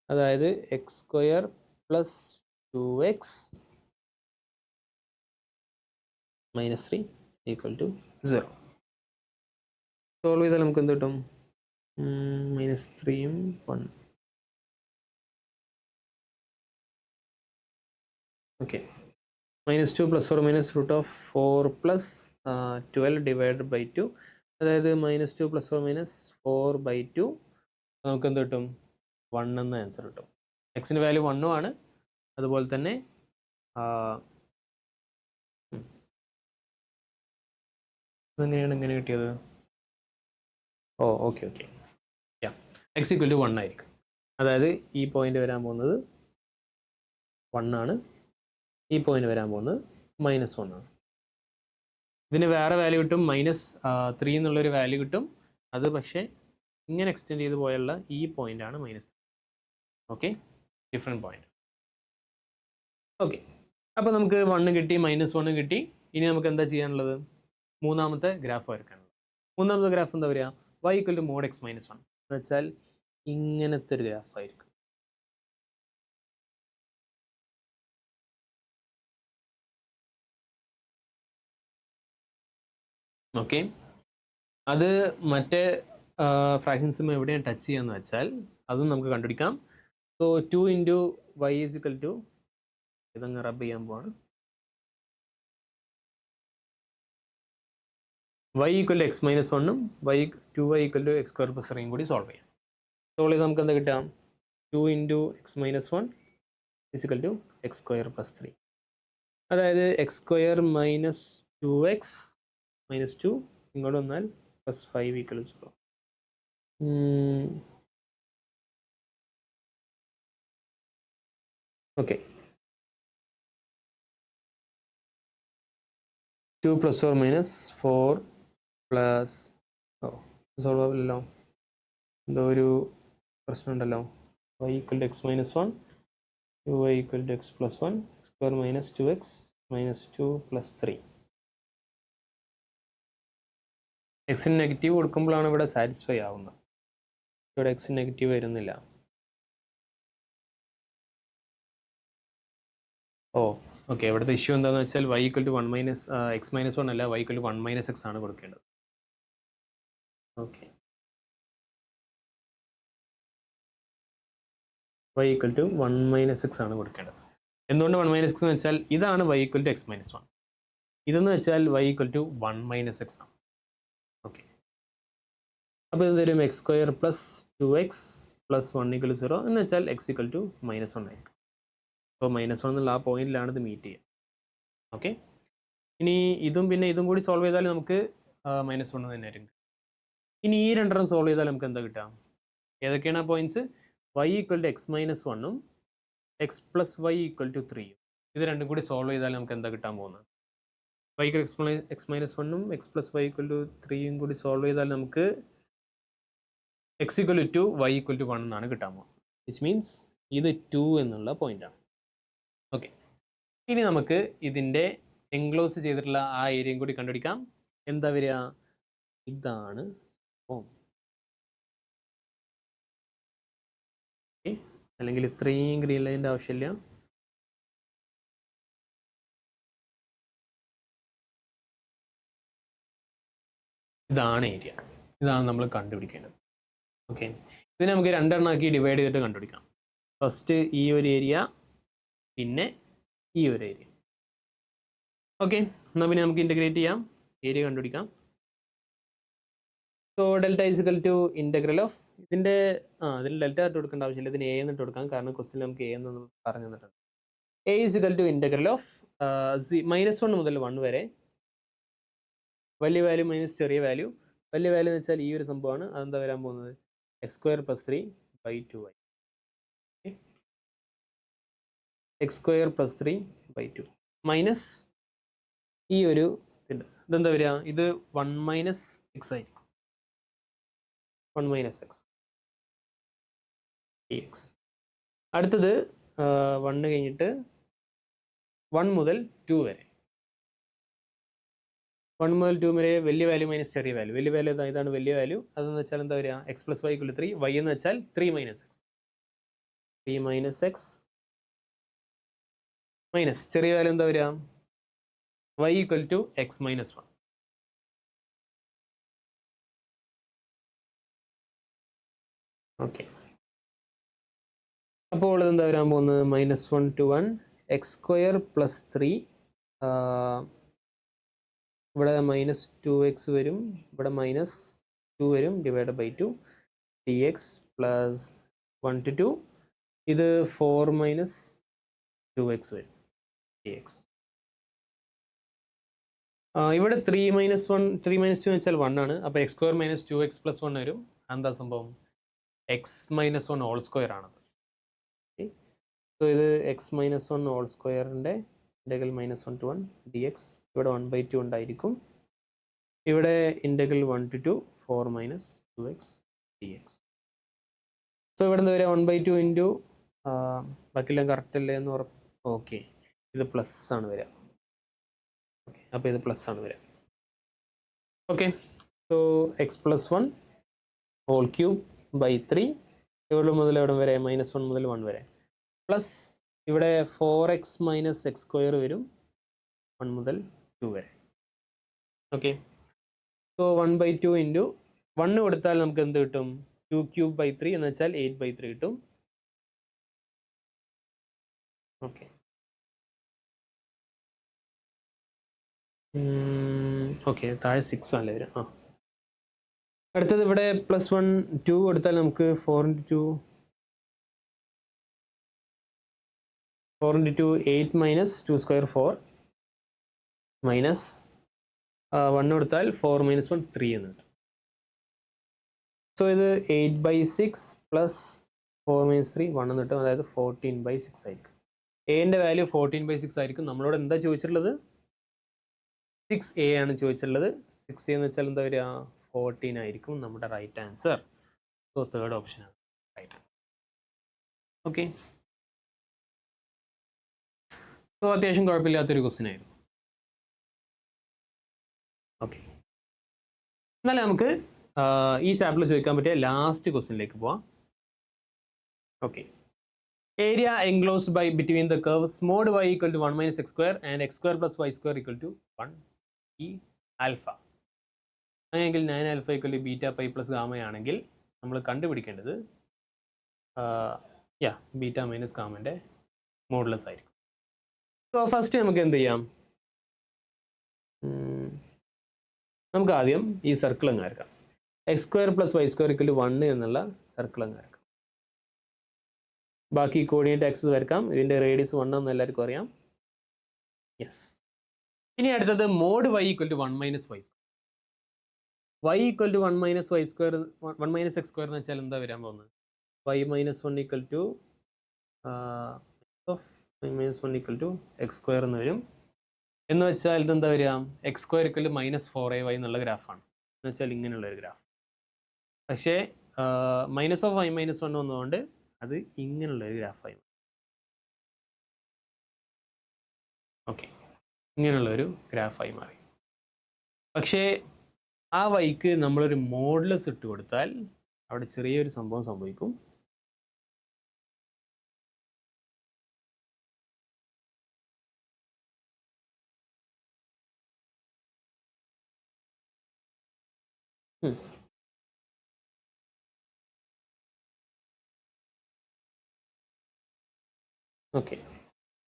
അതായത് x square plus 2x minus 3 equal to 0. Solve ചെയ്താൽ നമുക്ക് എന്ത് കിട്ടും? -3 1. ഓക്കെ, -2 + or -√4 + 12 ഡിവൈഡഡ് ബൈ 2, അതായത് -2 + or -4/2. നമുക്ക് എന്ത് കിട്ടും? 1 എന്ന ആൻസർ കിട്ടും. എക്സിൻ്റെ വാല്യൂ 1 ആണ്. അതുപോലെ തന്നെ എങ്ങനെയാണ് ഇങ്ങനെ കിട്ടിയത്? ഓക്കെ, എക്സ് ഈക്വൽ ടു 1 ആയിരിക്കും. അതായത് ഈ പോയിന്റ് വരാൻ പോകുന്നത് 1 ആണ്. ഈ പോയിന്റ് വരാൻ പോകുന്നത് -1 ആണ്. ഇതിന് വേറെ വാല്യൂ കിട്ടും, -3 എന്നുള്ളൊരു വാല്യൂ കിട്ടും. അത് പക്ഷേ ഇങ്ങനെ എക്സ്റ്റെൻഡ് ചെയ്ത് പോയുള്ള ഈ പോയിന്റാണ് -3. Okay, different point. ഓക്കെ, അപ്പോൾ നമുക്ക് 1 കിട്ടി, -1 കിട്ടി. ഇനി നമുക്ക് എന്താ ചെയ്യാനുള്ളത്? മൂന്നാമത്തെ ഗ്രാഫ് വരയ്ക്കാനുള്ളത്. മൂന്നാമത്തെ ഗ്രാഫ് എന്താ വരിക? y equal to mod x minus 1 എന്ന് വെച്ചാൽ ഇങ്ങനത്തെ ഒരു ഗ്രാഫായിരിക്കും. ഓക്കെ, അത് മറ്റേ ഫ്രാക്ഷൻസും എവിടെയാണ് ടച്ച് ചെയ്യാന്ന് വെച്ചാൽ അതും നമുക്ക് കണ്ടുപിടിക്കാം. So 2 × y is equal to, ഇതങ്ങ് റബ്ബ് ചെയ്യാൻ പോവാണ്. y equal to X minus 1ഉം 2y equal to X square plus 3 കൂടി സോൾവ് ചെയ്യാം. സോൾവ് ചെയ്ത് നമുക്ക് എന്താ കിട്ടാം? 2 × x - 1 is equal to X square plus 3, അതായത് x square minus 2x minus 2 ഇങ്ങോട്ട് വന്നാൽ +5 equal to 0. Okay, 2 + or -4 plus solve ആവില്ലല്ലോ, എന്തോ ഒരു പ്രശ്നമുണ്ടല്ലോ. y equal to X minus 1, 2y equal to x plus 1, square minus 2x minus 2 plus 3. എക്സിന് negative കൊടുക്കുമ്പോഴാണ് ഇവിടെ satisfy ആവുന്നത്. ഇവിടെ എക്സിന് നെഗറ്റീവ് വരുന്നില്ല. ഓക്കെ, ഇവിടുത്തെ ഇഷ്യൂ എന്താണെന്ന് വെച്ചാൽ y ഈക്വൽ ടു 1 - x - 1 അല്ല, y ഈക്വൽ ടു 1 - x ആണ് കൊടുക്കേണ്ടത്. Okay, y equal to 1 - x ആണ് കൊടുക്കേണ്ടത്. എന്തുകൊണ്ട് 1 - x എന്ന് വെച്ചാൽ ഇതാണ് y equal to X minus 1. ഇതെന്ന് വെച്ചാൽ y ഈക്വൽ ടു 1 - x ആണ്. ഓക്കെ, അപ്പോൾ ഇത് തരും x square plus 2x plus 1 equal to 0 എന്ന് വെച്ചാൽ x ഈക്വൽ ടു -1 ആയിരിക്കും. അപ്പോൾ -1 എന്നുള്ള ആ പോയിന്റിലാണ് ഇത് മീറ്റ് ചെയ്യുക. ഓക്കെ, ഇനി ഇതും പിന്നെ ഇതും കൂടി സോൾവ് ചെയ്താൽ നമുക്ക് -1 തന്നെ ആയിരിക്കും. ഇനി ഈ രണ്ടെണ്ണം സോൾവ് ചെയ്താൽ നമുക്ക് എന്താ കിട്ടുക? ഏതൊക്കെയാണ് ആ പോയിന്റ്സ്? y = x-1 ഉം x + y = 3. ഇത് രണ്ടും കൂടി സോൾവ് ചെയ്താൽ നമുക്ക് എന്താ കിട്ടാൻ പോകുന്നത്? y = x-1 ഉം x + y = 3 ഉം കൂടി സോൾവ് ചെയ്താൽ നമുക്ക് x = 2 y = 1 എന്നാണ് കിട്ടാൻ പോകുന്നത്. വിച്ച് മീൻസ് ഇത് 2 എന്നുള്ള പോയിന്റാണ്. ഓക്കെ, ഇനി നമുക്ക് ഇതിൻ്റെ എൻക്ലോസ് ചെയ്തിട്ടുള്ള ആ ഏരിയയും കൂടി കണ്ടുപിടിക്കാം. എന്താ വരിക? ഇതാണ് അല്ലെങ്കിൽ ഇത്രയും ഗ്രീൻ ലൈനിൻ്റെ ആവശ്യമില്ല. ഇതാണ് ഏരിയ, ഇതാണ് നമ്മൾ കണ്ടുപിടിക്കേണ്ടത്. ഓക്കെ, ഇതിനെ നമുക്ക് രണ്ടെണ്ണമാക്കി ഡിവൈഡ് ചെയ്തിട്ട് കണ്ടുപിടിക്കാം. ഫസ്റ്റ് ഈ ഒരു ഏരിയ, പിന്നെ ഈ ഒരു ഏരിയ. ഓക്കെ, എന്നാൽ പിന്നെ നമുക്ക് ഇൻ്റഗ്രേറ്റ് ചെയ്യാം, ഏരിയ കണ്ടുപിടിക്കാം. സോ ഡെൽറ്റ = ഇൻ്റഗ്രൽ ഓഫ് ഇതിൻ്റെ അതിന് ഡെൽറ്റ ഇട്ട് കൊടുക്കേണ്ട ആവശ്യമില്ല, ഇതിന് എ എന്നിട്ട് കൊടുക്കാം, കാരണം ക്വസ്റ്റ്യൻ നമുക്ക് എ എന്ന് പറഞ്ഞു തന്നിട്ടുണ്ട്. എ = ഇൻ്റഗ്രൽ ഓഫ് -1 മുതൽ 1 വരെ, വലിയ വാല്യൂ മൈനസ് ചെറിയ വാല്യൂ. വലിയ വാല്യൂ എന്ന് വെച്ചാൽ ഈ ഒരു സംഭവമാണ്. അതെന്താ വരാൻ പോകുന്നത്? x² + 3/2y. x² + 3/2 മൈനസ് ഈ ഒരു ഇതെന്താ വരിക? ഇത് 1 - x ആയിരിക്കും. 1 - x dx. അടുത്തത് 1 കഴിഞ്ഞിട്ട് 1 മുതൽ 2 വരെ. 1 മുതൽ 2 വരെ വലിയ വാല്യൂ മൈനസ് ചെറിയ വാല്യൂ. വലിയ വാല്യൂ ഇതാണ് വലിയ വാല്യൂ. അതെന്ന് വെച്ചാൽ എന്താ വരിക? x + y = 3. y എന്ന് വെച്ചാൽ 3 - x. 3 - x മൈനസ് ചെറിയ വാല്യൂ എന്താ വരിക? y = x - 1. ഓക്കെ, അപ്പോൾ ഇതെന്താ വരാൻ പോകുന്നത്? -1 to 1 x² + 3. ഇവിടെ -2x വരും, ഇവിടെ -2 വരും, /2 dx + 1 to 2. ഇത് 4 - 2x വരും dx. ഇവിടെ 3 - 1 3 - 2 എന്ന് വെച്ചാൽ 1 ആണ്. അപ്പോൾ x² - 2x + 1 വരും. എന്താ സംഭവം? x - 1 ഹോൾ സ്ക്വയർ ആണത്. സോ ഇത് x - 1 ഹോൾ സ്ക്വയറിൻ്റെ ഇൻ്റഗ്രൽ -1 to 1 dx. ഇവിടെ 1/2 ഉണ്ടായിരിക്കും. ഇവിടെ integral 1 to 2 4 - 2x dx. So ഇവിടെ നിന്ന് വരെ 1/2 ഇൻറ്റു ബാക്കിയെല്ലാം കറക്റ്റ് അല്ലേ എന്ന് ഉറപ്പ്. ഓക്കെ, ഇത് പ്ലസ് ആണ് വരിക. ഓക്കെ, അപ്പോൾ ഇത് പ്ലസ് ആണ് വരിക. Okay, so x + 1 whole cube /3. ഇവിടെ മുതൽ എവിടെ വരെ? -1 മുതൽ 1 വരെ. പ്ലസ് ഇവിടെ 4x - x² വരും 1 മുതൽ 2 വരെ. ഓക്കെ, സോ 1/2 ഇൻറ്റു 1 കൊടുത്താൽ നമുക്ക് എന്ത് കിട്ടും? 2³ /3 എന്ന് വെച്ചാൽ 8/3 കിട്ടും. ഓക്കെ, ഓക്കെ, താഴെ 6 ആണല്ലേ വരും. അടുത്തത് ഇവിടെ +1 2 കൊടുത്താൽ നമുക്ക് 4 × 2 8 - 2² 4 മൈനസ് 1 കൊടുത്താൽ 4 - 1 3 എന്ന് കിട്ടും. സോ ഇത് 8/6 + 4 - 3 1 എന്ന് കിട്ടും. അതായത് 14/6 ആയിരിക്കും. എൻ്റെ വാല്യൂ 14/6 ആയിരിക്കും. നമ്മളോട് എന്താ ചോദിച്ചിട്ടുള്ളത്? 6a ആണ് ചോദിച്ചിട്ടുള്ളത്. 6a എന്ന് വെച്ചാൽ എന്താ വരിക? 14 ആയിരിക്കും നമ്മുടെ റൈറ്റ് ആൻസർ. സോ തേർഡ് ഓപ്ഷനാണ് റൈറ്റ് ആൻസർ. ഓക്കെ, സോ അത്യാവശ്യം കുഴപ്പമില്ലാത്തൊരു ക്വസ്റ്റ്യൻ ആയിരുന്നു. ഓക്കെ, എന്നാലും നമുക്ക് ഈ ചാപ്റ്ററിൽ ചോദിക്കാൻ പറ്റിയ ലാസ്റ്റ് ക്വസ്റ്റ്യനിലേക്ക് പോവാം. Okay, area enclosed by between the curves mod y = 1 - x² and x² + y² = 1 ഈ ആൽഫ. അങ്ങനെയെങ്കിൽ 9α = β π + ഗാമ ആണെങ്കിൽ നമ്മൾ കണ്ടുപിടിക്കേണ്ടത് β - ഗാമൻ്റെ മോഡുലസ് ആയിരിക്കും. സോ ഫസ്റ്റ് നമുക്ക് എന്ത് ചെയ്യാം? നമുക്ക് ആദ്യം ഈ സർക്കിൾ അങ്ങ് വരക്കാം. x² + y² = 1 എന്നുള്ള സർക്കിൾ അങ്ങ് വരക്കാം. ബാക്കി കോർഡിനേറ്റ് ആക്സിസ് വരക്കാം. ഇതിൻ്റെ റേഡിയസ് 1 എന്ന് എല്ലാവർക്കും അറിയാം. യെസ്, ഇനി അടുത്തത് mod y equal to 1 minus y square. y equal to 1 minus y square 1 minus x square എന്ന് വെച്ചാൽ എന്താ വരാൻ പോകുന്നത്? y minus 1 equal to -1 equal to X square എന്ന് വരും. എന്ന് വെച്ചാൽ ഇതെന്താ വരിക? എക്സ് സ്ക്വയർ ഈക്വൽ -4ay എന്നുള്ള ഗ്രാഫാണ്. എന്ന് വെച്ചാൽ ഇങ്ങനെയുള്ള ഒരു ഗ്രാഫ്. പക്ഷേ -y - 1 വന്നതുകൊണ്ട് അത് ഇങ്ങനെയുള്ള ഒരു ഗ്രാഫായി. ഓക്കെ, ഇങ്ങനെയുള്ള ഒരു ഗ്രാഫായി മാറി. പക്ഷേ ആ വൈക്ക് നമ്മളൊരു മോഡുലസ് ഇട്ട് കൊടുത്താൽ അവിടെ ചെറിയൊരു സംഭവം സംഭവിക്കും. ഓക്കെ,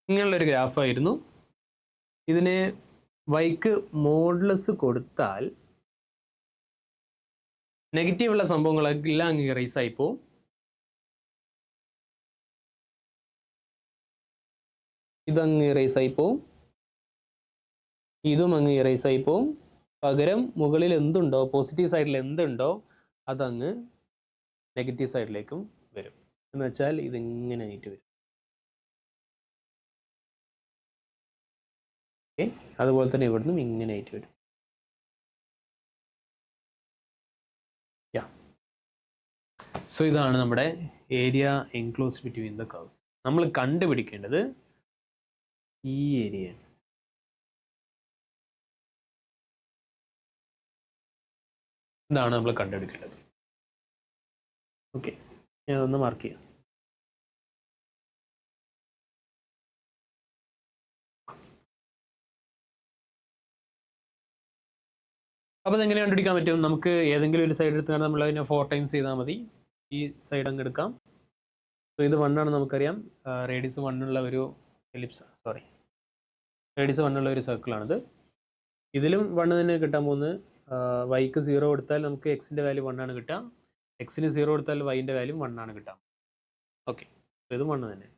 ഇങ്ങനെയുള്ളൊരു ഗ്രാഫായിരുന്നു. ഇതിന് വൈക്ക് മോഡുലസ് കൊടുത്താൽ നെഗറ്റീവുള്ള സംഭവങ്ങളെല്ലാം അങ്ങ് ഇറേസ് ആയിപ്പോവും. ഇതങ്ങ് ഇറേസ് ആയിപ്പോവും, ഇതും അങ്ങ് ഇറേസ് ആയിപ്പോവും. പകരം മുകളിൽ എന്തുണ്ടോ, പോസിറ്റീവ് സൈഡിൽ എന്തുണ്ടോ അതങ്ങ് നെഗറ്റീവ് സൈഡിലേക്കും വരും. എന്ന് വെച്ചാൽ ഇതിങ്ങനെ ആയിട്ട് വരും. ഓക്കെ, അതുപോലെ തന്നെ ഇവിടുന്നും ഇങ്ങനെ ആയിട്ട് വരും. സോ ഇതാണ് നമ്മുടെ area enclosed between the curves. നമ്മൾ കണ്ടുപിടിക്കേണ്ടത് ഈ ഏരിയയാണ്. ഇതാണ് നമ്മൾ കണ്ടുപിടിക്കേണ്ടത്. ഓക്കെ, ഞാൻ അതൊന്ന് മാർക്ക് ചെയ്യാം. അപ്പോൾ അതെങ്ങനെ കണ്ടുപിടിക്കാൻ പറ്റും? നമുക്ക് ഏതെങ്കിലും ഒരു സൈഡ് എടുത്താൽ നമ്മൾ അതിനെ 4 ടൈംസ് ചെയ്താൽ മതി. ഈ സൈഡ് അങ്ങ് എടുക്കാം. സോ ഇത് 1 ആണ് നമുക്കറിയാം. റേഡിയസ് 1 ഉള്ള ഒരു എലിപ്സ്, റേഡിയസ് 1 ഉള്ള ഒരു സർക്കിളാണിത്. ഇതിലും 1 തന്നെ കിട്ടാൻ പോകുന്നത്. വൈക്ക് 0 കൊടുത്താൽ നമുക്ക് എക്സിൻ്റെ വാല്യൂ 1 ആണ് കിട്ടുക. എക്സിന് 0 കൊടുത്താൽ വൈൻ്റെ വാല്യൂ 1 ആണ് കിട്ടുക. ഓക്കെ, ഇതും 1 തന്നെ.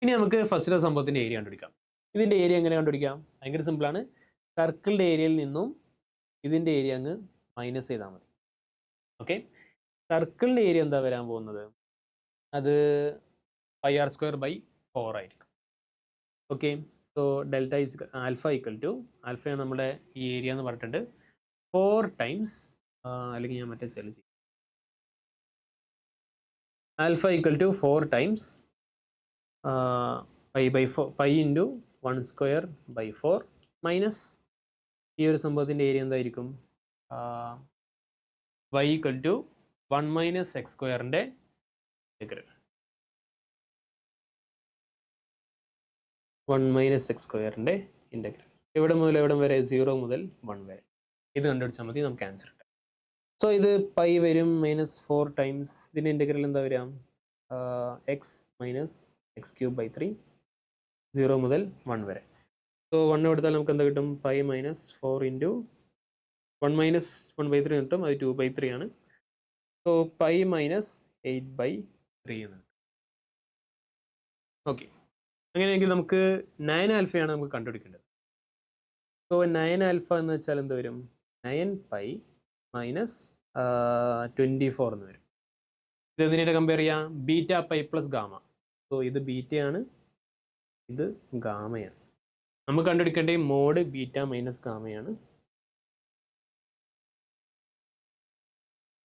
ഇനി നമുക്ക് ഫസ്റ്റിലെ സംഭവത്തിൻ്റെ ഏരിയ കണ്ടുപിടിക്കാം. ഇതിൻ്റെ ഏരിയ എങ്ങനെ കണ്ടുപിടിക്കാം? ഭയങ്കര സിമ്പിളാണ്. സർക്കിളിൻ്റെ ഏരിയയിൽ നിന്നും ഇതിൻ്റെ ഏരിയ അങ്ങ് മൈനസ് ചെയ്താൽ മതി. ഓക്കെ, സർക്കിളിൻ്റെ ഏരിയ എന്താ വരാൻ പോകുന്നത്? അത് πr²/4 ആയിരിക്കും. Okay, so delta is alpha equal to, ആൽഫയാണ് നമ്മുടെ ഈ ഏരിയ എന്ന് പറഞ്ഞിട്ടുണ്ട്, 4 ടൈംസ്, അല്ലെങ്കിൽ ഞാൻ മറ്റേ സെൽ ചെയ്യും, alpha equal to 4 times π/4 π into 1²/4 minus ഈ ഒരു സംഭവത്തിൻ്റെ ഏരിയ എന്തായിരിക്കും? y equal to 1 minus x സ്ക്വയറിൻ്റെ ഇന്റഗ്രൽ, 1 മൈനസ് എക്സ് സ്ക്വയറിൻ്റെ ഇന്റഗ്രൽ. എവിടെ മുതൽ എവിടെ വരെ? 0 മുതൽ 1 വരെ. ഇത് കണ്ടുപിടിച്ചാൽ മതി, നമുക്ക് ആൻസർ കിട്ടും. സോ ഇത് പൈ വരും -4 ടൈംസ്, ഇതിൻ്റെ ഇന്റഗ്രൽ എന്താ വരിക? എക്സ് മൈനസ് x³/3, 0 മുതൽ 1 വരെ. സോ 1 കൊടുത്താൽ നമുക്ക് എന്താ കിട്ടും? പൈ -4 ഇൻറ്റു 1 മൈനസ് 1/3 കിട്ടും, അത് 2/3 ആണ്. സോ പൈ -8/3 എന്ന്. ഓക്കെ, അങ്ങനെയെങ്കിൽ നമുക്ക് 9 ആൽഫയാണ് നമുക്ക് കണ്ടുപിടിക്കേണ്ടത്. സോ 9 ആൽഫ എന്ന് വെച്ചാൽ എന്ത് വരും? 9π മൈനസ് 24 എന്ന് വരും. ഇത് എന്തിനായിട്ട് കമ്പയർ ചെയ്യാം? β π പ്ലസ് ഗാമ. സോ ഇത് ബീറ്റയാണ്, ഇത് ഗാമയാണ്. നമുക്ക് കണ്ടുപിടിക്കേണ്ട മോഡ് ബീറ്റ മൈനസ് ഗാമയാണ്.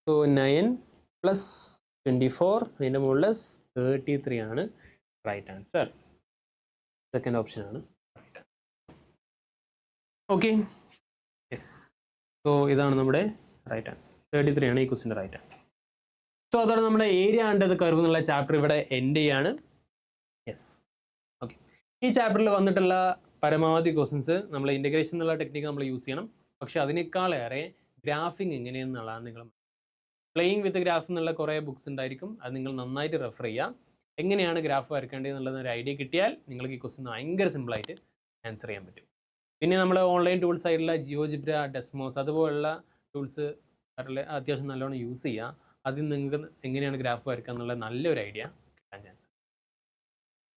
സോ 9 പ്ലസ് 24 അതിൻ്റെ മുകളിൽ 33 ആണ് റൈറ്റ് ആൻസർ. സെക്കൻഡ് ഓപ്ഷൻ ആണ് റൈറ്റ്. Okay, yes. സോ ഇതാണ് നമ്മുടെ റൈറ്റ് ആൻസർ. 33 ആണ് ഈ ക്വസ്റ്റിൻ്റെ റൈറ്റ് ആൻസർ. സോ അതോടെ നമ്മുടെ ഏരിയ അണ്ടർ ദ കർവ് എന്നുള്ള ചാപ്റ്റർ ഇവിടെ എൻഡ് ചെയ്യാണ്. Yes, okay. ഈ ചാപ്റ്ററിൽ വന്നിട്ടുള്ള പരമാവധി ക്വസ്റ്റ്യൻസ് നമ്മൾ ഇൻ്റഗ്രേഷൻ എന്നുള്ള ടെക്നിക്ക് നമ്മൾ യൂസ് ചെയ്യണം. പക്ഷേ അതിനേക്കാളേറെ ഗ്രാഫിംഗ് എങ്ങനെയെന്നുള്ളതാണ് നിങ്ങൾ. പ്ലേയിങ് വിത്ത് ഗ്രാഫ് എന്നുള്ള കുറേ ബുക്സ് ഉണ്ടായിരിക്കും, അത് നിങ്ങൾ നന്നായിട്ട് റെഫർ ചെയ്യുക. എങ്ങനെയാണ് ഗ്രാഫ് വരയ്ക്കേണ്ടത് എന്നുള്ളത് ഒരു ഐഡിയ കിട്ടിയാൽ നിങ്ങൾക്ക് ഈ ക്വസ്റ്റ്യൻ ഭയങ്കര സിമ്പിളായിട്ട് ആൻസർ ചെയ്യാൻ പറ്റും. പിന്നെ നമ്മൾ ഓൺലൈൻ ടൂൾസ് ആയിട്ടുള്ള ജിയോജിബ്ര, ഡെസ്മോസ് അതുപോലുള്ള ടൂൾസ് അത്യാവശ്യം നല്ലോണം യൂസ് ചെയ്യുക. അതിൽ നിങ്ങൾക്ക് എങ്ങനെയാണ് ഗ്രാഫ് വരയ്ക്കുക എന്നുള്ള നല്ലൊരു ഐഡിയ കിട്ടാൻ ചാൻസ്.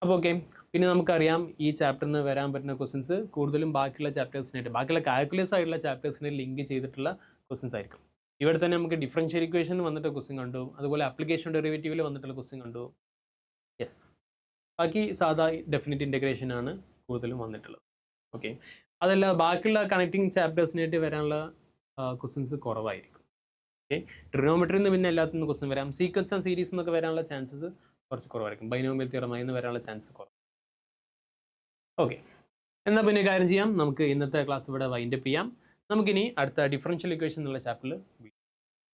അപ്പോൾ ഓക്കെ, പിന്നെ നമുക്കറിയാം ഈ ചാപ്റ്ററിന് വരാൻ പറ്റുന്ന ക്വസ്റ്റ്യൻസ് കൂടുതലും ബാക്കിയുള്ള ചാപ്റ്റേഴ്സിനായിട്ട്, ബാക്കിയുള്ള കാൽക്കുലസ് ആയിട്ടുള്ള ചാപ്റ്റേഴ്സിനെ ലിങ്ക് ചെയ്തിട്ടുള്ള ക്വസ്റ്റ്യൻസ് ആയിരിക്കും. ഇവിടെ തന്നെ നമുക്ക് ഡിഫറൻഷ്യൽ ഇക്വേഷൻ വന്നിട്ട് ക്വസ്റ്റ്യൻ കണ്ടു, അതുപോലെ ആപ്ലിക്കേഷൻ ഡെറിവേറ്റീവിൽ വന്നിട്ടുള്ള ക്വസ്റ്റ്യൻ കണ്ടു. യെസ്, ബാക്കി സാധാ ഡെഫിനിറ്റ് ഇൻ്റഗ്രേഷൻ ആണ് കൂടുതലും വന്നിട്ടുള്ളത്. ഓക്കെ, അതല്ല ബാക്കിയുള്ള കണക്റ്റിംഗ് ചാപ്റ്റേഴ്സിനായിട്ട് വരാനുള്ള ക്വസ്റ്റ്യൻസ് കുറവായിരിക്കും. ഓക്കെ, ട്രിഗണോമെട്രിയിൽ നിന്ന് പിന്നെ എല്ലാത്തിനും ക്വസ്റ്റ്യൻ വരാം. സീക്വൻസ് ആൻഡ് സീരീസ് എന്നൊക്കെ വരാനുള്ള ചാൻസസ് കുറച്ച് കുറവായിരിക്കും. ബൈനോമിയൽ തിയറം അതിന് വരാനുള്ള ചാൻസ് കുറവ്. ഓക്കെ, എന്നാൽ പിന്നെ കാര്യം ചെയ്യാം, നമുക്ക് ഇന്നത്തെ ക്ലാസ് ഇവിടെ വൈൻഡപ്പ് ചെയ്യാം. നമുക്കിനി അടുത്ത ഡിഫറൻഷ്യൽ ഇക്വേഷൻ എന്നുള്ള ചാപ്റ്ററിൽ